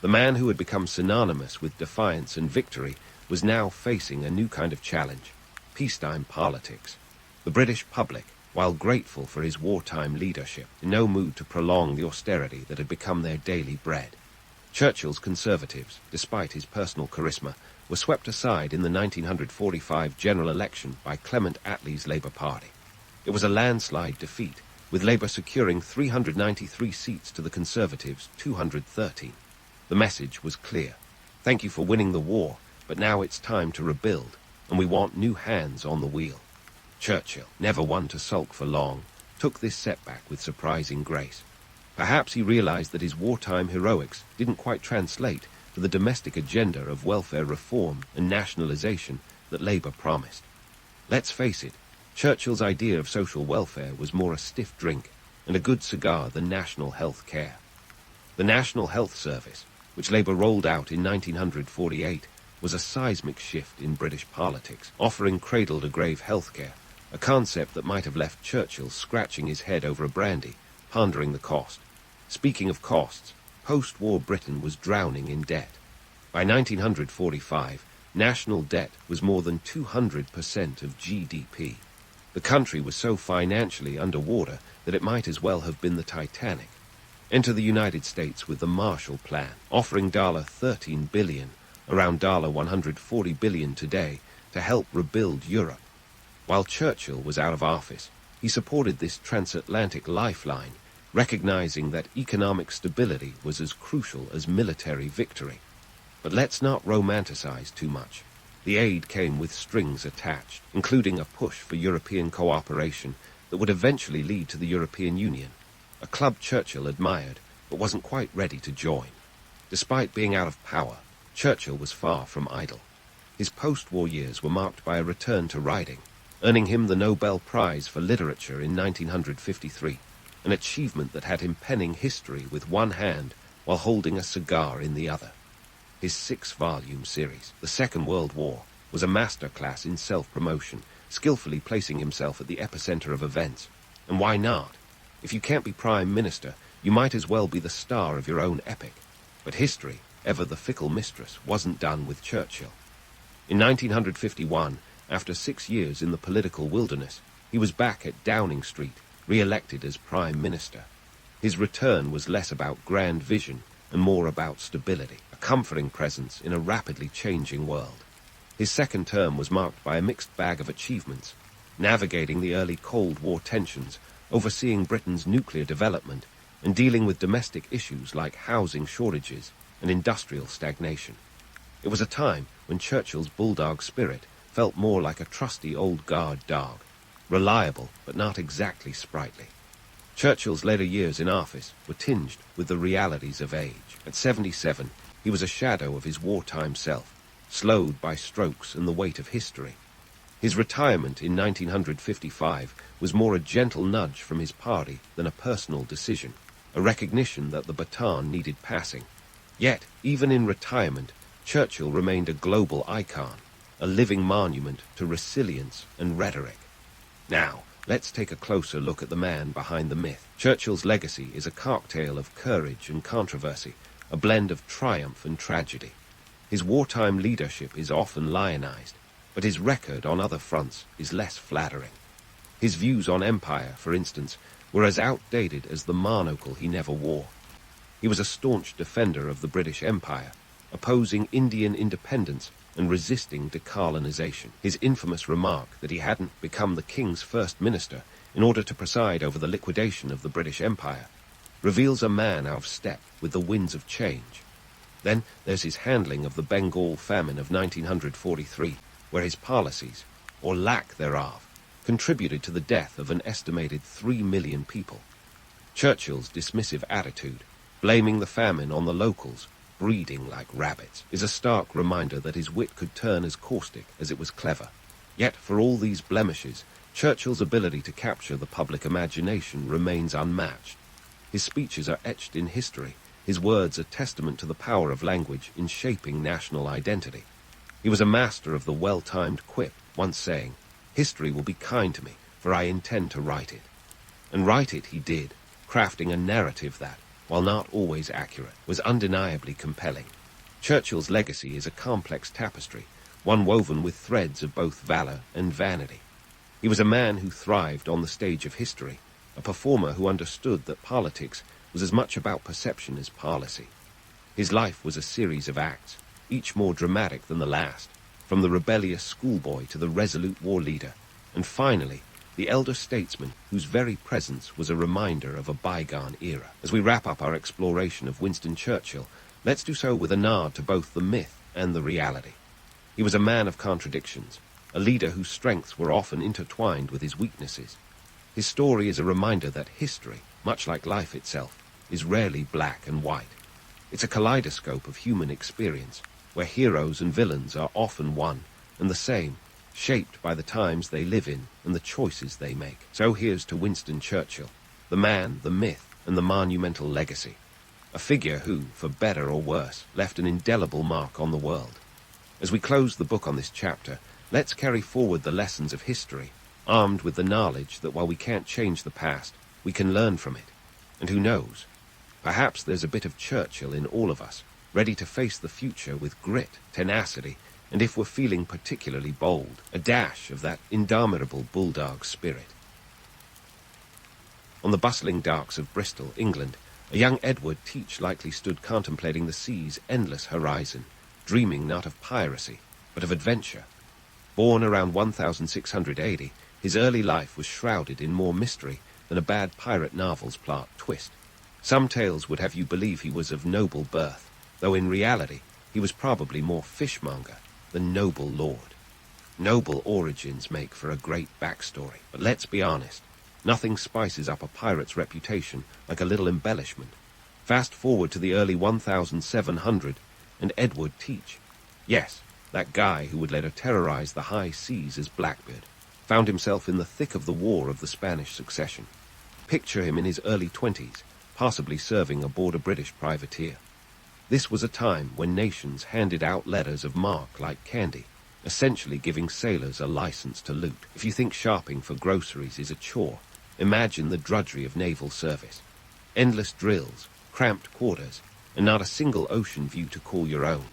The man who had become synonymous with defiance and victory was now facing a new kind of challenge: peacetime politics. The British public, while grateful for his wartime leadership, in no mood to prolong the austerity that had become their daily bread. Churchill's Conservatives, despite his personal charisma, were swept aside in the 1945 general election by Clement Attlee's Labour Party. It was a landslide defeat, with Labour securing 393 seats to the Conservatives' 213. The message was clear. Thank you for winning the war, but now it's time to rebuild, and we want new hands on the wheel. Churchill, never one to sulk for long, took this setback with surprising grace. Perhaps he realized that his wartime heroics didn't quite translate to the domestic agenda of welfare reform and nationalization that Labour promised. Let's face it, Churchill's idea of social welfare was more a stiff drink and a good cigar than national health care. The National Health Service, which Labour rolled out in 1948, was a seismic shift in British politics, offering cradle-to-grave healthcare, a concept that might have left Churchill scratching his head over a brandy, pondering the cost. Speaking of costs, post-war Britain was drowning in debt. By 1945, national debt was more than 200% of GDP. The country was so financially underwater that it might as well have been the Titanic. Enter the United States with the Marshall Plan, offering $13 billion, around $140 billion today, to help rebuild Europe. While Churchill was out of office, he supported this transatlantic lifeline, recognizing that economic stability was as crucial as military victory. But let's not romanticize too much. The aid came with strings attached, including a push for European cooperation that would eventually lead to the European Union, a club Churchill admired but wasn't quite ready to join. Despite being out of power, Churchill was far from idle. His post-war years were marked by a return to writing, earning him the Nobel Prize for Literature in 1953, an achievement that had him penning history with one hand while holding a cigar in the other. His 6-volume series, The Second World War, was a masterclass in self-promotion, skillfully placing himself at the epicenter of events. And why not? If you can't be Prime Minister, you might as well be the star of your own epic. But history, ever the fickle mistress, wasn't done with Churchill. In 1951, after 6 years in the political wilderness, he was back at Downing Street, re-elected as Prime Minister. His return was less about grand vision and more about stability, a comforting presence in a rapidly changing world. His second term was marked by a mixed bag of achievements, navigating the early Cold War tensions, overseeing Britain's nuclear development, and dealing with domestic issues like housing shortages and industrial stagnation. It was a time when Churchill's bulldog spirit felt more like a trusty old guard dog, reliable but not exactly sprightly. Churchill's later years in office were tinged with the realities of age. At 77, he was a shadow of his wartime self, slowed by strokes and the weight of history. His retirement in 1955 was more a gentle nudge from his party than a personal decision, a recognition that the baton needed passing. Yet, even in retirement, Churchill remained a global icon, a living monument to resilience and rhetoric. Now, let's take a closer look at the man behind the myth. Churchill's legacy is a cocktail of courage and controversy, a blend of triumph and tragedy. His wartime leadership is often lionized, but his record on other fronts is less flattering. His views on empire, for instance, were as outdated as the monocle he never wore. He was a staunch defender of the British Empire, opposing Indian independence and resisting decolonization. His infamous remark that he hadn't become the king's first minister in order to preside over the liquidation of the British Empire reveals a man out of step with the winds of change. Then there's his handling of the Bengal famine of 1943, where his policies, or lack thereof, contributed to the death of an estimated 3 million people. Churchill's dismissive attitude, blaming the famine on the locals, breeding like rabbits, is a stark reminder that his wit could turn as caustic as it was clever. Yet, for all these blemishes, Churchill's ability to capture the public imagination remains unmatched. His speeches are etched in history, his words a testament to the power of language in shaping national identity. He was a master of the well-timed quip, once saying, "History will be kind to me, for I intend to write it." And write it he did, crafting a narrative that, while not always accurate, was undeniably compelling. Churchill's legacy is a complex tapestry, one woven with threads of both valor and vanity. He was a man who thrived on the stage of history, a performer who understood that politics was as much about perception as policy. His life was a series of acts, each more dramatic than the last, from the rebellious schoolboy to the resolute war leader, and finally, the elder statesman whose very presence was a reminder of a bygone era. As we wrap up our exploration of Winston Churchill, let's do so with a nod to both the myth and the reality. He was a man of contradictions, a leader whose strengths were often intertwined with his weaknesses. His story is a reminder that history, much like life itself, is rarely black and white. It's a kaleidoscope of human experience, where heroes and villains are often one and the same, shaped by the times they live in and the choices they make. So here's to Winston Churchill, the man, the myth, and the monumental legacy. A figure who, for better or worse, left an indelible mark on the world. As we close the book on this chapter, let's carry forward the lessons of history, armed with the knowledge that while we can't change the past, we can learn from it. And who knows? Perhaps there's a bit of Churchill in all of us, ready to face the future with grit, tenacity, and if we're feeling particularly bold, a dash of that indomitable bulldog spirit. On the bustling docks of Bristol, England, a young Edward Teach likely stood contemplating the sea's endless horizon, dreaming not of piracy, but of adventure. Born around 1680, his early life was shrouded in more mystery than a bad pirate novel's plot twist. Some tales would have you believe he was of noble birth, though in reality he was probably more fishmonger than noble lord. Noble origins make for a great backstory, but let's be honest, nothing spices up a pirate's reputation like a little embellishment. Fast forward to the early 1700, and Edward Teach, yes, that guy who would later terrorize the high seas as Blackbeard, found himself in the thick of the War of the Spanish Succession. Picture him in his early 20s, possibly serving aboard a British privateer. This was a time when nations handed out letters of marque like candy, essentially giving sailors a license to loot. If you think shopping for groceries is a chore, imagine the drudgery of naval service. Endless drills, cramped quarters, and not a single ocean view to call your own.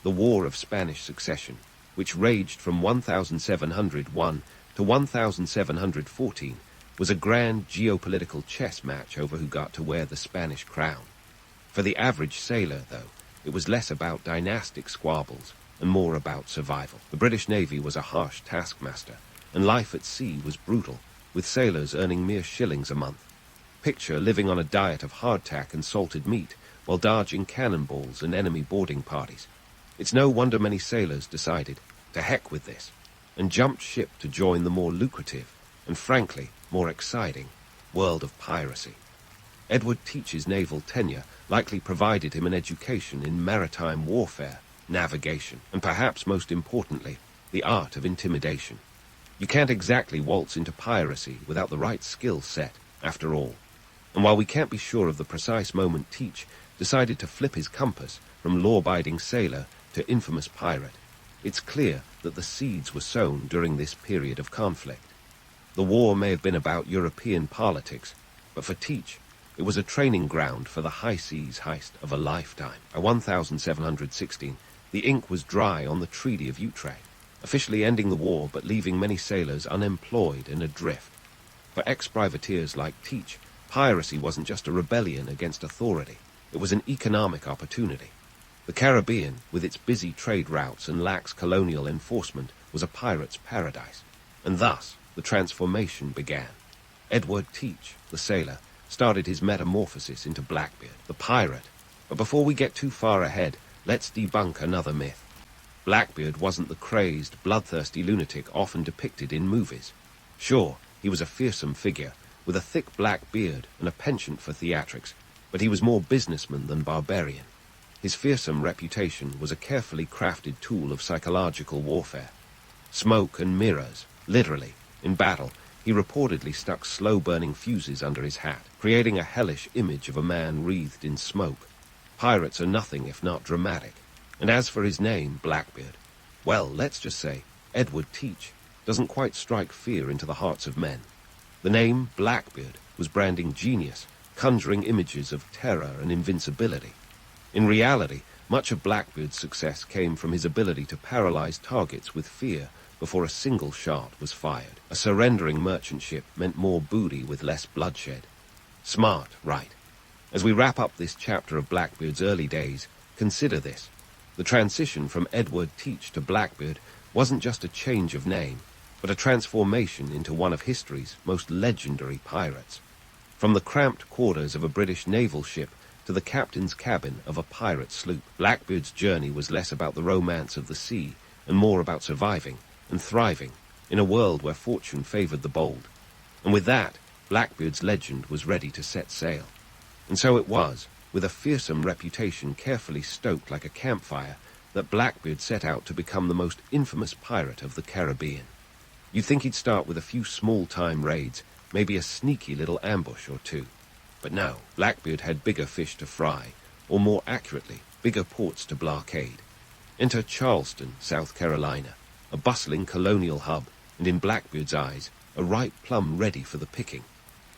The War of Spanish Succession, which raged from 1701 to 1714, was a grand geopolitical chess match over who got to wear the Spanish crown. For the average sailor, though, it was less about dynastic squabbles and more about survival. The British Navy was a harsh taskmaster, and life at sea was brutal, with sailors earning mere shillings a month. Picture living on a diet of hardtack and salted meat while dodging cannonballs and enemy boarding parties. It's no wonder many sailors decided, to heck with this, and jumped ship to join the more lucrative, and frankly, more exciting, world of piracy. Edward Teach's naval tenure likely provided him an education in maritime warfare, navigation, and perhaps most importantly, the art of intimidation. You can't exactly waltz into piracy without the right skill set, after all. And while we can't be sure of the precise moment Teach decided to flip his compass from law-abiding sailor to infamous pirate, it's clear that the seeds were sown during this period of conflict. The war may have been about European politics, but for Teach, it was a training ground for the high seas heist of a lifetime. By 1716, the ink was dry on the Treaty of Utrecht, officially ending the war but leaving many sailors unemployed and adrift. For ex-privateers like Teach, piracy wasn't just a rebellion against authority. It was an economic opportunity. The Caribbean, with its busy trade routes and lax colonial enforcement, was a pirate's paradise. And thus, the transformation began. Edward Teach, the sailor, started his metamorphosis into Blackbeard, the pirate. But before we get too far ahead, let's debunk another myth. Blackbeard wasn't the crazed, bloodthirsty lunatic often depicted in movies. Sure, he was a fearsome figure, with a thick black beard and a penchant for theatrics, but he was more businessman than barbarian. His fearsome reputation was a carefully crafted tool of psychological warfare. Smoke and mirrors, literally, in battle, he reportedly stuck slow-burning fuses under his hat, creating a hellish image of a man wreathed in smoke. Pirates are nothing if not dramatic. And as for his name, Blackbeard, well, let's just say, Edward Teach doesn't quite strike fear into the hearts of men. The name Blackbeard was branding genius, conjuring images of terror and invincibility. In reality, much of Blackbeard's success came from his ability to paralyze targets with fear before a single shot was fired. A surrendering merchant ship meant more booty with less bloodshed. Smart, right? As we wrap up this chapter of Blackbeard's early days, consider this. The transition from Edward Teach to Blackbeard wasn't just a change of name, but a transformation into one of history's most legendary pirates. From the cramped quarters of a British naval ship to the captain's cabin of a pirate sloop, Blackbeard's journey was less about the romance of the sea and more about surviving and thriving in a world where fortune favored the bold. And with that, Blackbeard's legend was ready to set sail. And so it was, with a fearsome reputation carefully stoked like a campfire, that Blackbeard set out to become the most infamous pirate of the Caribbean. You'd think he'd start with a few small-time raids, maybe a sneaky little ambush or two. But no, Blackbeard had bigger fish to fry, or more accurately, bigger ports to blockade. Enter Charleston, South Carolina, a bustling colonial hub, and in Blackbeard's eyes, a ripe plum ready for the picking.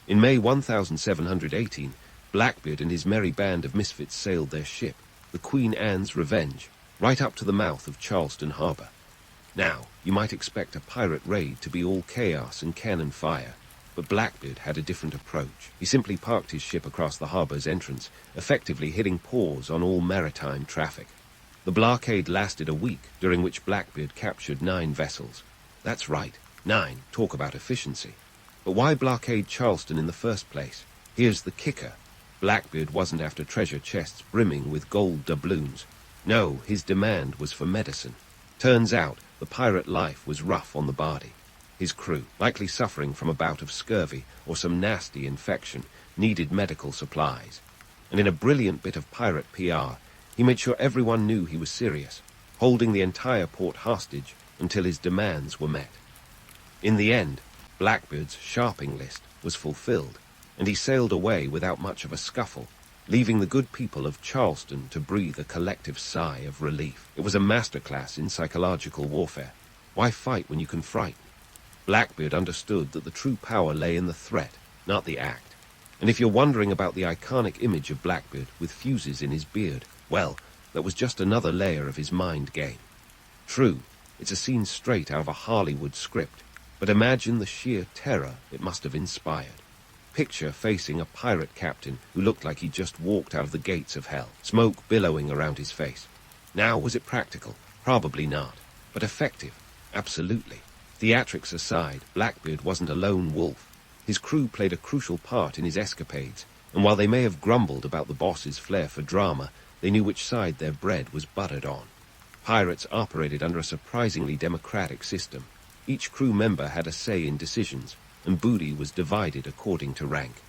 In May 1718, Blackbeard and his merry band of misfits sailed their ship, the Queen Anne's Revenge, right up to the mouth of Charleston Harbor. Now, you might expect a pirate raid to be all chaos and cannon fire, but Blackbeard had a different approach. He simply parked his ship across the harbor's entrance, effectively hitting pause on all maritime traffic. The blockade lasted a week, during which Blackbeard captured 9 vessels. That's right, 9. Talk about efficiency. But why blockade Charleston in the first place? Here's the kicker. Blackbeard wasn't after treasure chests brimming with gold doubloons. No, his demand was for medicine. Turns out, the pirate life was rough on the body. His crew, likely suffering from a bout of scurvy or some nasty infection, needed medical supplies. And in a brilliant bit of pirate PR, he made sure everyone knew he was serious, holding the entire port hostage until his demands were met. In the end, Blackbeard's sharping list was fulfilled, and he sailed away without much of a scuffle, leaving the good people of Charleston to breathe a collective sigh of relief. It was a masterclass in psychological warfare. Why fight when you can frighten? Blackbeard understood that the true power lay in the threat, not the act. And if you're wondering about the iconic image of Blackbeard with fuses in his beard, well, that was just another layer of his mind game. True, It's a scene straight out of a Hollywood script, but imagine the sheer terror it must have inspired. Picture facing a pirate captain who looked like he'd just walked out of the gates of hell, smoke billowing around his face. Now, was it practical? Probably not. But effective? Absolutely. Theatrics aside, Blackbeard wasn't a lone wolf. His crew played a crucial part in his escapades, and while they may have grumbled about the boss's flair for drama, they knew which side their bread was buttered on. Pirates operated under a surprisingly democratic system. Each crew member had a say in decisions, and booty was divided according to rank.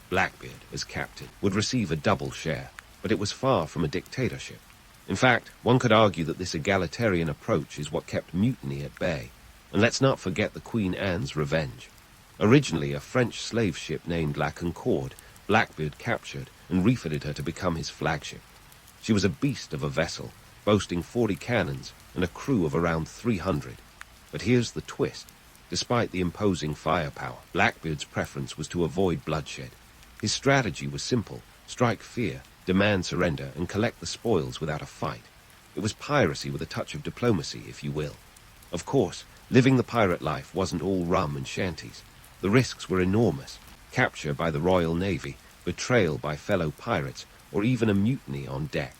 Blackbeard, as captain, would receive a double share, but it was far from a dictatorship. In fact, one could argue that this egalitarian approach is what kept mutiny at bay. And let's not forget the Queen Anne's revenge. Originally a French slave ship named La Concorde, Blackbeard captured and refitted her to become his flagship. She was a beast of a vessel, boasting 40 cannons and a crew of around 300. But here's the twist. Despite the imposing firepower, Blackbeard's preference was to avoid bloodshed. His strategy was simple: strike fear, demand surrender, and collect the spoils without a fight. It was piracy with a touch of diplomacy, if you will. Of course, living the pirate life wasn't all rum and shanties. The risks were enormous: capture by the Royal Navy, betrayal by fellow pirates, or even a mutiny on deck.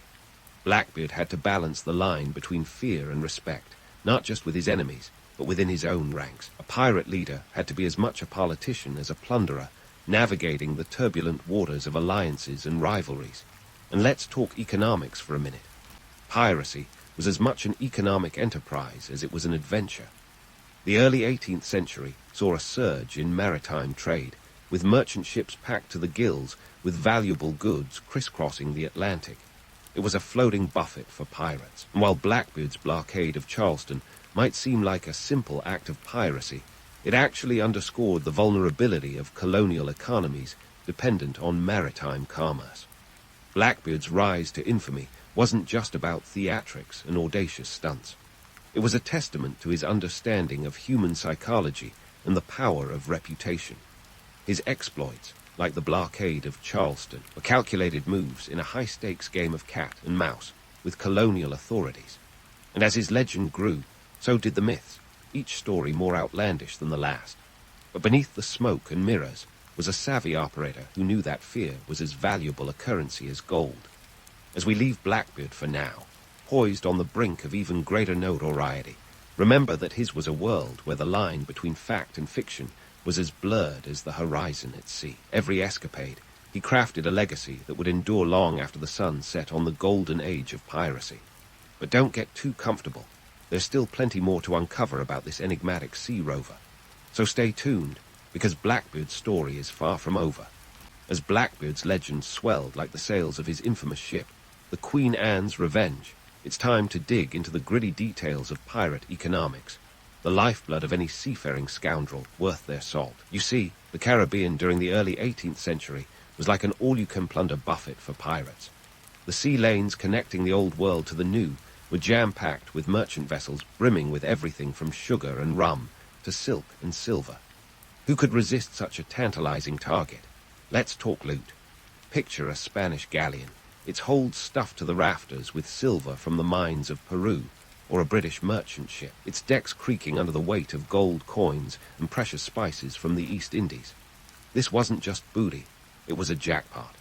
Blackbeard had to balance the line between fear and respect, not just with his enemies, but within his own ranks. A pirate leader had to be as much a politician as a plunderer, navigating the turbulent waters of alliances and rivalries. And let's talk economics for a minute. Piracy was as much an economic enterprise as it was an adventure. The early 18th century saw a surge in maritime trade, with merchant ships packed to the gills with valuable goods crisscrossing the Atlantic. It was a floating buffet for pirates, and while Blackbeard's blockade of Charleston might seem like a simple act of piracy, it actually underscored the vulnerability of colonial economies dependent on maritime commerce. Blackbeard's rise to infamy wasn't just about theatrics and audacious stunts. It was a testament to his understanding of human psychology and the power of reputation. His exploits, like the blockade of Charleston, were calculated moves in a high-stakes game of cat and mouse with colonial authorities. And as his legend grew, so did the myths, each story more outlandish than the last. But beneath the smoke and mirrors was a savvy operator who knew that fear was as valuable a currency as gold. As we leave Blackbeard for now, poised on the brink of even greater notoriety, remember that his was a world where the line between fact and fiction was as blurred as the horizon at sea. Every escapade, he crafted a legacy that would endure long after the sun set on the golden age of piracy. But don't get too comfortable. There's still plenty more to uncover about this enigmatic sea rover. So stay tuned, because Blackbeard's story is far from over. As Blackbeard's legend swelled like the sails of his infamous ship, the Queen Anne's Revenge, it's time to dig into the gritty details of pirate economics, the lifeblood of any seafaring scoundrel worth their salt. You see, the Caribbean during the early 18th century was like an all-you-can-plunder buffet for pirates. The sea lanes connecting the old world to the new were jam-packed with merchant vessels brimming with everything from sugar and rum to silk and silver. Who could resist such a tantalizing target? Let's talk loot. Picture a Spanish galleon, its hold stuffed to the rafters with silver from the mines of Peru, or a British merchant ship, its decks creaking under the weight of gold coins and precious spices from the East Indies. This wasn't just booty, it was a jackpot.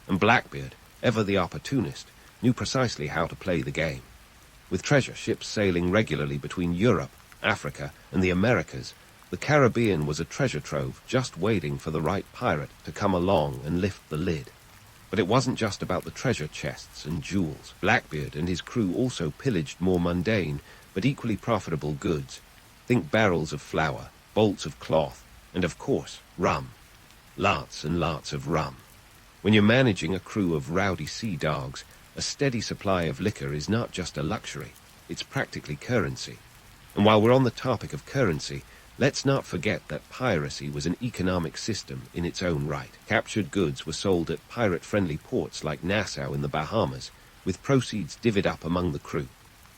And Blackbeard, ever the opportunist, knew precisely how to play the game. With treasure ships sailing regularly between Europe, Africa, and the Americas, the Caribbean was a treasure trove just waiting for the right pirate to come along and lift the lid. But it wasn't just about the treasure chests and jewels. Blackbeard and his crew also pillaged more mundane, but equally profitable goods. Think barrels of flour, bolts of cloth, and of course, rum. Lots and lots of rum. When you're managing a crew of rowdy sea dogs, a steady supply of liquor is not just a luxury, it's practically currency. And while we're on the topic of currency, let's not forget that piracy was an economic system in its own right. Captured goods were sold at pirate-friendly ports like Nassau in the Bahamas, with proceeds divvied up among the crew.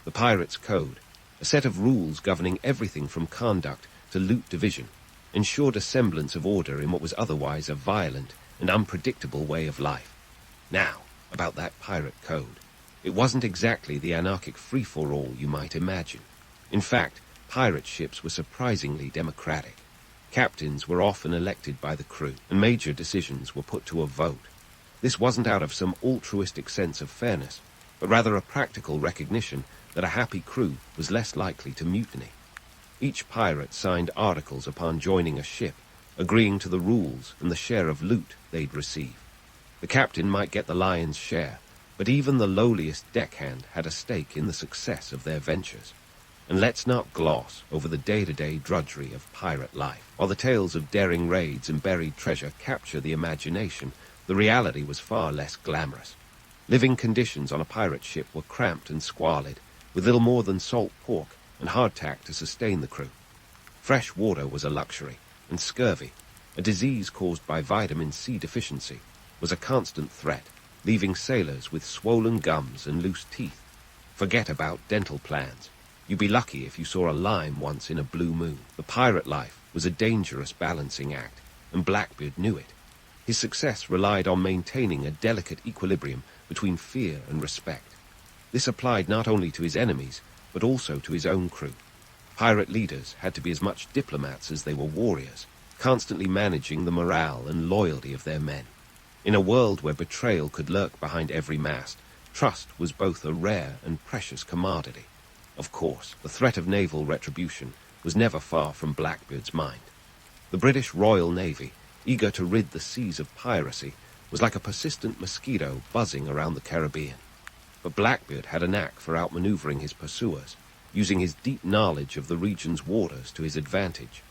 The Pirates' Code, a set of rules governing everything from conduct to loot division, ensured a semblance of order in what was otherwise a violent and unpredictable way of life. Now, about that pirate code. It wasn't exactly the anarchic free-for-all you might imagine. In fact, pirate ships were surprisingly democratic. Captains were often elected by the crew, and major decisions were put to a vote. This wasn't out of some altruistic sense of fairness, but rather a practical recognition that a happy crew was less likely to mutiny. Each pirate signed articles upon joining a ship, agreeing to the rules and the share of loot they'd receive. The captain might get the lion's share, but even the lowliest deckhand had a stake in the success of their ventures. And let's not gloss over the day-to-day drudgery of pirate life. While the tales of daring raids and buried treasure capture the imagination, the reality was far less glamorous. Living conditions on a pirate ship were cramped and squalid, with little more than salt pork and hardtack to sustain the crew. Fresh water was a luxury, and scurvy, a disease caused by vitamin C deficiency, was a constant threat, leaving sailors with swollen gums and loose teeth. Forget about dental plans. You'd be lucky if you saw a lime once in a blue moon. The pirate life was a dangerous balancing act, and Blackbeard knew it. His success relied on maintaining a delicate equilibrium between fear and respect. This applied not only to his enemies, but also to his own crew. Pirate leaders had to be as much diplomats as they were warriors, constantly managing the morale and loyalty of their men. In a world where betrayal could lurk behind every mast, trust was both a rare and precious commodity. Of course, the threat of naval retribution was never far from Blackbeard's mind. The British Royal Navy, eager to rid the seas of piracy, was like a persistent mosquito buzzing around the Caribbean. But Blackbeard had a knack for outmaneuvering his pursuers, using his deep knowledge of the region's waters to his advantage.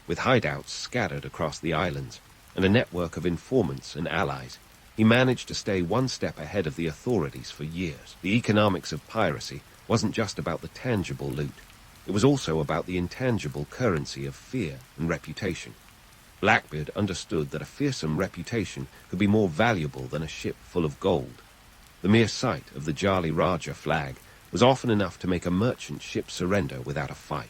With hideouts scattered across the islands, and a network of informants and allies, he managed to stay one step ahead of the authorities for years. The economics of piracy wasn't just about the tangible loot. It was also about the intangible currency of fear and reputation. Blackbeard understood that a fearsome reputation could be more valuable than a ship full of gold. The mere sight of the Jolly Raja flag was often enough to make a merchant ship surrender without a fight.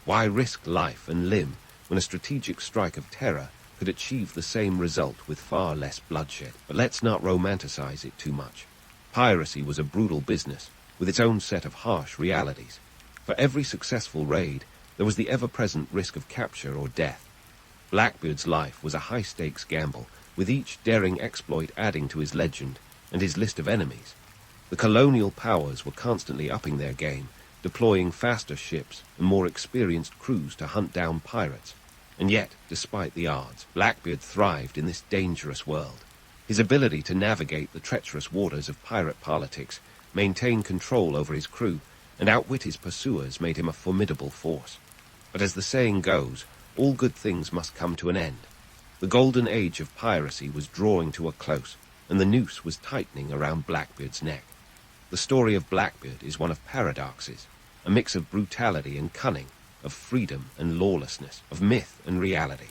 Why risk life and limb when a strategic strike of terror could achieve the same result with far less bloodshed? But let's not romanticize it too much. Piracy was a brutal business, with its own set of harsh realities. For every successful raid, there was the ever-present risk of capture or death. Blackbeard's life was a high-stakes gamble, with each daring exploit adding to his legend and his list of enemies. The colonial powers were constantly upping their game, deploying faster ships and more experienced crews to hunt down pirates. And yet, despite the odds, Blackbeard thrived in this dangerous world. His ability to navigate the treacherous waters of pirate politics, maintain control over his crew, and outwit his pursuers made him a formidable force. But as the saying goes, all good things must come to an end. The golden age of piracy was drawing to a close, and the noose was tightening around Blackbeard's neck. The story of Blackbeard is one of paradoxes, a mix of brutality and cunning, of freedom and lawlessness, of myth and reality.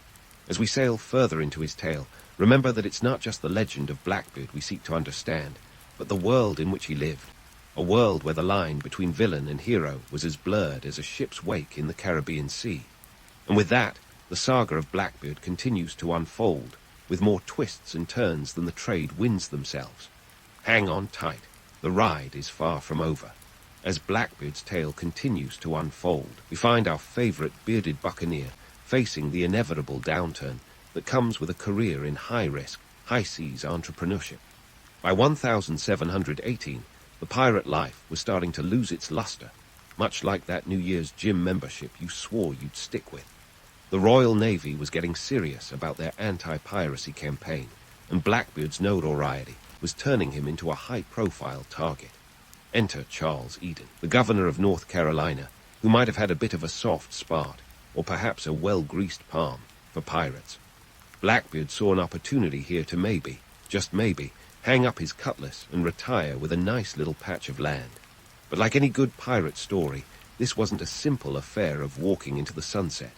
As we sail further into his tale, remember that it's not just the legend of Blackbeard we seek to understand, but the world in which he lived, a world where the line between villain and hero was as blurred as a ship's wake in the Caribbean Sea. And with that, the saga of Blackbeard continues to unfold, with more twists and turns than the trade winds themselves. Hang on tight, the ride is far from over. As Blackbeard's tale continues to unfold, we find our favorite bearded buccaneer facing the inevitable downturn that comes with a career in high-risk, high-seas entrepreneurship. By 1718, the pirate life was starting to lose its luster, much like that New Year's gym membership you swore you'd stick with. The Royal Navy was getting serious about their anti-piracy campaign, and Blackbeard's notoriety was turning him into a high-profile target. Enter Charles Eden, the governor of North Carolina, who might have had a bit of a soft spot, or perhaps a well-greased palm, for pirates. Blackbeard saw an opportunity here to maybe, just maybe, hang up his cutlass and retire with a nice little patch of land. But like any good pirate story, this wasn't a simple affair of walking into the sunset.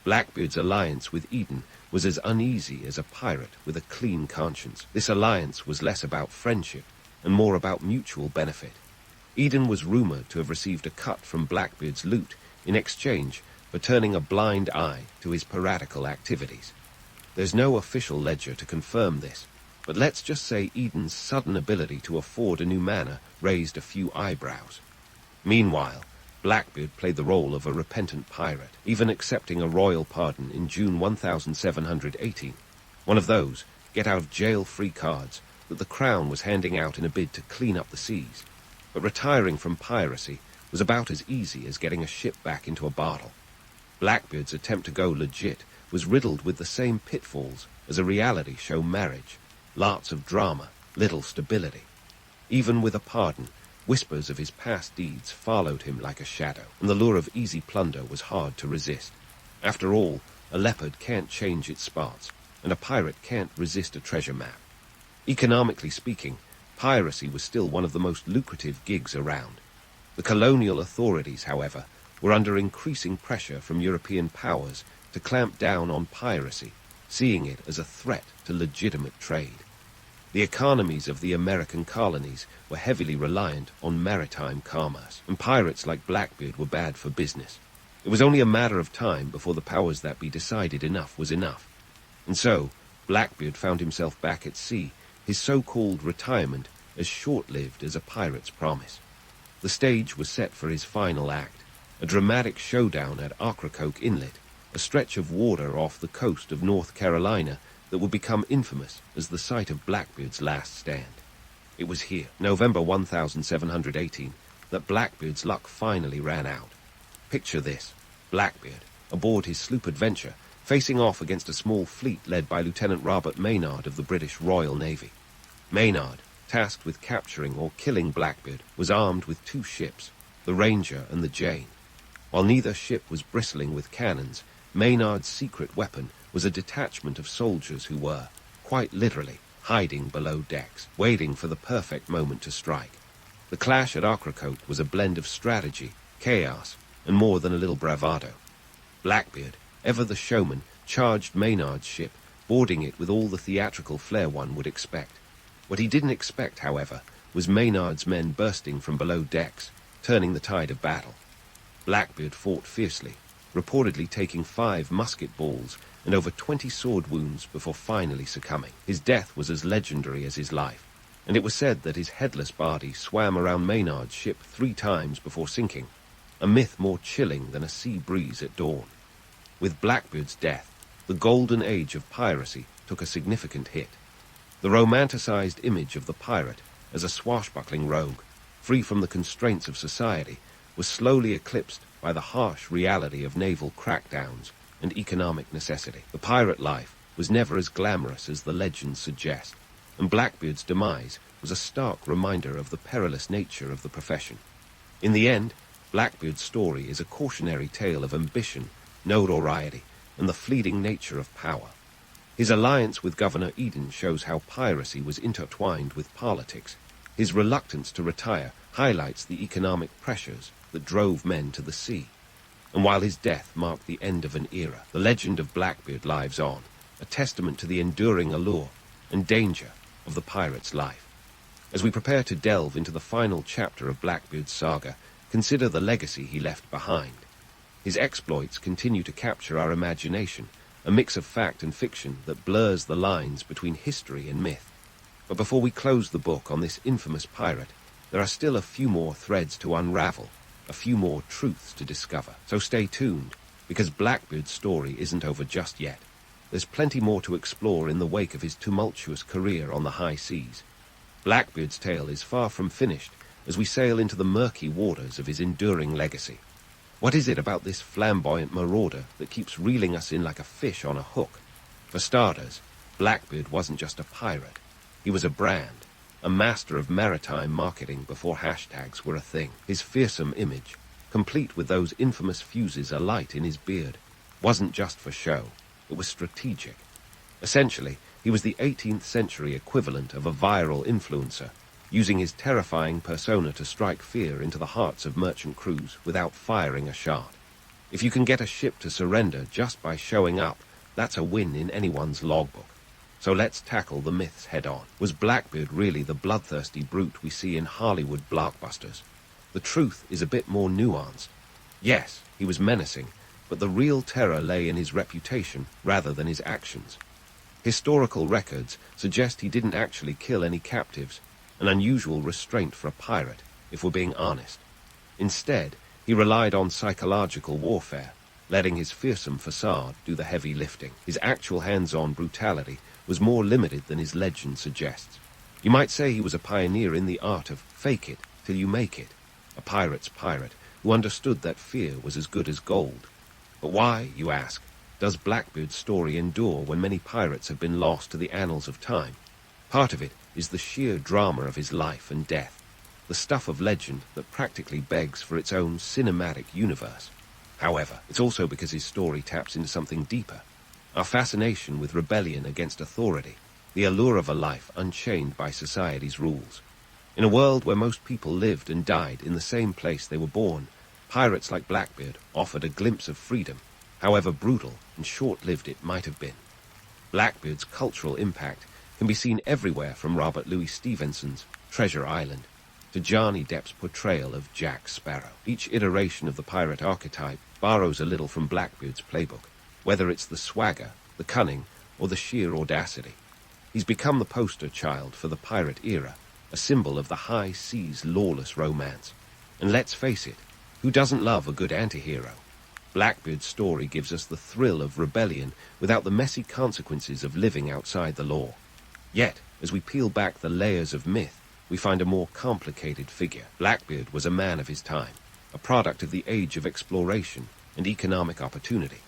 Blackbeard's alliance with Eden was as uneasy as a pirate with a clean conscience. This alliance was less about friendship and more about mutual benefit. Eden was rumored to have received a cut from Blackbeard's loot in exchange for turning a blind eye to his piratical activities. There's no official ledger to confirm this, but let's just say Eden's sudden ability to afford a new manor raised a few eyebrows. Meanwhile, Blackbeard played the role of a repentant pirate, even accepting a royal pardon in June 1718, one of those get-out-of-jail-free cards that the Crown was handing out in a bid to clean up the seas. But retiring from piracy was about as easy as getting a ship back into a bottle. Blackbeard's attempt to go legit was riddled with the same pitfalls as a reality show marriage. Lots of drama, little stability. Even with a pardon, whispers of his past deeds followed him like a shadow, and the lure of easy plunder was hard to resist. After all, a leopard can't change its spots, and a pirate can't resist a treasure map. Economically speaking, piracy was still one of the most lucrative gigs around. The colonial authorities, however, were under increasing pressure from European powers to clamp down on piracy, seeing it as a threat to legitimate trade. The economies of the American colonies were heavily reliant on maritime commerce, and pirates like Blackbeard were bad for business. It was only a matter of time before the powers that be decided enough was enough. And so, Blackbeard found himself back at sea, his so-called retirement as short-lived as a pirate's promise. The stage was set for his final act, a dramatic showdown at Ocracoke Inlet, a stretch of water off the coast of North Carolina that would become infamous as the site of Blackbeard's last stand. It was here, November 1718, that Blackbeard's luck finally ran out. Picture this: Blackbeard, aboard his sloop Adventure, facing off against a small fleet led by Lieutenant Robert Maynard of the British Royal Navy. Maynard, tasked with capturing or killing Blackbeard, was armed with two ships, the Ranger and the Jane. While neither ship was bristling with cannons, Maynard's secret weapon was a detachment of soldiers who were, quite literally, hiding below decks, waiting for the perfect moment to strike. The clash at Ocracoke was a blend of strategy, chaos, and more than a little bravado. Blackbeard, ever the showman, charged Maynard's ship, boarding it with all the theatrical flair one would expect. What he didn't expect, however, was Maynard's men bursting from below decks, turning the tide of battle. Blackbeard fought fiercely, reportedly taking 5 musket balls and over 20 sword wounds before finally succumbing. His death was as legendary as his life, and it was said that his headless body swam around Maynard's ship 3 times before sinking, a myth more chilling than a sea breeze at dawn. With Blackbeard's death, the golden age of piracy took a significant hit. The romanticized image of the pirate as a swashbuckling rogue, free from the constraints of society, was slowly eclipsed by the harsh reality of naval crackdowns and economic necessity. The pirate life was never as glamorous as the legends suggest, and Blackbeard's demise was a stark reminder of the perilous nature of the profession. In the end, Blackbeard's story is a cautionary tale of ambition, notoriety, and the fleeting nature of power. His alliance with Governor Eden shows how piracy was intertwined with politics. His reluctance to retire highlights the economic pressures that drove men to the sea. And while his death marked the end of an era, the legend of Blackbeard lives on, a testament to the enduring allure and danger of the pirate's life. As we prepare to delve into the final chapter of Blackbeard's saga, consider the legacy he left behind. His exploits continue to capture our imagination, a mix of fact and fiction that blurs the lines between history and myth. But before we close the book on this infamous pirate, there are still a few more threads to unravel, a few more truths to discover. So stay tuned, because Blackbeard's story isn't over just yet. There's plenty more to explore in the wake of his tumultuous career on the high seas. Blackbeard's tale is far from finished as we sail into the murky waters of his enduring legacy. What is it about this flamboyant marauder that keeps reeling us in like a fish on a hook? For starters, Blackbeard wasn't just a pirate. He was a brand, a master of maritime marketing before hashtags were a thing. His fearsome image, complete with those infamous fuses alight in his beard, wasn't just for show. It was strategic. Essentially, he was the 18th century equivalent of a viral influencer, using his terrifying persona to strike fear into the hearts of merchant crews without firing a shot. If you can get a ship to surrender just by showing up, that's a win in anyone's logbook. So let's tackle the myths head-on. Was Blackbeard really the bloodthirsty brute we see in Hollywood blockbusters? The truth is a bit more nuanced. Yes, he was menacing, but the real terror lay in his reputation rather than his actions. Historical records suggest he didn't actually kill any captives, an unusual restraint for a pirate, if we're being honest. Instead, He relied on psychological warfare, letting his fearsome facade do the heavy lifting. His actual hands-on brutality was more limited than his legend suggests. You might say he was a pioneer in the art of fake it till you make it, a pirate's pirate who understood that fear was as good as gold. But why, you ask, does Blackbeard's story endure when many pirates have been lost to the annals of time? Part of it is the sheer drama of his life and death, the stuff of legend that practically begs for its own cinematic universe. However, it's also because his story taps into something deeper, our fascination with rebellion against authority, the allure of a life unchained by society's rules. In a world where most people lived and died in the same place they were born, pirates like Blackbeard offered a glimpse of freedom, however brutal and short-lived it might have been. Blackbeard's cultural impact can be seen everywhere, from Robert Louis Stevenson's Treasure Island to Johnny Depp's portrayal of Jack Sparrow. Each iteration of the pirate archetype borrows a little from Blackbeard's playbook, whether it's the swagger, the cunning, or the sheer audacity. He's become the poster child for the pirate era, a symbol of the high seas' lawless romance. And let's face it, who doesn't love a good anti-hero? Blackbeard's story gives us the thrill of rebellion without the messy consequences of living outside the law. Yet, as we peel back the layers of myth, we find a more complicated figure. Blackbeard was a man of his time, a product of the age of exploration and economic opportunity.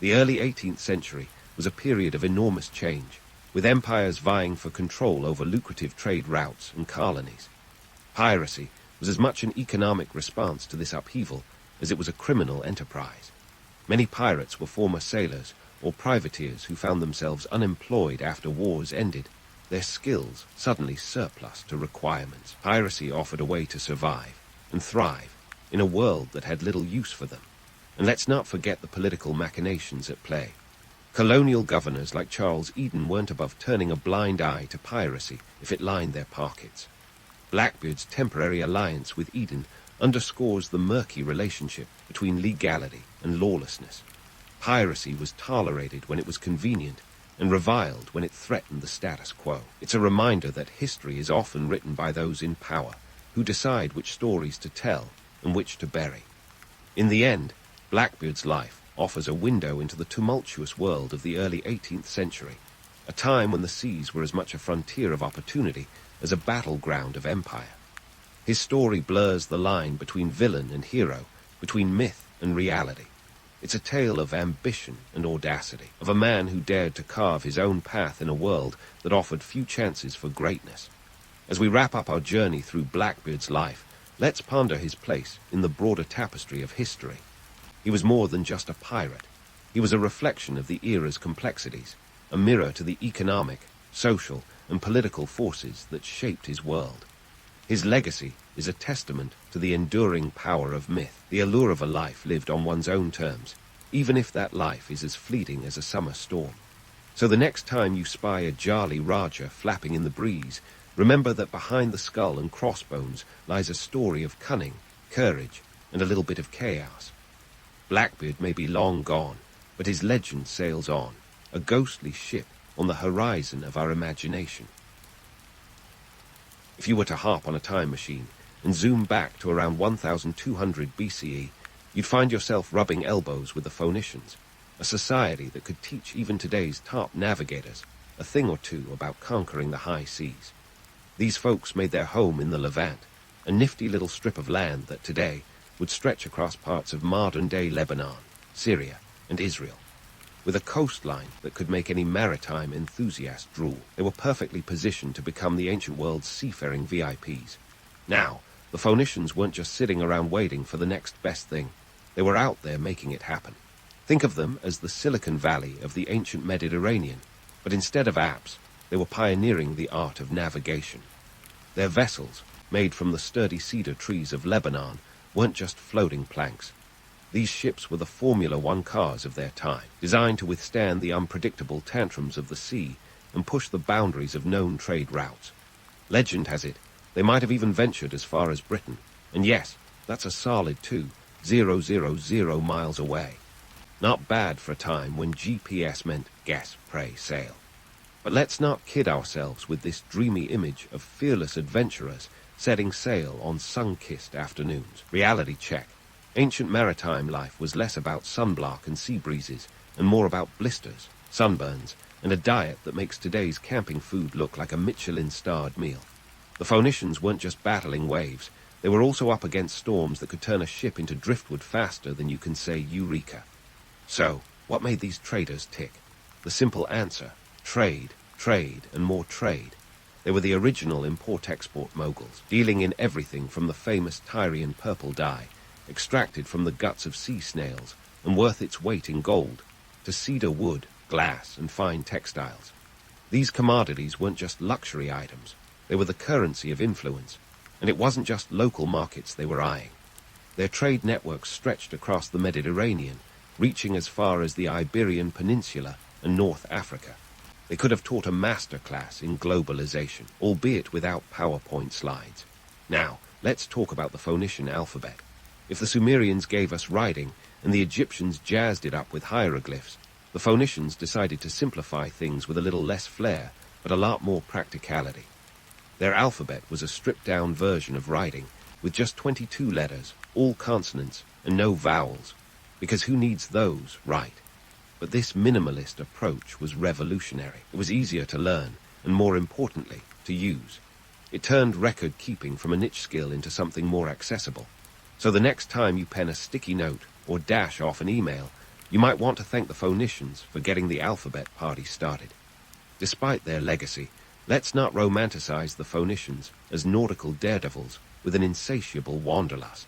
The early 18th century was a period of enormous change, with empires vying for control over lucrative trade routes and colonies. Piracy was as much an economic response to this upheaval as it was a criminal enterprise. Many pirates were former sailors or privateers who found themselves unemployed after wars ended, their skills suddenly surplus to requirements. Piracy offered a way to survive and thrive in a world that had little use for them. And let's not forget the political machinations at play. Colonial governors like Charles Eden weren't above turning a blind eye to piracy if it lined their pockets. Blackbeard's temporary alliance with Eden underscores the murky relationship between legality and lawlessness. Piracy was tolerated when it was convenient and reviled when it threatened the status quo. It's a reminder that history is often written by those in power, who decide which stories to tell and which to bury. In the end, Blackbeard's life offers a window into the tumultuous world of the early 18th century, a time when the seas were as much a frontier of opportunity as a battleground of empire. His story blurs the line between villain and hero, between myth and reality. It's a tale of ambition and audacity, of a man who dared to carve his own path in a world that offered few chances for greatness. As we wrap up our journey through Blackbeard's life, let's ponder his place in the broader tapestry of history. He was more than just a pirate. He was a reflection of the era's complexities, a mirror to the economic, social, and political forces that shaped his world. His legacy is a testament to the enduring power of myth, the allure of a life lived on one's own terms, even if that life is as fleeting as a summer storm. So the next time you spy a Jolly Raja flapping in the breeze, remember that behind the skull and crossbones lies a story of cunning, courage, and a little bit of chaos. Blackbeard may be long gone, but his legend sails on, a ghostly ship on the horizon of our imagination. If you were to hop on a time machine and zoom back to around 1200 BCE, you'd find yourself rubbing elbows with the Phoenicians, a society that could teach even today's top navigators a thing or two about conquering the high seas. These folks made their home in the Levant, a nifty little strip of land that today would stretch across parts of modern-day Lebanon, Syria, and Israel. With a coastline that could make any maritime enthusiast drool, they were perfectly positioned to become the ancient world's seafaring VIPs. Now, the Phoenicians weren't just sitting around waiting for the next best thing. They were out there making it happen. Think of them as the Silicon Valley of the ancient Mediterranean, but instead of apps, they were pioneering the art of navigation. Their vessels, made from the sturdy cedar trees of Lebanon, weren't just floating planks. These ships were the Formula One cars of their time, designed to withstand the unpredictable tantrums of the sea and push the boundaries of known trade routes. Legend has it, they might have even ventured as far as Britain. And yes, that's a solid 2,000 miles away. Not bad for a time when GPS meant guess, pray, sail. But let's not kid ourselves with this dreamy image of fearless adventurers setting sail on sun-kissed afternoons. Reality check. Ancient maritime life was less about sunblock and sea breezes, and more about blisters, sunburns, and a diet that makes today's camping food look like a Michelin-starred meal. The Phoenicians weren't just battling waves, they were also up against storms that could turn a ship into driftwood faster than you can say Eureka. So, what made these traders tick? The simple answer: trade, trade, and more trade. They were the original import-export moguls, dealing in everything from the famous Tyrian purple dye, extracted from the guts of sea snails and worth its weight in gold, to cedar wood, glass, and fine textiles. These commodities weren't just luxury items, they were the currency of influence, and it wasn't just local markets they were eyeing. Their trade networks stretched across the Mediterranean, reaching as far as the Iberian Peninsula and North Africa. They could have taught a masterclass in globalization, albeit without PowerPoint slides. Now, let's talk about the Phoenician alphabet. If the Sumerians gave us writing and the Egyptians jazzed it up with hieroglyphs, the Phoenicians decided to simplify things with a little less flair, but a lot more practicality. Their alphabet was a stripped-down version of writing, with just 22 letters, all consonants, and no vowels, because who needs those, right? But this minimalist approach was revolutionary. It was easier to learn, and more importantly, to use. It turned record-keeping from a niche skill into something more accessible. So the next time you pen a sticky note or dash off an email, you might want to thank the Phoenicians for getting the alphabet party started. Despite their legacy, let's not romanticize the Phoenicians as nautical daredevils with an insatiable wanderlust.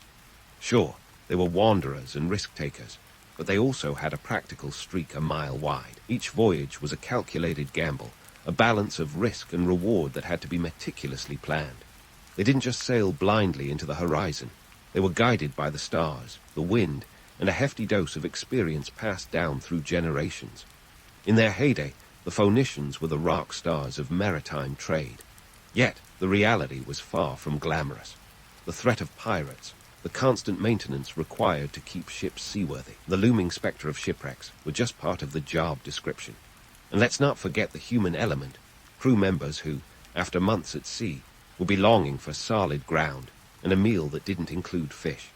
Sure, they were wanderers and risk-takers, but they also had a practical streak a mile wide. Each voyage was a calculated gamble, a balance of risk and reward that had to be meticulously planned. They didn't just sail blindly into the horizon. They were guided by the stars, the wind, and a hefty dose of experience passed down through generations. In their heyday, the Phoenicians were the rock stars of maritime trade. Yet, the reality was far from glamorous. The threat of pirates, the constant maintenance required to keep ships seaworthy, the looming specter of shipwrecks were just part of the job description. And let's not forget the human element, crew members who, after months at sea, would be longing for solid ground and a meal that didn't include fish.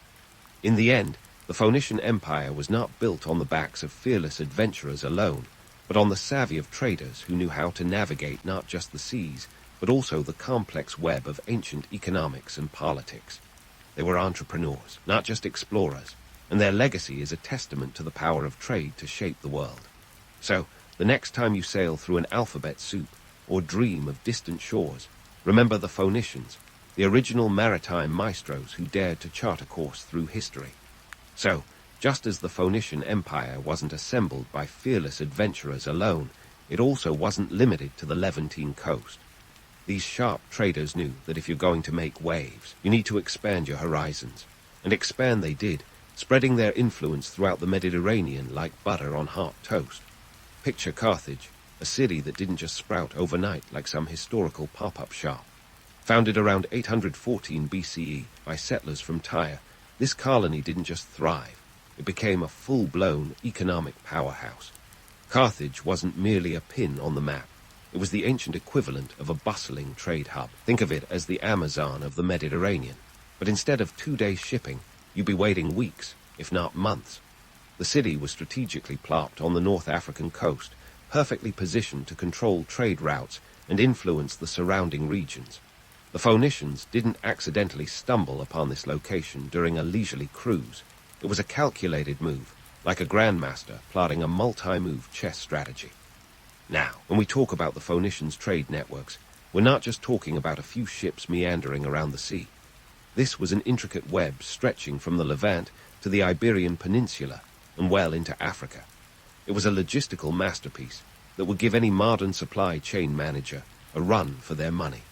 In the end, the Phoenician Empire was not built on the backs of fearless adventurers alone, but on the savvy of traders who knew how to navigate not just the seas, but also the complex web of ancient economics and politics. They were entrepreneurs, not just explorers, and their legacy is a testament to the power of trade to shape the world. So, the next time you sail through an alphabet soup or dream of distant shores, remember the Phoenicians, the original maritime maestros who dared to chart a course through history. So, just as the Phoenician Empire wasn't assembled by fearless adventurers alone, it also wasn't limited to the Levantine coast. These sharp traders knew that if you're going to make waves, you need to expand your horizons. And expand they did, spreading their influence throughout the Mediterranean like butter on hot toast. Picture Carthage, a city that didn't just sprout overnight like some historical pop-up shop. Founded around 814 BCE by settlers from Tyre, this colony didn't just thrive. It became a full-blown economic powerhouse. Carthage wasn't merely a pin on the map. It was the ancient equivalent of a bustling trade hub. Think of it as the Amazon of the Mediterranean. But instead of 2-day shipping, you'd be waiting weeks, if not months. The city was strategically plopped on the North African coast, perfectly positioned to control trade routes and influence the surrounding regions. The Phoenicians didn't accidentally stumble upon this location during a leisurely cruise. It was a calculated move, like a grandmaster plotting a multi-move chess strategy. Now, when we talk about the Phoenicians' trade networks, we're not just talking about a few ships meandering around the sea. This was an intricate web stretching from the Levant to the Iberian Peninsula and well into Africa. It was a logistical masterpiece that would give any modern supply chain manager a run for their money.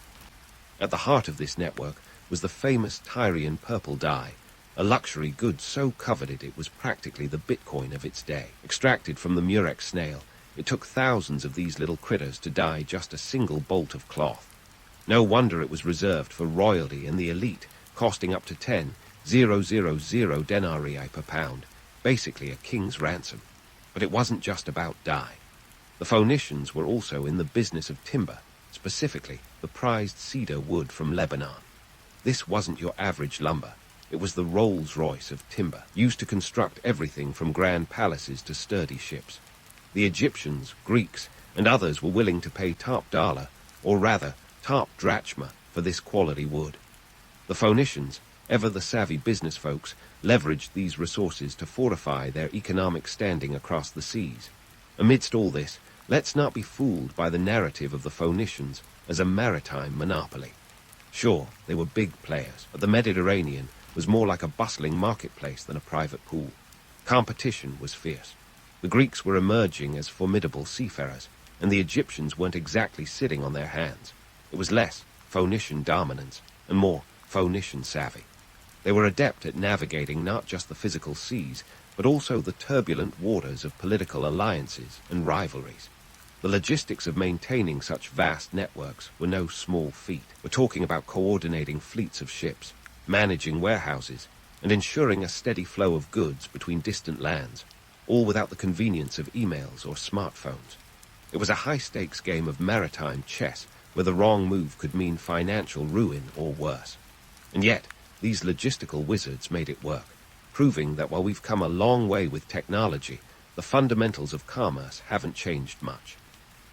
At the heart of this network was the famous Tyrian purple dye, a luxury good so coveted it was practically the Bitcoin of its day. Extracted from the murex snail, it took thousands of these little critters to dye just a single bolt of cloth. No wonder it was reserved for royalty and the elite, costing up to 10,000 denarii per pound, basically a king's ransom. But it wasn't just about dye. The Phoenicians were also in the business of timber, specifically the prized cedar wood from Lebanon. This wasn't your average lumber. It was the Rolls-Royce of timber, used to construct everything from grand palaces to sturdy ships. The Egyptians, Greeks, and others were willing to pay top dollar, or rather, top drachma, for this quality wood. The Phoenicians, ever the savvy business folks, leveraged these resources to fortify their economic standing across the seas. Amidst all this, let's not be fooled by the narrative of the Phoenicians as a maritime monopoly. Sure, they were big players, but the Mediterranean was more like a bustling marketplace than a private pool. Competition was fierce. The Greeks were emerging as formidable seafarers, and the Egyptians weren't exactly sitting on their hands. It was less Phoenician dominance and more Phoenician savvy. They were adept at navigating not just the physical seas, but also the turbulent waters of political alliances and rivalries. The logistics of maintaining such vast networks were no small feat. We're talking about coordinating fleets of ships, managing warehouses, and ensuring a steady flow of goods between distant lands, all without the convenience of emails or smartphones. It was a high-stakes game of maritime chess where the wrong move could mean financial ruin or worse. And yet, these logistical wizards made it work, proving that while we've come a long way with technology, the fundamentals of commerce haven't changed much.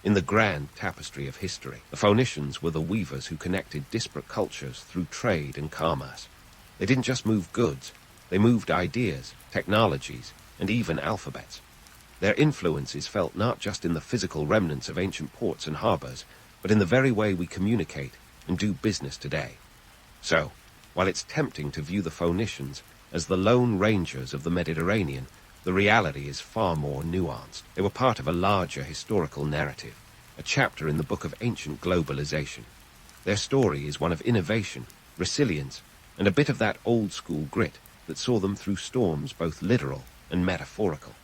In the grand tapestry of history, the Phoenicians were the weavers who connected disparate cultures through trade and commerce. They didn't just move goods, they moved ideas, technologies, and even alphabets. Their influence is felt not just in the physical remnants of ancient ports and harbors, but in the very way we communicate and do business today. So, while it's tempting to view the Phoenicians as the lone rangers of the Mediterranean, the reality is far more nuanced. They were part of a larger historical narrative, a chapter in the book of ancient globalization. Their story is one of innovation, resilience, and a bit of that old-school grit that saw them through storms both literal and metaphorical.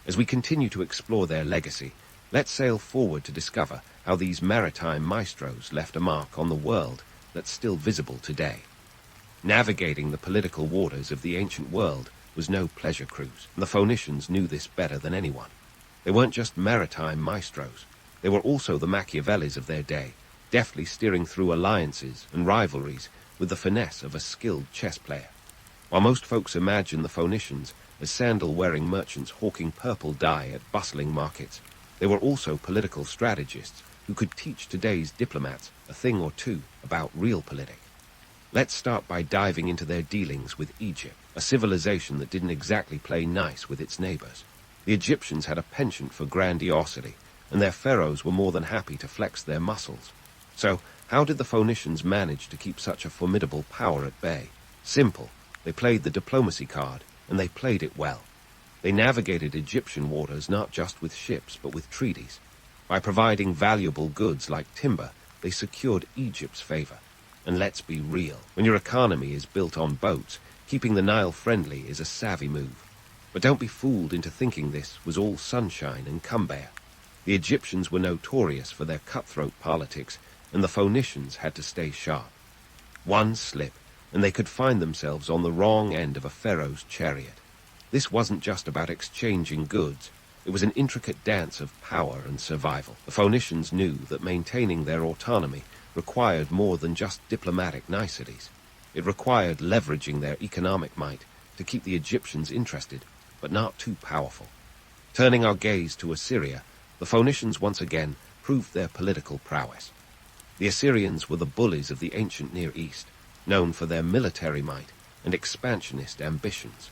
As we continue to explore their legacy, let's sail forward to discover how these maritime maestros left a mark on the world that's still visible today. Navigating the political waters of the ancient world was no pleasure cruise, and the Phoenicians knew this better than anyone. They weren't just maritime maestros, they were also the Machiavellis of their day, deftly steering through alliances and rivalries with the finesse of a skilled chess player. While most folks imagine the Phoenicians as sandal-wearing merchants hawking purple dye at bustling markets, they were also political strategists who could teach today's diplomats a thing or two about realpolitik. Let's start by diving into their dealings with Egypt, a civilization that didn't exactly play nice with its neighbors. The Egyptians had a penchant for grandiosity, and their pharaohs were more than happy to flex their muscles. So, how did the Phoenicians manage to keep such a formidable power at bay? Simple. They played the diplomacy card, and they played it well. They navigated Egyptian waters not just with ships, but with treaties. By providing valuable goods like timber, they secured Egypt's favor. And let's be real, when your economy is built on boats, keeping the Nile friendly is a savvy move. But don't be fooled into thinking this was all sunshine and cumbear. The Egyptians were notorious for their cutthroat politics, and the Phoenicians had to stay sharp. One slip, and they could find themselves on the wrong end of a pharaoh's chariot. This wasn't just about exchanging goods. It was an intricate dance of power and survival. The Phoenicians knew that maintaining their autonomy required more than just diplomatic niceties. It required leveraging their economic might to keep the Egyptians interested, but not too powerful. Turning our gaze to Assyria, the Phoenicians once again proved their political prowess. The Assyrians were the bullies of the ancient Near East, known for their military might and expansionist ambitions.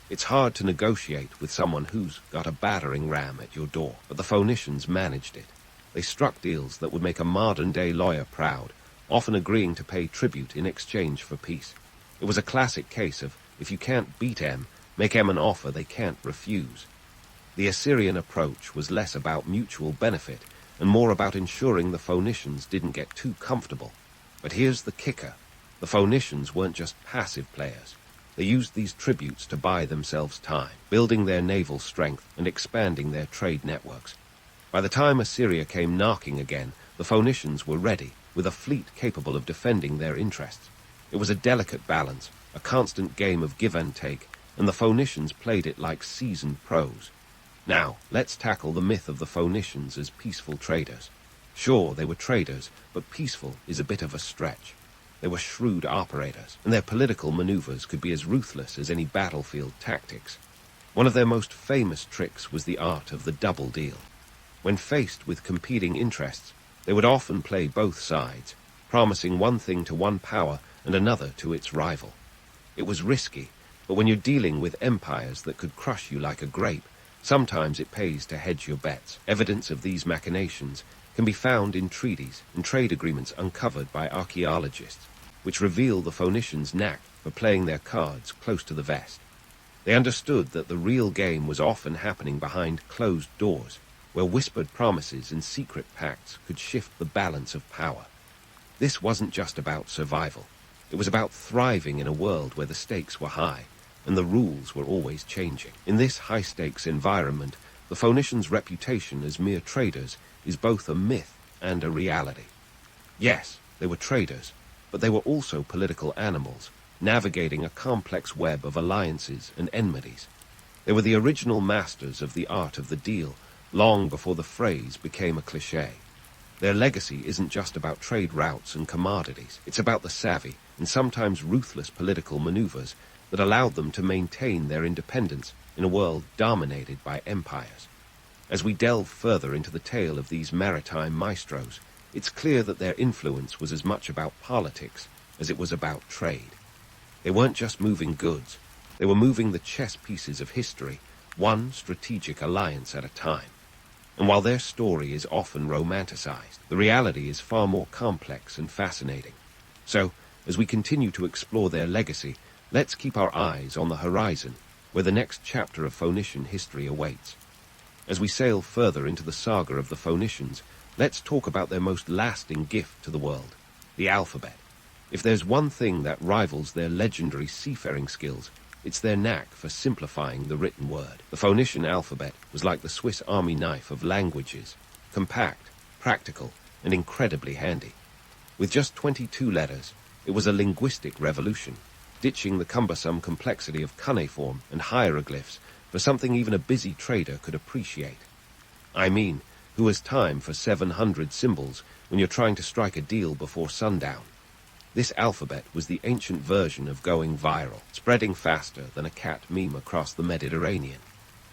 It's hard to negotiate with someone who's got a battering ram at your door, but the Phoenicians managed it. They struck deals that would make a modern-day lawyer proud, often agreeing to pay tribute in exchange for peace. It was a classic case of, if you can't beat M, make M an offer they can't refuse. The Assyrian approach was less about mutual benefit and more about ensuring the Phoenicians didn't get too comfortable. But here's the kicker. The Phoenicians weren't just passive players. They used these tributes to buy themselves time, building their naval strength and expanding their trade networks. By the time Assyria came knocking again, the Phoenicians were ready, with a fleet capable of defending their interests. It was a delicate balance, a constant game of give and take, and the Phoenicians played it like seasoned pros. Now, let's tackle the myth of the Phoenicians as peaceful traders. Sure, they were traders, but peaceful is a bit of a stretch. They were shrewd operators, and their political maneuvers could be as ruthless as any battlefield tactics. One of their most famous tricks was the art of the double deal. When faced with competing interests, they would often play both sides, promising one thing to one power and another to its rival. It was risky, but when you're dealing with empires that could crush you like a grape, sometimes it pays to hedge your bets. Evidence of these machinations can be found in treaties and trade agreements uncovered by archaeologists, which reveal the Phoenicians' knack for playing their cards close to the vest. They understood that the real game was often happening behind closed doors, where whispered promises and secret pacts could shift the balance of power. This wasn't just about survival. It was about thriving in a world where the stakes were high, and the rules were always changing. In this high-stakes environment, the Phoenicians' reputation as mere traders is both a myth and a reality. Yes, they were traders, but they were also political animals, navigating a complex web of alliances and enmities. They were the original masters of the art of the deal, long before the phrase became a cliché. Their legacy isn't just about trade routes and commodities. It's about the savvy and sometimes ruthless political maneuvers that allowed them to maintain their independence in a world dominated by empires. As we delve further into the tale of these maritime maestros, it's clear that their influence was as much about politics as it was about trade. They weren't just moving goods. They were moving the chess pieces of history, one strategic alliance at a time. And while their story is often romanticized, the reality is far more complex and fascinating. So, as we continue to explore their legacy, let's keep our eyes on the horizon, where the next chapter of Phoenician history awaits. As we sail further into the saga of the Phoenicians, let's talk about their most lasting gift to the world, the alphabet. If there's one thing that rivals their legendary seafaring skills, it's their knack for simplifying the written word. The Phoenician alphabet was like the Swiss Army knife of languages, compact, practical, and incredibly handy. With just 22 letters, it was a linguistic revolution, ditching the cumbersome complexity of cuneiform and hieroglyphs for something even a busy trader could appreciate. I mean, who has time for 700 symbols when you're trying to strike a deal before sundown? This alphabet was the ancient version of going viral, spreading faster than a cat meme across the Mediterranean.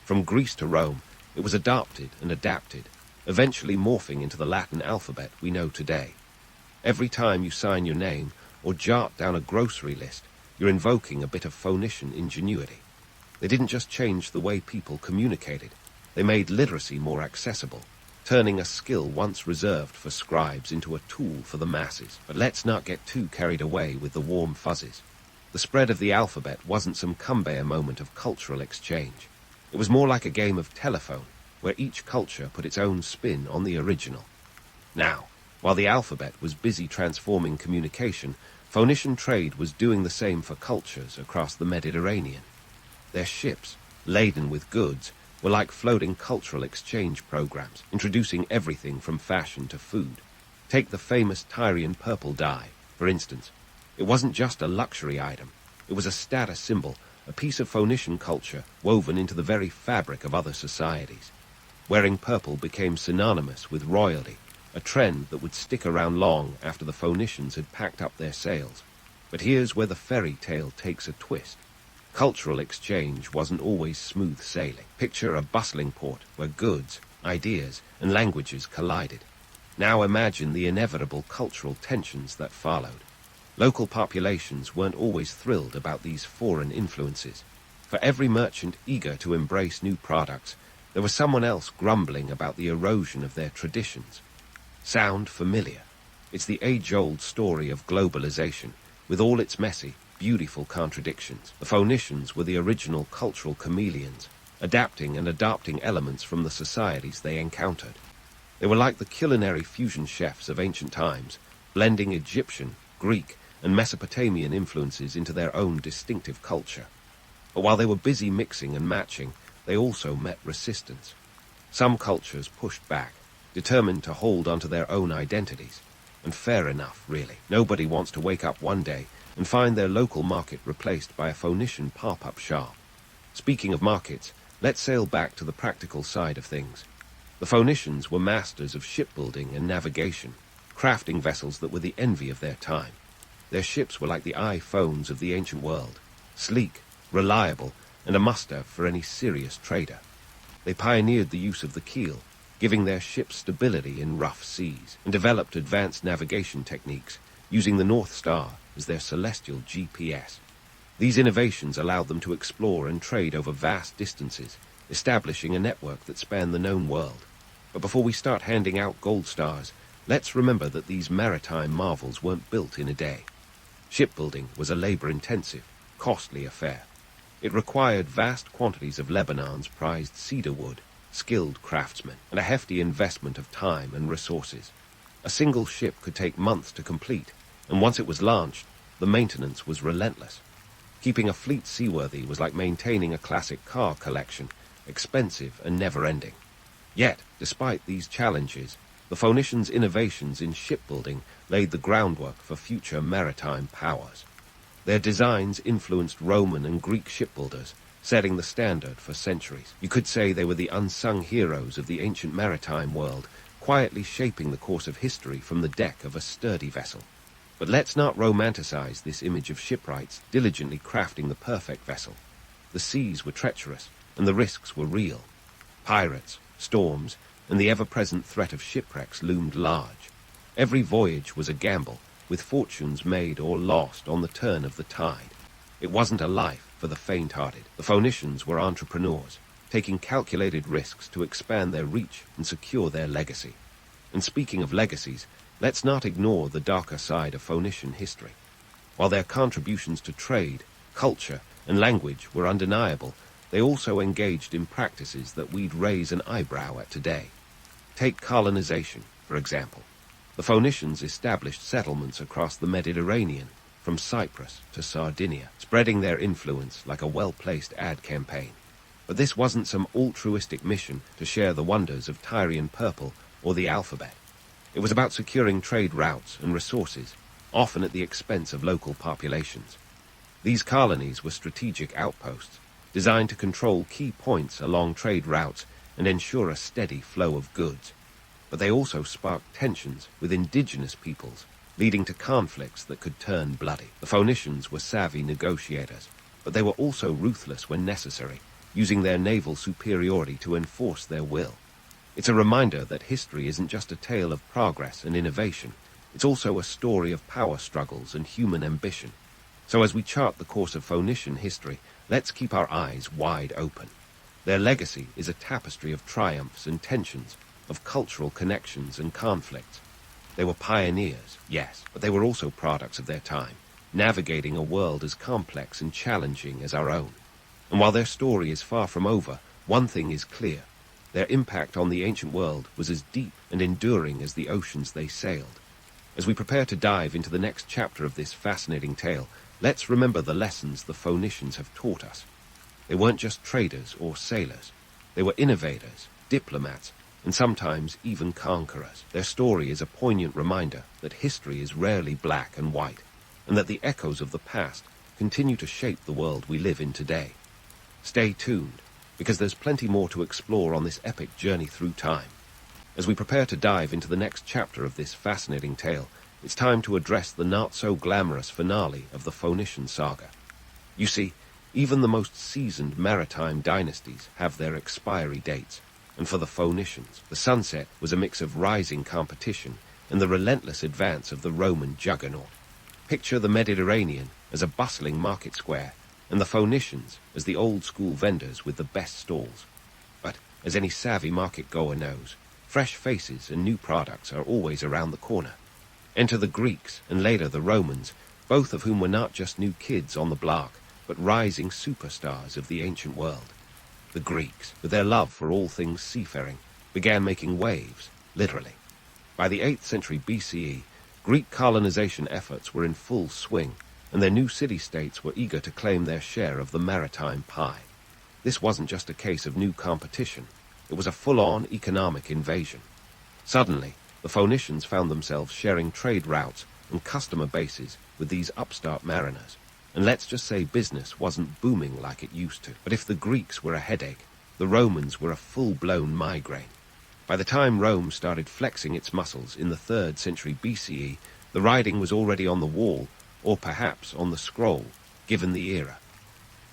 From Greece to Rome, it was adopted and adapted, eventually morphing into the Latin alphabet we know today. Every time you sign your name or jot down a grocery list, you're invoking a bit of Phoenician ingenuity. They didn't just change the way people communicated, they made literacy more accessible, turning a skill once reserved for scribes into a tool for the masses. But let's not get too carried away with the warm fuzzies. The spread of the alphabet wasn't some conveyor moment of cultural exchange. It was more like a game of telephone, where each culture put its own spin on the original. Now, while the alphabet was busy transforming communication, Phoenician trade was doing the same for cultures across the Mediterranean. Their ships, laden with goods, were like floating cultural exchange programs, introducing everything from fashion to food. Take the famous Tyrian purple dye, for instance. It wasn't just a luxury item. It was a status symbol, a piece of Phoenician culture woven into the very fabric of other societies. Wearing purple became synonymous with royalty, a trend that would stick around long after the Phoenicians had packed up their sails. But here's where the fairy tale takes a twist. Cultural exchange wasn't always smooth sailing. Picture a bustling port where goods, ideas, and languages collided. Now imagine the inevitable cultural tensions that followed. Local populations weren't always thrilled about these foreign influences. For every merchant eager to embrace new products, there was someone else grumbling about the erosion of their traditions. Sound familiar? It's the age-old story of globalization, with all its messy, beautiful contradictions. The Phoenicians were the original cultural chameleons, adapting and adopting elements from the societies they encountered. They were like the culinary fusion chefs of ancient times, blending Egyptian, Greek, and Mesopotamian influences into their own distinctive culture. But while they were busy mixing and matching, they also met resistance. Some cultures pushed back, determined to hold onto their own identities. And fair enough, really. Nobody wants to wake up one day and find their local market replaced by a Phoenician pop-up shop. Speaking of markets, let's sail back to the practical side of things. The Phoenicians were masters of shipbuilding and navigation, crafting vessels that were the envy of their time. Their ships were like the iPhones of the ancient world, sleek, reliable, and a must-have for any serious trader. They pioneered the use of the keel, giving their ships stability in rough seas, and developed advanced navigation techniques, using the North Star as their celestial GPS. These innovations allowed them to explore and trade over vast distances, establishing a network that spanned the known world. But before we start handing out gold stars, let's remember that these maritime marvels weren't built in a day. Shipbuilding was a labor-intensive, costly affair. It required vast quantities of Lebanon's prized cedar wood, skilled craftsmen, and a hefty investment of time and resources. A single ship could take months to complete, and once it was launched, the maintenance was relentless. Keeping a fleet seaworthy was like maintaining a classic car collection, expensive and never-ending. Yet, despite these challenges, the Phoenicians' innovations in shipbuilding laid the groundwork for future maritime powers. Their designs influenced Roman and Greek shipbuilders, setting the standard for centuries. You could say they were the unsung heroes of the ancient maritime world, quietly shaping the course of history from the deck of a sturdy vessel. But let's not romanticize this image of shipwrights diligently crafting the perfect vessel. The seas were treacherous, and the risks were real. Pirates, storms, and the ever-present threat of shipwrecks loomed large. Every voyage was a gamble, with fortunes made or lost on the turn of the tide. It wasn't a life for the faint-hearted. The Phoenicians were entrepreneurs, taking calculated risks to expand their reach and secure their legacy. And speaking of legacies, let's not ignore the darker side of Phoenician history. While their contributions to trade, culture, and language were undeniable, they also engaged in practices that we'd raise an eyebrow at today. Take colonization, for example. The Phoenicians established settlements across the Mediterranean, from Cyprus to Sardinia, spreading their influence like a well-placed ad campaign. But this wasn't some altruistic mission to share the wonders of Tyrian purple or the alphabet. It was about securing trade routes and resources, often at the expense of local populations. These colonies were strategic outposts, designed to control key points along trade routes and ensure a steady flow of goods. But they also sparked tensions with indigenous peoples, leading to conflicts that could turn bloody. The Phoenicians were savvy negotiators, but they were also ruthless when necessary, using their naval superiority to enforce their will. It's a reminder that history isn't just a tale of progress and innovation, it's also a story of power struggles and human ambition. So as we chart the course of Phoenician history, let's keep our eyes wide open. Their legacy is a tapestry of triumphs and tensions, of cultural connections and conflicts. They were pioneers, yes, but they were also products of their time, navigating a world as complex and challenging as our own. And while their story is far from over, one thing is clear. Their impact on the ancient world was as deep and enduring as the oceans they sailed. As we prepare to dive into the next chapter of this fascinating tale, let's remember the lessons the Phoenicians have taught us. They weren't just traders or sailors. They were innovators, diplomats, and sometimes even conquerors. Their story is a poignant reminder that history is rarely black and white, and that the echoes of the past continue to shape the world we live in today. Stay tuned, because there's plenty more to explore on this epic journey through time. As we prepare to dive into the next chapter of this fascinating tale, it's time to address the not-so-glamorous finale of the Phoenician saga. You see, even the most seasoned maritime dynasties have their expiry dates, and for the Phoenicians, the sunset was a mix of rising competition and the relentless advance of the Roman juggernaut. Picture the Mediterranean as a bustling market square, and the Phoenicians as the old-school vendors with the best stalls. But, as any savvy market-goer knows, fresh faces and new products are always around the corner. Enter the Greeks and later the Romans, both of whom were not just new kids on the block, but rising superstars of the ancient world. The Greeks, with their love for all things seafaring, began making waves, literally. By the 8th century BCE, Greek colonization efforts were in full swing, and their new city-states were eager to claim their share of the maritime pie. This wasn't just a case of new competition. It was a full-on economic invasion. Suddenly, the Phoenicians found themselves sharing trade routes and customer bases with these upstart mariners. And let's just say business wasn't booming like it used to. But if the Greeks were a headache, the Romans were a full-blown migraine. By the time Rome started flexing its muscles in the 3rd century BCE, the writing was already on the wall or perhaps on the scroll, given the era.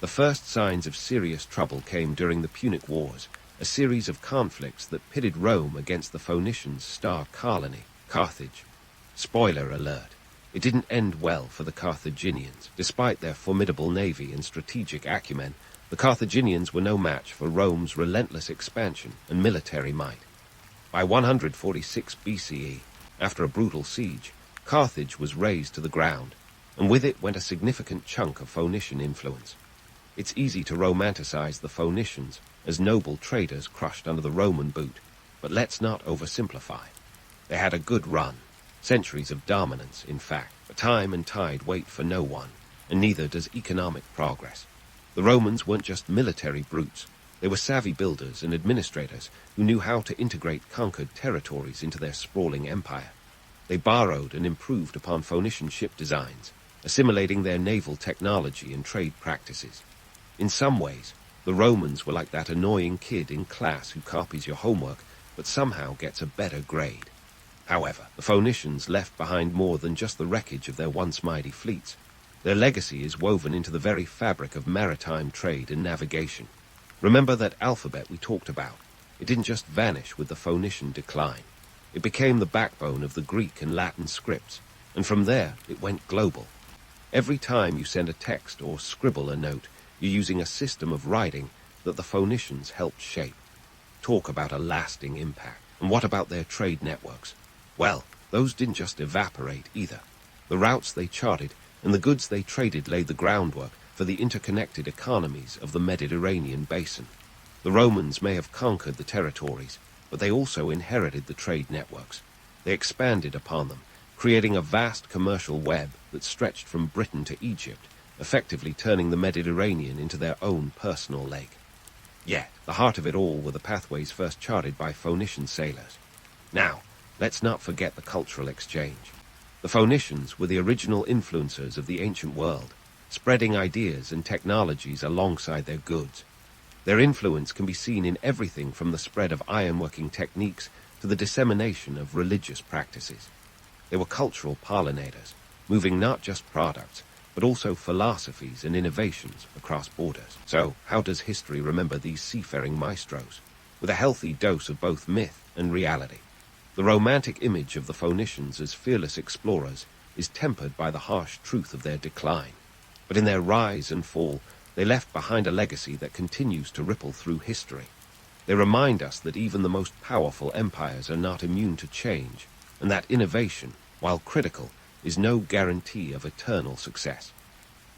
The first signs of serious trouble came during the Punic Wars, a series of conflicts that pitted Rome against the Phoenicians' star colony, Carthage. Spoiler alert, it didn't end well for the Carthaginians. Despite their formidable navy and strategic acumen, the Carthaginians were no match for Rome's relentless expansion and military might. By 146 BCE, after a brutal siege, Carthage was razed to the ground, and with it went a significant chunk of Phoenician influence. It's easy to romanticize the Phoenicians as noble traders crushed under the Roman boot, but let's not oversimplify. They had a good run, centuries of dominance, in fact, but time and tide wait for no one, and neither does economic progress. The Romans weren't just military brutes. They were savvy builders and administrators who knew how to integrate conquered territories into their sprawling empire. They borrowed and improved upon Phoenician ship designs, assimilating their naval technology and trade practices. In some ways, the Romans were like that annoying kid in class who copies your homework but somehow gets a better grade. However, the Phoenicians left behind more than just the wreckage of their once mighty fleets. Their legacy is woven into the very fabric of maritime trade and navigation. Remember that alphabet we talked about? It didn't just vanish with the Phoenician decline. It became the backbone of the Greek and Latin scripts, and from there it went global. Every time you send a text or scribble a note, you're using a system of writing that the Phoenicians helped shape. Talk about a lasting impact. And what about their trade networks? Well, those didn't just evaporate either. The routes they charted and the goods they traded laid the groundwork for the interconnected economies of the Mediterranean basin. The Romans may have conquered the territories, but they also inherited the trade networks. They expanded upon them, creating a vast commercial web that stretched from Britain to Egypt, effectively turning the Mediterranean into their own personal lake. Yet, the heart of it all were the pathways first charted by Phoenician sailors. Now, let's not forget the cultural exchange. The Phoenicians were the original influencers of the ancient world, spreading ideas and technologies alongside their goods. Their influence can be seen in everything from the spread of ironworking techniques to the dissemination of religious practices. They were cultural pollinators, moving not just products, but also philosophies and innovations across borders. So, how does history remember these seafaring maestros? With a healthy dose of both myth and reality. The romantic image of the Phoenicians as fearless explorers is tempered by the harsh truth of their decline. But in their rise and fall, they left behind a legacy that continues to ripple through history. They remind us that even the most powerful empires are not immune to change, and that innovation, while critical, is no guarantee of eternal success.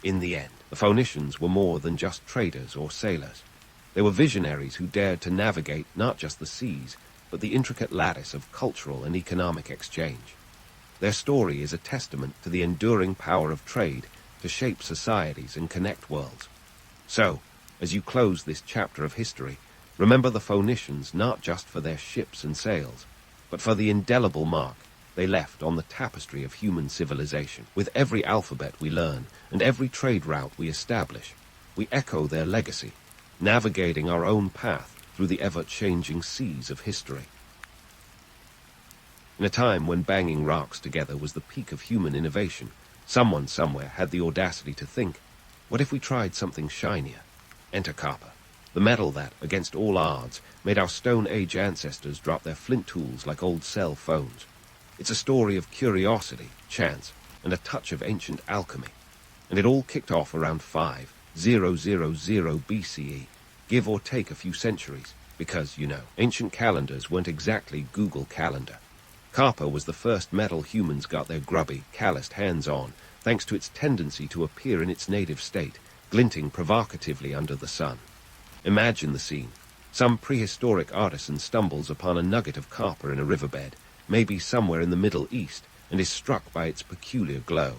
In the end, the Phoenicians were more than just traders or sailors. They were visionaries who dared to navigate not just the seas, but the intricate lattice of cultural and economic exchange. Their story is a testament to the enduring power of trade to shape societies and connect worlds. So, as you close this chapter of history, remember the Phoenicians not just for their ships and sails, but for the indelible mark they left on the tapestry of human civilization. With every alphabet we learn and every trade route we establish, we echo their legacy, navigating our own path through the ever-changing seas of history. In a time when banging rocks together was the peak of human innovation, someone somewhere had the audacity to think, what if we tried something shinier? Enter copper, the metal that, against all odds, made our Stone Age ancestors drop their flint tools like old cell phones. It's a story of curiosity, chance, and a touch of ancient alchemy. And it all kicked off around 5000 BCE, give or take a few centuries, because, you know, ancient calendars weren't exactly Google Calendar. Copper was the first metal humans got their grubby, calloused hands on, thanks to its tendency to appear in its native state, glinting provocatively under the sun. Imagine the scene. Some prehistoric artisan stumbles upon a nugget of copper in a riverbed, maybe somewhere in the Middle East, and is struck by its peculiar glow.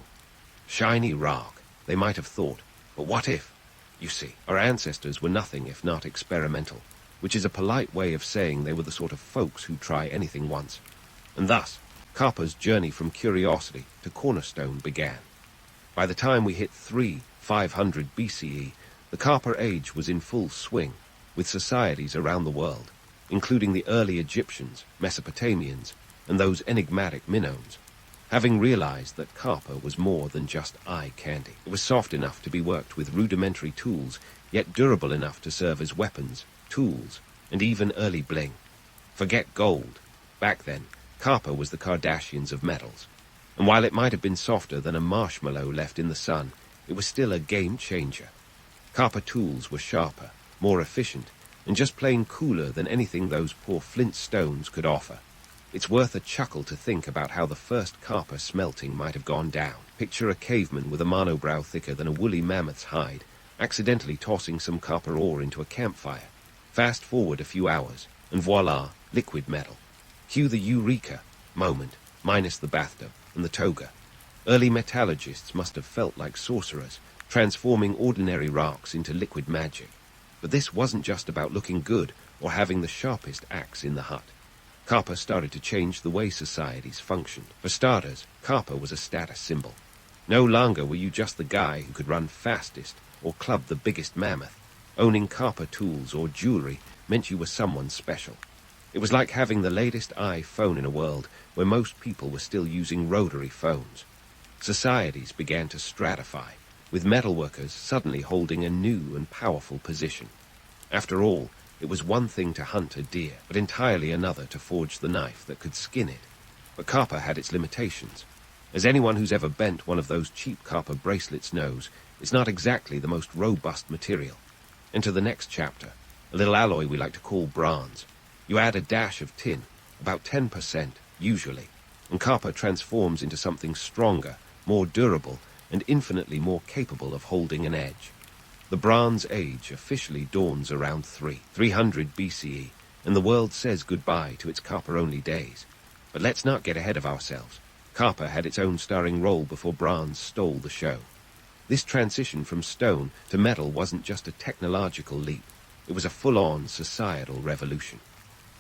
Shiny rock, they might have thought, but what if? You see, our ancestors were nothing if not experimental, which is a polite way of saying they were the sort of folks who try anything once. And thus, copper's journey from curiosity to cornerstone began. By the time we hit 500 BCE, the Copper Age was in full swing, with societies around the world, including the early Egyptians, Mesopotamians, and those enigmatic Minoans. having realized that copper was more than just eye candy. It was soft enough to be worked with rudimentary tools, yet durable enough to serve as weapons, tools, and even early bling. Forget gold. Back then, copper was the Kardashians of metals. And while it might have been softer than a marshmallow left in the sun, it was still a game changer. Copper tools were sharper, more efficient, and just plain cooler than anything those poor flint stones could offer. It's worth a chuckle to think about how the first copper smelting might have gone down. Picture a caveman with a monobrow thicker than a woolly mammoth's hide, accidentally tossing some copper ore into a campfire. Fast forward a few hours, and voila, liquid metal. Cue the eureka moment, minus the bathtub and the toga. Early metallurgists must have felt like sorcerers, transforming ordinary rocks into liquid magic. But this wasn't just about looking good or having the sharpest axe in the hut. Copper started to change the way societies functioned. For starters, copper was a status symbol. No longer were you just the guy who could run fastest or club the biggest mammoth. Owning copper tools or jewelry meant you were someone special. It was like having the latest iPhone in a world where most people were still using rotary phones. Societies began to stratify, with metalworkers suddenly holding a new and powerful position. After all, it was one thing to hunt a deer, but entirely another to forge the knife that could skin it. But copper had its limitations. As anyone who's ever bent one of those cheap copper bracelets knows, it's not exactly the most robust material. Enter the next chapter, a little alloy we like to call bronze. You add a dash of tin, about 10% usually, and copper transforms into something stronger, more durable, and infinitely more capable of holding an edge. The Bronze Age officially dawns around 300 BCE, and the world says goodbye to its copper-only days. But let's not get ahead of ourselves. Copper had its own starring role before bronze stole the show. This transition from stone to metal wasn't just a technological leap. It was a full-on societal revolution.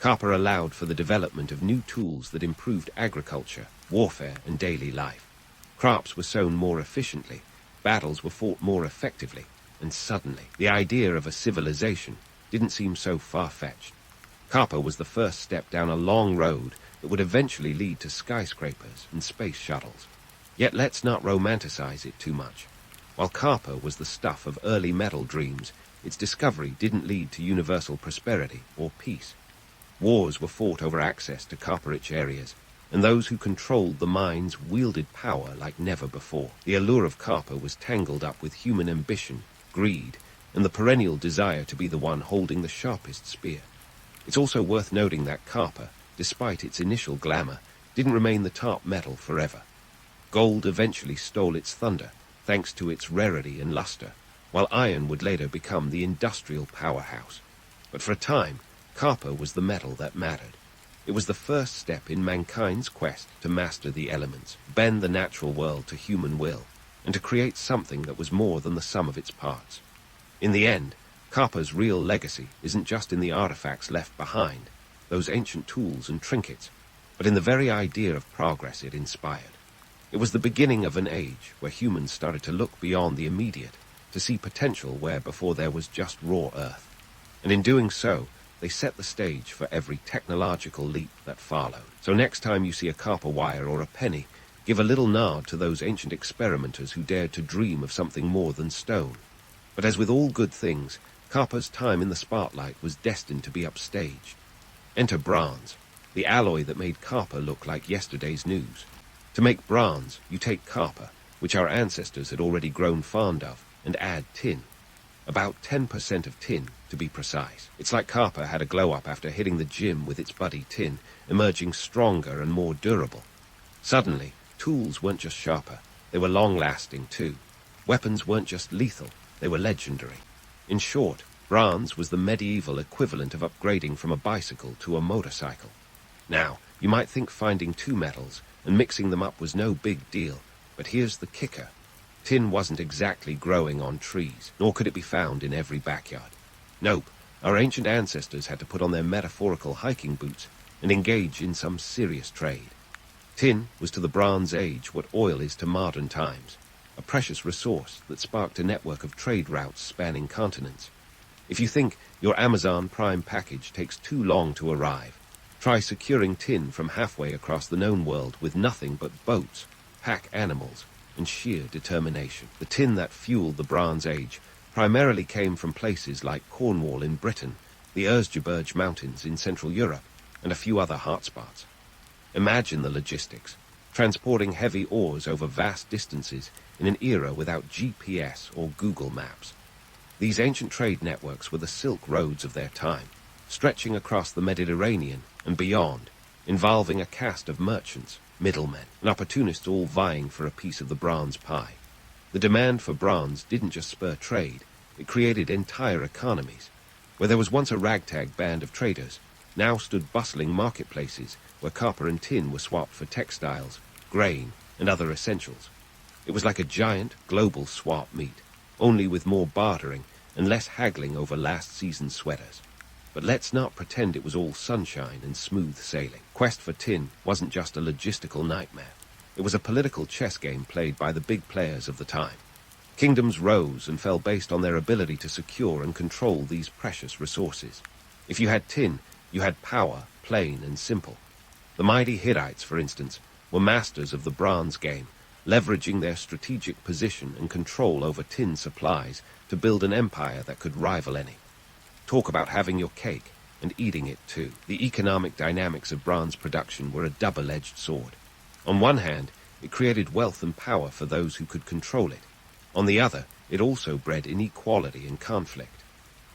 Copper allowed for the development of new tools that improved agriculture, warfare, and daily life. Crops were sown more efficiently, battles were fought more effectively, and suddenly, the idea of a civilization didn't seem so far-fetched. Copper was the first step down a long road that would eventually lead to skyscrapers and space shuttles. Yet let's not romanticize it too much. While copper was the stuff of early metal dreams, its discovery didn't lead to universal prosperity or peace. Wars were fought over access to copper-rich areas, and those who controlled the mines wielded power like never before. The allure of copper was tangled up with human ambition, greed, and the perennial desire to be the one holding the sharpest spear. It's also worth noting that copper, despite its initial glamour, didn't remain the top metal forever. Gold eventually stole its thunder, thanks to its rarity and luster, while iron would later become the industrial powerhouse. But for a time, copper was the metal that mattered. It was the first step in mankind's quest to master the elements, bend the natural world to human will, and to create something that was more than the sum of its parts. In the end, copper's real legacy isn't just in the artifacts left behind, those ancient tools and trinkets, but in the very idea of progress it inspired. It was the beginning of an age where humans started to look beyond the immediate, to see potential where before there was just raw earth. And in doing so, they set the stage for every technological leap that followed. So next time you see a copper wire or a penny, give a little nod to those ancient experimenters who dared to dream of something more than stone. But as with all good things, copper's time in the spotlight was destined to be upstaged. Enter bronze, the alloy that made copper look like yesterday's news. To make bronze, you take copper, which our ancestors had already grown fond of, and add tin. About 10% of tin, to be precise. It's like copper had a glow-up after hitting the gym with its buddy tin, emerging stronger and more durable. Suddenly, tools weren't just sharper, they were long-lasting too. Weapons weren't just lethal, they were legendary. In short, bronze was the medieval equivalent of upgrading from a bicycle to a motorcycle. Now, you might think finding two metals and mixing them up was no big deal, but here's the kicker. Tin wasn't exactly growing on trees, nor could it be found in every backyard. Nope, our ancient ancestors had to put on their metaphorical hiking boots and engage in some serious trade. Tin was to the Bronze Age what oil is to modern times, a precious resource that sparked a network of trade routes spanning continents. If you think your Amazon Prime package takes too long to arrive, Try securing tin from halfway across the known world with nothing but boats, pack animals, and sheer determination. The tin that fueled the Bronze Age primarily came from places like Cornwall in Britain, the Erzgebirge Mountains in Central Europe, and a few other hotspots. Imagine the logistics, transporting heavy ores over vast distances in an era without GPS or Google Maps. These ancient trade networks were the Silk Roads of their time, stretching across the Mediterranean and beyond, involving a caste of merchants, middlemen, and opportunists all vying for a piece of the bronze pie. The demand for bronze didn't just spur trade, it created entire economies. Where there was once a ragtag band of traders, now stood bustling marketplaces where copper and tin were swapped for textiles, grain, and other essentials. It was like a giant global swap meet, only with more bartering and less haggling over last season's sweaters. But let's not pretend it was all sunshine and smooth sailing. Quest for tin wasn't just a logistical nightmare. It was a political chess game played by the big players of the time. Kingdoms rose and fell based on their ability to secure and control these precious resources. If you had tin, you had power, plain and simple. The mighty Hittites, for instance, were masters of the bronze game, leveraging their strategic position and control over tin supplies to build an empire that could rival any. Talk about having your cake and eating it too. The economic dynamics of bronze production were a double-edged sword. On one hand, it created wealth and power for those who could control it. On the other, it also bred inequality and conflict.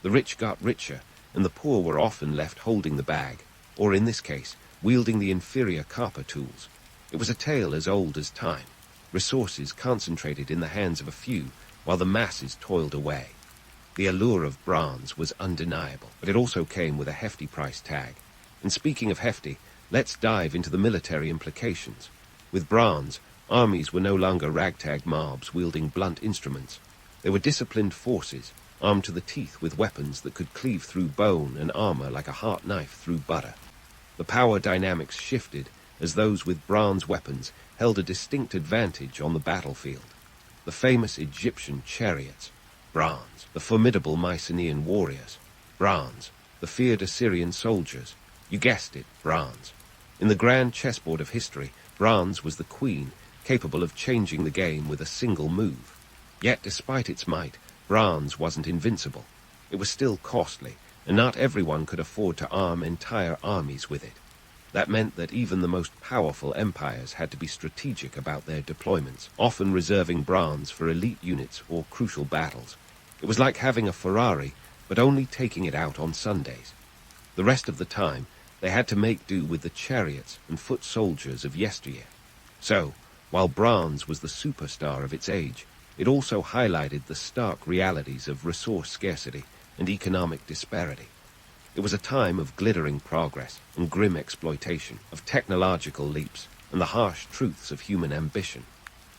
The rich got richer, and the poor were often left holding the bag, or in this case, wielding the inferior copper tools. It was a tale as old as time. Resources concentrated in the hands of a few, while the masses toiled away. The allure of bronze was undeniable, but it also came with a hefty price tag. And speaking of hefty, let's dive into the military implications. With bronze, armies were no longer ragtag mobs wielding blunt instruments. They were disciplined forces, armed to the teeth with weapons that could cleave through bone and armor like a hot knife through butter. The power dynamics shifted as those with bronze weapons held a distinct advantage on the battlefield. The famous Egyptian chariots, bronze. The formidable Mycenaean warriors, bronze. The feared Assyrian soldiers, you guessed it, bronze. In the grand chessboard of history, bronze was the queen, capable of changing the game with a single move. Yet despite its might, bronze wasn't invincible. It was still costly, and not everyone could afford to arm entire armies with it. That meant that even the most powerful empires had to be strategic about their deployments, often reserving bronze for elite units or crucial battles. It was like having a Ferrari, but only taking it out on Sundays. The rest of the time, they had to make do with the chariots and foot soldiers of yesteryear. So, while bronze was the superstar of its age, it also highlighted the stark realities of resource scarcity and economic disparity. It was a time of glittering progress and grim exploitation, of technological leaps and the harsh truths of human ambition.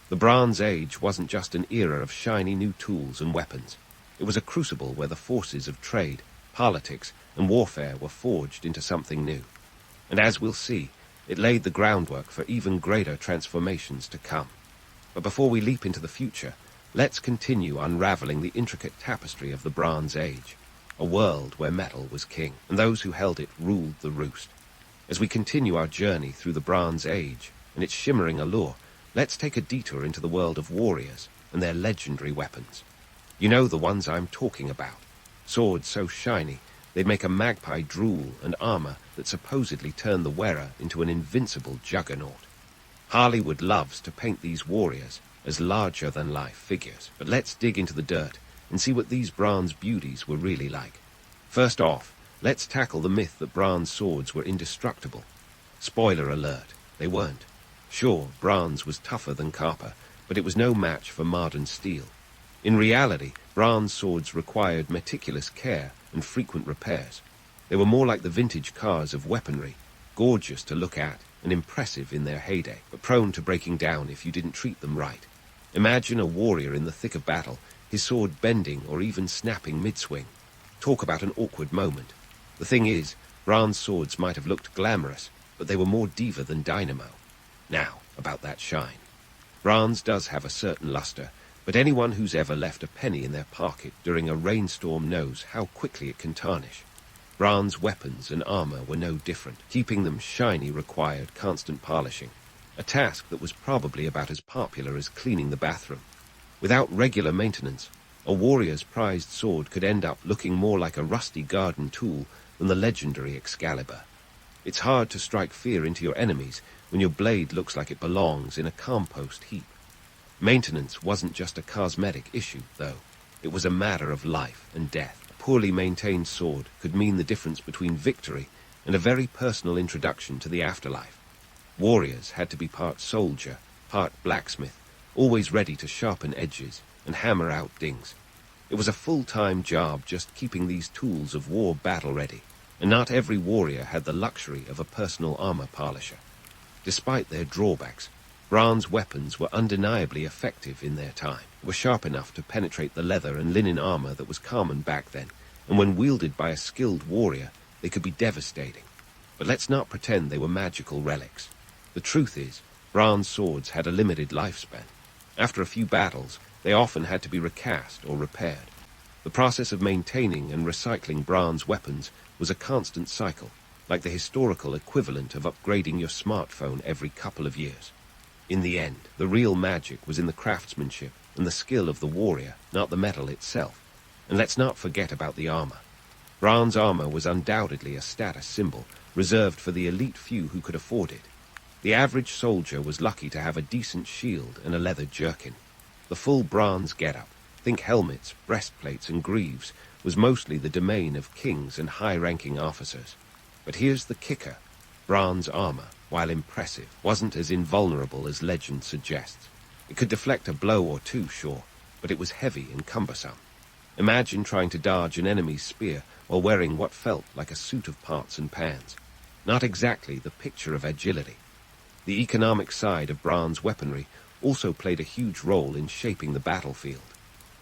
The Bronze Age wasn't just an era of shiny new tools and weapons. It was a crucible where the forces of trade, politics, and warfare were forged into something new. And as we'll see, it laid the groundwork for even greater transformations to come. But before we leap into the future, let's continue unraveling the intricate tapestry of the Bronze Age, a world where metal was king, and those who held it ruled the roost. As we continue our journey through the Bronze Age and its shimmering allure, let's take a detour into the world of warriors and their legendary weapons. You know the ones I'm talking about. Swords so shiny, they'd make a magpie drool, and armor that supposedly turned the wearer into an invincible juggernaut. Hollywood loves to paint these warriors as larger-than-life figures, but let's dig into the dirt and see what these bronze beauties were really like. First off, let's tackle the myth that bronze swords were indestructible. Spoiler alert, they weren't. Sure, bronze was tougher than copper, but it was no match for modern steel. In reality, bronze swords required meticulous care and frequent repairs. They were more like the vintage cars of weaponry, gorgeous to look at and impressive in their heyday, but prone to breaking down if you didn't treat them right. Imagine a warrior in the thick of battle, his sword bending or even snapping mid-swing. Talk about an awkward moment. The thing is, bronze swords might have looked glamorous, but they were more diva than dynamo. Now, about that shine. Bronze does have a certain luster, but anyone who's ever left a penny in their pocket during a rainstorm knows how quickly it can tarnish. Bronze weapons and armor were no different. Keeping them shiny required constant polishing, a task that was probably about as popular as cleaning the bathroom. Without regular maintenance, a warrior's prized sword could end up looking more like a rusty garden tool than the legendary Excalibur. It's hard to strike fear into your enemies when your blade looks like it belongs in a compost heap. Maintenance wasn't just a cosmetic issue, though. It was a matter of life and death. A poorly maintained sword could mean the difference between victory and a very personal introduction to the afterlife. Warriors had to be part soldier, part blacksmith, always ready to sharpen edges and hammer out dings. It was a full-time job just keeping these tools of war battle-ready, and not every warrior had the luxury of a personal armor polisher. Despite their drawbacks, bronze weapons were undeniably effective in their time, were sharp enough to penetrate the leather and linen armor that was common back then, and when wielded by a skilled warrior, they could be devastating. But let's not pretend they were magical relics. The truth is, bronze swords had a limited lifespan. After a few battles, they often had to be recast or repaired. The process of maintaining and recycling bronze weapons was a constant cycle, like the historical equivalent of upgrading your smartphone every couple of years. In the end, the real magic was in the craftsmanship and the skill of the warrior, not the metal itself. And let's not forget about the armor. Bronze armor was undoubtedly a status symbol, reserved for the elite few who could afford it. The average soldier was lucky to have a decent shield and a leather jerkin. The full bronze getup, think helmets, breastplates, and greaves, was mostly the domain of kings and high-ranking officers. But here's the kicker. Bronze armor, while impressive, wasn't as invulnerable as legend suggests. It could deflect a blow or two, sure, but it was heavy and cumbersome. Imagine trying to dodge an enemy's spear while wearing what felt like a suit of pots and pans. Not exactly the picture of agility. The economic side of bronze weaponry also played a huge role in shaping the battlefield.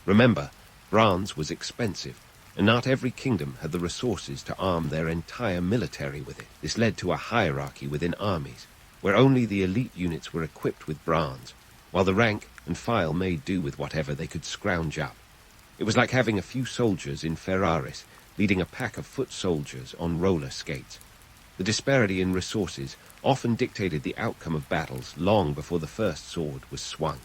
Remember, bronze was expensive, and not every kingdom had the resources to arm their entire military with it. This led to a hierarchy within armies, where only the elite units were equipped with bronze, while the rank and file made do with whatever they could scrounge up. It was like having a few soldiers in Ferraris leading a pack of foot soldiers on roller skates. The disparity in resources often dictated the outcome of battles long before the first sword was swung.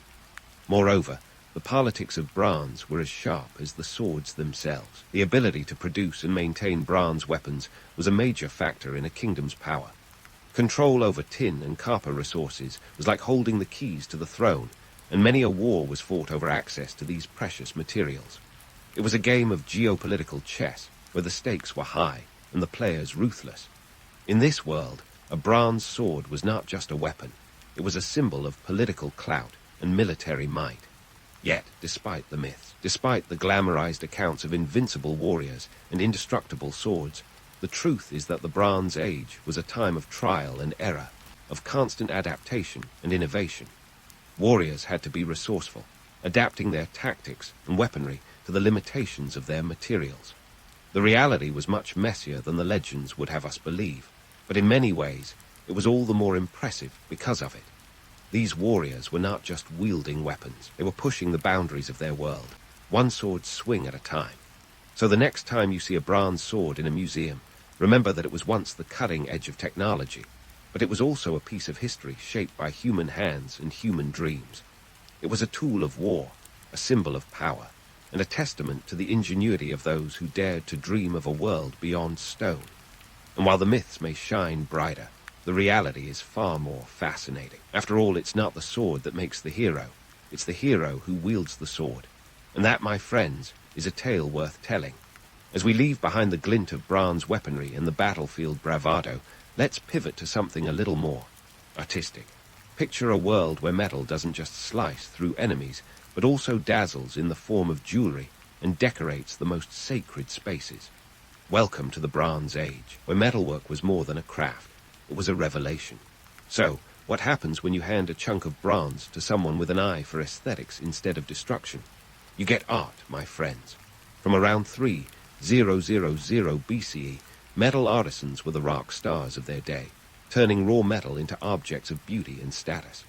Moreover, the politics of bronze were as sharp as the swords themselves. The ability to produce and maintain bronze weapons was a major factor in a kingdom's power. Control over tin and copper resources was like holding the keys to the throne, and many a war was fought over access to these precious materials. It was a game of geopolitical chess, where the stakes were high and the players ruthless. In this world, a bronze sword was not just a weapon. It was a symbol of political clout and military might. Yet, despite the myths, despite the glamorized accounts of invincible warriors and indestructible swords, the truth is that the Bronze Age was a time of trial and error, of constant adaptation and innovation. Warriors had to be resourceful, adapting their tactics and weaponry to the limitations of their materials. The reality was much messier than the legends would have us believe, but in many ways, it was all the more impressive because of it. These warriors were not just wielding weapons, they were pushing the boundaries of their world, one sword swing at a time. So the next time you see a bronze sword in a museum, remember that it was once the cutting edge of technology, but it was also a piece of history shaped by human hands and human dreams. It was a tool of war, a symbol of power, and a testament to the ingenuity of those who dared to dream of a world beyond stone. And while the myths may shine brighter, the reality is far more fascinating. After all, it's not the sword that makes the hero. It's the hero who wields the sword. And that, my friends, is a tale worth telling. As we leave behind the glint of bronze weaponry and the battlefield bravado, let's pivot to something a little more artistic. Picture a world where metal doesn't just slice through enemies, but also dazzles in the form of jewelry and decorates the most sacred spaces. Welcome to the Bronze Age, where metalwork was more than a craft. It was a revelation. So, what happens when you hand a chunk of bronze to someone with an eye for aesthetics instead of destruction? You get art, my friends. From around 3000 BCE, metal artisans were the rock stars of their day, turning raw metal into objects of beauty and status.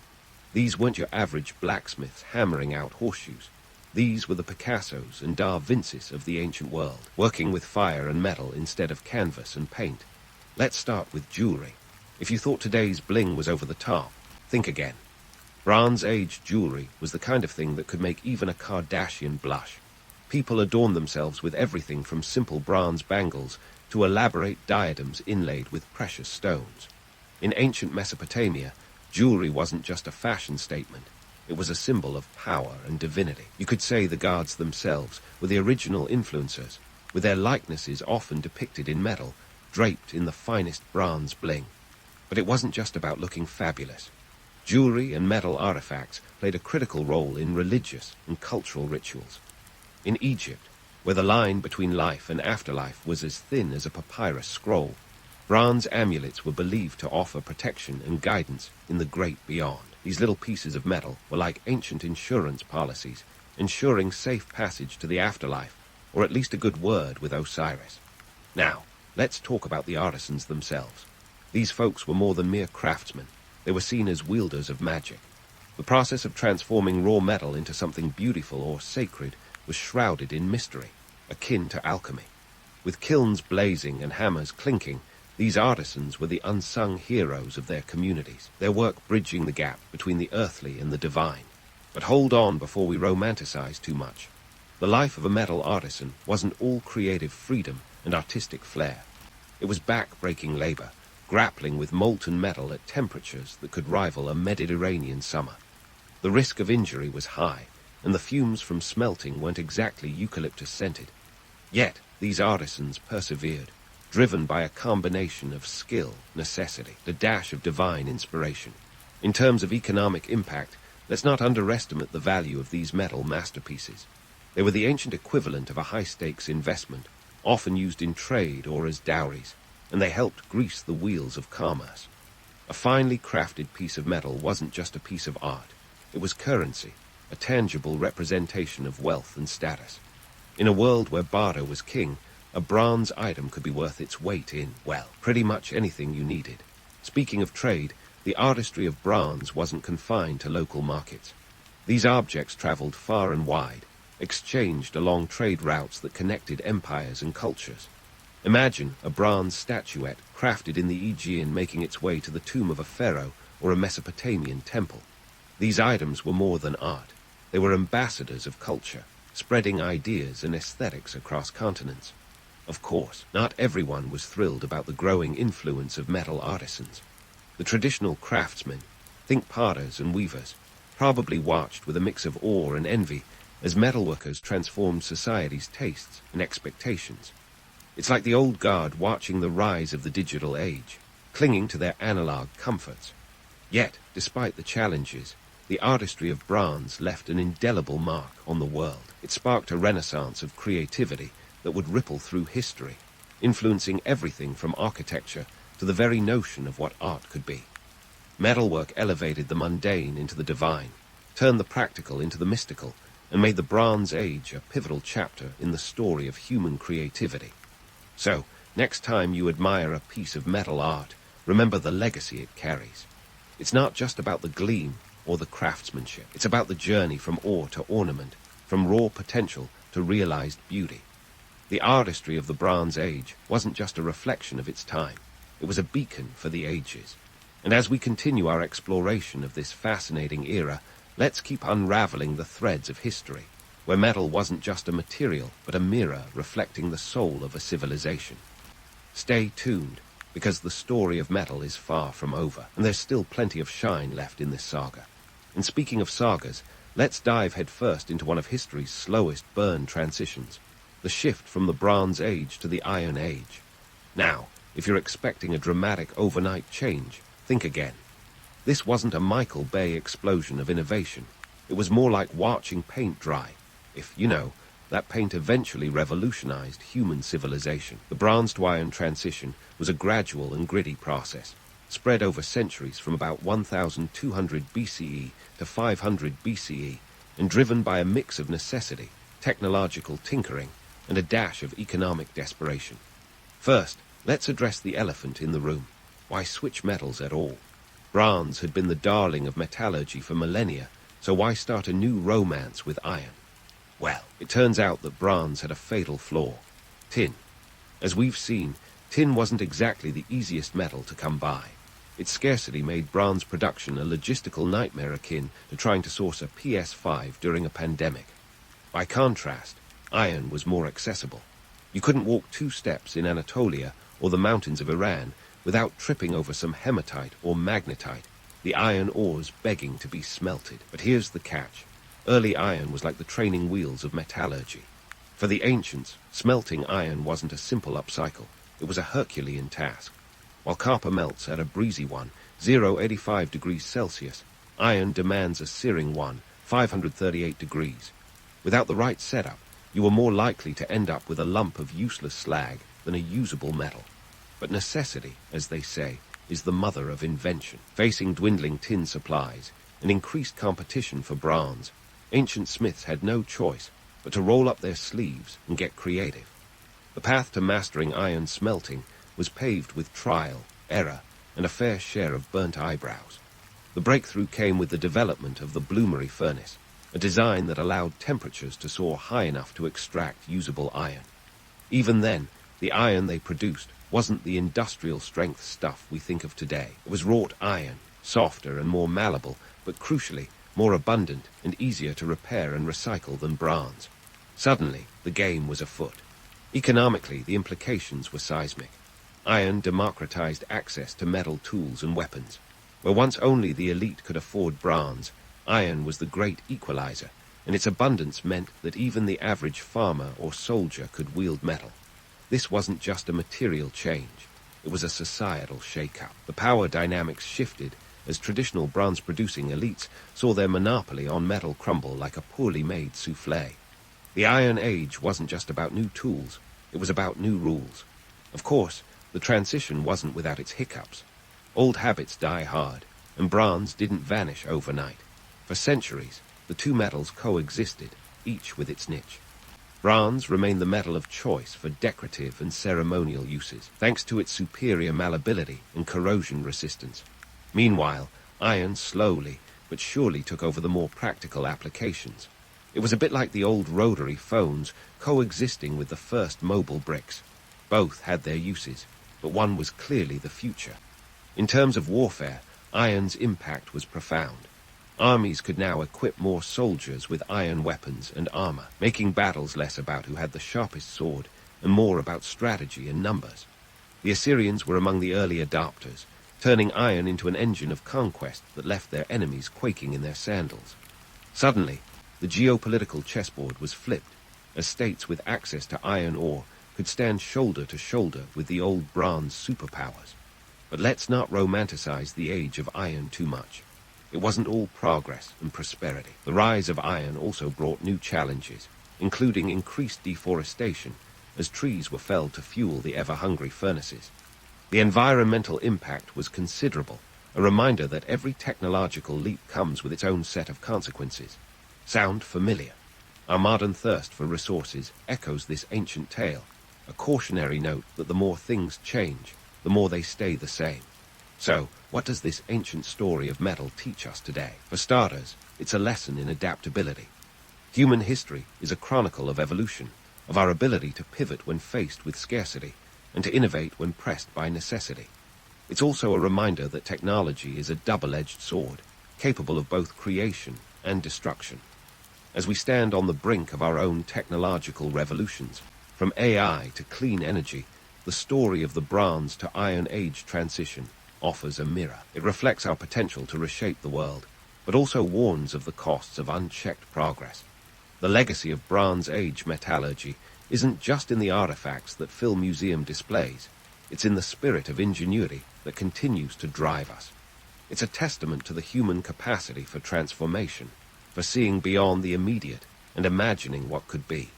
These weren't your average blacksmiths hammering out horseshoes. These were the Picassos and Da Vincis of the ancient world, working with fire and metal instead of canvas and paint. Let's start with jewelry. If you thought today's bling was over the top, think again. Bronze Age jewelry was the kind of thing that could make even a Kardashian blush. People adorned themselves with everything from simple bronze bangles to elaborate diadems inlaid with precious stones. In ancient Mesopotamia, jewelry wasn't just a fashion statement. It was a symbol of power and divinity. You could say the gods themselves were the original influencers, with their likenesses often depicted in metal, draped in the finest bronze bling. But it wasn't just about looking fabulous. Jewelry and metal artifacts played a critical role in religious and cultural rituals. In Egypt, where the line between life and afterlife was as thin as a papyrus scroll, bronze amulets were believed to offer protection and guidance in the great beyond. These little pieces of metal were like ancient insurance policies, ensuring safe passage to the afterlife, or at least a good word with Osiris. Now, let's talk about the artisans themselves. These folks were more than mere craftsmen. They were seen as wielders of magic. The process of transforming raw metal into something beautiful or sacred was shrouded in mystery, akin to alchemy. With kilns blazing and hammers clinking, these artisans were the unsung heroes of their communities, their work bridging the gap between the earthly and the divine. But hold on before we romanticize too much. The life of a metal artisan wasn't all creative freedom and artistic flair. It was back-breaking labor, grappling with molten metal at temperatures that could rival a Mediterranean summer. The risk of injury was high, and the fumes from smelting weren't exactly eucalyptus-scented. Yet, these artisans persevered, driven by a combination of skill, necessity, a dash of divine inspiration. In terms of economic impact, let's not underestimate the value of these metal masterpieces. They were the ancient equivalent of a high-stakes investment, often used in trade or as dowries, and they helped grease the wheels of commerce. A finely crafted piece of metal wasn't just a piece of art. It was currency, a tangible representation of wealth and status. In a world where barter was king, a bronze item could be worth its weight in, well, pretty much anything you needed. Speaking of trade, the artistry of bronze wasn't confined to local markets. These objects traveled far and wide, exchanged along trade routes that connected empires and cultures. Imagine a bronze statuette crafted in the Aegean making its way to the tomb of a pharaoh or a Mesopotamian temple. These items were more than art. They were ambassadors of culture, spreading ideas and aesthetics across continents. Of course, not everyone was thrilled about the growing influence of metal artisans. The traditional craftsmen, think potters and weavers, probably watched with a mix of awe and envy as metalworkers transformed society's tastes and expectations. It's like the old guard watching the rise of the digital age, clinging to their analog comforts. Yet, despite the challenges, the artistry of bronze left an indelible mark on the world. It sparked a renaissance of creativity that would ripple through history, influencing everything from architecture to the very notion of what art could be. Metalwork elevated the mundane into the divine, turned the practical into the mystical, and made the Bronze Age a pivotal chapter in the story of human creativity. So, next time you admire a piece of metal art, remember the legacy it carries. It's not just about the gleam or the craftsmanship. It's about the journey from ore to ornament, from raw potential to realized beauty. The artistry of the Bronze Age wasn't just a reflection of its time. It was a beacon for the ages. And as we continue our exploration of this fascinating era, let's keep unraveling the threads of history, where metal wasn't just a material, but a mirror reflecting the soul of a civilization. Stay tuned, because the story of metal is far from over, and there's still plenty of shine left in this saga. And speaking of sagas, let's dive headfirst into one of history's slowest burn transitions, the shift from the Bronze Age to the Iron Age. Now, if you're expecting a dramatic overnight change, think again. This wasn't a Michael Bay explosion of innovation. It was more like watching paint dry. If, that paint eventually revolutionized human civilization. The bronze to iron transition was a gradual and gritty process, spread over centuries from about 1200 BCE to 500 BCE, and driven by a mix of necessity, technological tinkering, and a dash of economic desperation. First, let's address the elephant in the room. Why switch metals at all? Bronze had been the darling of metallurgy for millennia, so why start a new romance with iron? Well, it turns out that bronze had a fatal flaw: tin. As we've seen, tin wasn't exactly the easiest metal to come by. Its scarcity made bronze production a logistical nightmare akin to trying to source a PS5 during a pandemic. By contrast, iron was more accessible. You couldn't walk 2 steps in Anatolia or the mountains of Iran without tripping over some hematite or magnetite, the iron ores begging to be smelted. But here's the catch. Early iron was like the training wheels of metallurgy. For the ancients, smelting iron wasn't a simple upcycle. It was a Herculean task. While copper melts at a breezy 85 degrees Celsius, iron demands a searing 538 degrees. Without the right setup, you were more likely to end up with a lump of useless slag than a usable metal. But necessity, as they say, is the mother of invention. Facing dwindling tin supplies and increased competition for bronze, ancient smiths had no choice but to roll up their sleeves and get creative. The path to mastering iron smelting was paved with trial, error, and a fair share of burnt eyebrows. The breakthrough came with the development of the bloomery furnace, a design that allowed temperatures to soar high enough to extract usable iron. Even then, the iron they produced wasn't the industrial-strength stuff we think of today. It was wrought iron, softer and more malleable, but crucially, more abundant and easier to repair and recycle than bronze. Suddenly, the game was afoot. Economically, the implications were seismic. Iron democratized access to metal tools and weapons. Where once only the elite could afford bronze, iron was the great equalizer, and its abundance meant that even the average farmer or soldier could wield metal. This wasn't just a material change. It was a societal shake-up. The power dynamics shifted as traditional bronze-producing elites saw their monopoly on metal crumble like a poorly made soufflé. The Iron Age wasn't just about new tools. It was about new rules. Of course, the transition wasn't without its hiccups. Old habits die hard, and bronze didn't vanish overnight. For centuries, the two metals coexisted, each with its niche. Bronze remained the metal of choice for decorative and ceremonial uses, thanks to its superior malleability and corrosion resistance. Meanwhile, iron slowly but surely took over the more practical applications. It was a bit like the old rotary phones coexisting with the first mobile bricks. Both had their uses, but one was clearly the future. In terms of warfare, iron's impact was profound. Armies could now equip more soldiers with iron weapons and armor, making battles less about who had the sharpest sword and more about strategy and numbers. The Assyrians were among the early adopters, turning iron into an engine of conquest that left their enemies quaking in their sandals. Suddenly, the geopolitical chessboard was flipped, as states with access to iron ore could stand shoulder to shoulder with the old bronze superpowers. But let's not romanticize the age of iron too much. It wasn't all progress and prosperity. The rise of iron also brought new challenges, including increased deforestation, as trees were felled to fuel the ever-hungry furnaces. The environmental impact was considerable, a reminder that every technological leap comes with its own set of consequences. Sound familiar? Our modern thirst for resources echoes this ancient tale, a cautionary note that the more things change, the more they stay the same. So, what does this ancient story of metal teach us today? For starters, it's a lesson in adaptability. Human history is a chronicle of evolution, of our ability to pivot when faced with scarcity, and to innovate when pressed by necessity. It's also a reminder that technology is a double-edged sword, capable of both creation and destruction. As we stand on the brink of our own technological revolutions, from AI to clean energy, the story of the Bronze to Iron Age transition offers a mirror. It reflects our potential to reshape the world, but also warns of the costs of unchecked progress. The legacy of Bronze Age metallurgy isn't just in the artifacts that fill museum displays. It's in the spirit of ingenuity that continues to drive us. It's a testament to the human capacity for transformation, for seeing beyond the immediate and imagining what could be.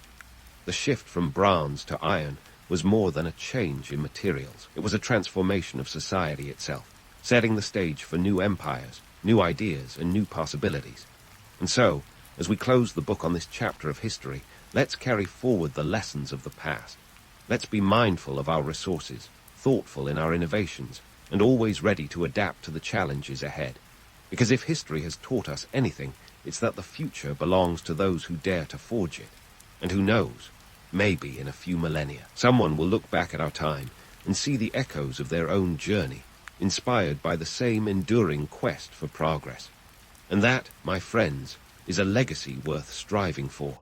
The shift from bronze to iron was more than a change in materials. It was a transformation of society itself, setting the stage for new empires, new ideas, and new possibilities. And so, as we close the book on this chapter of history, let's carry forward the lessons of the past. Let's be mindful of our resources, thoughtful in our innovations, and always ready to adapt to the challenges ahead. Because if history has taught us anything, It's that the future belongs to those who dare to forge it. And who knows, maybe in a few millennia, someone will look back at our time and see the echoes of their own journey, inspired by the same enduring quest for progress. And that, my friends, is a legacy worth striving for.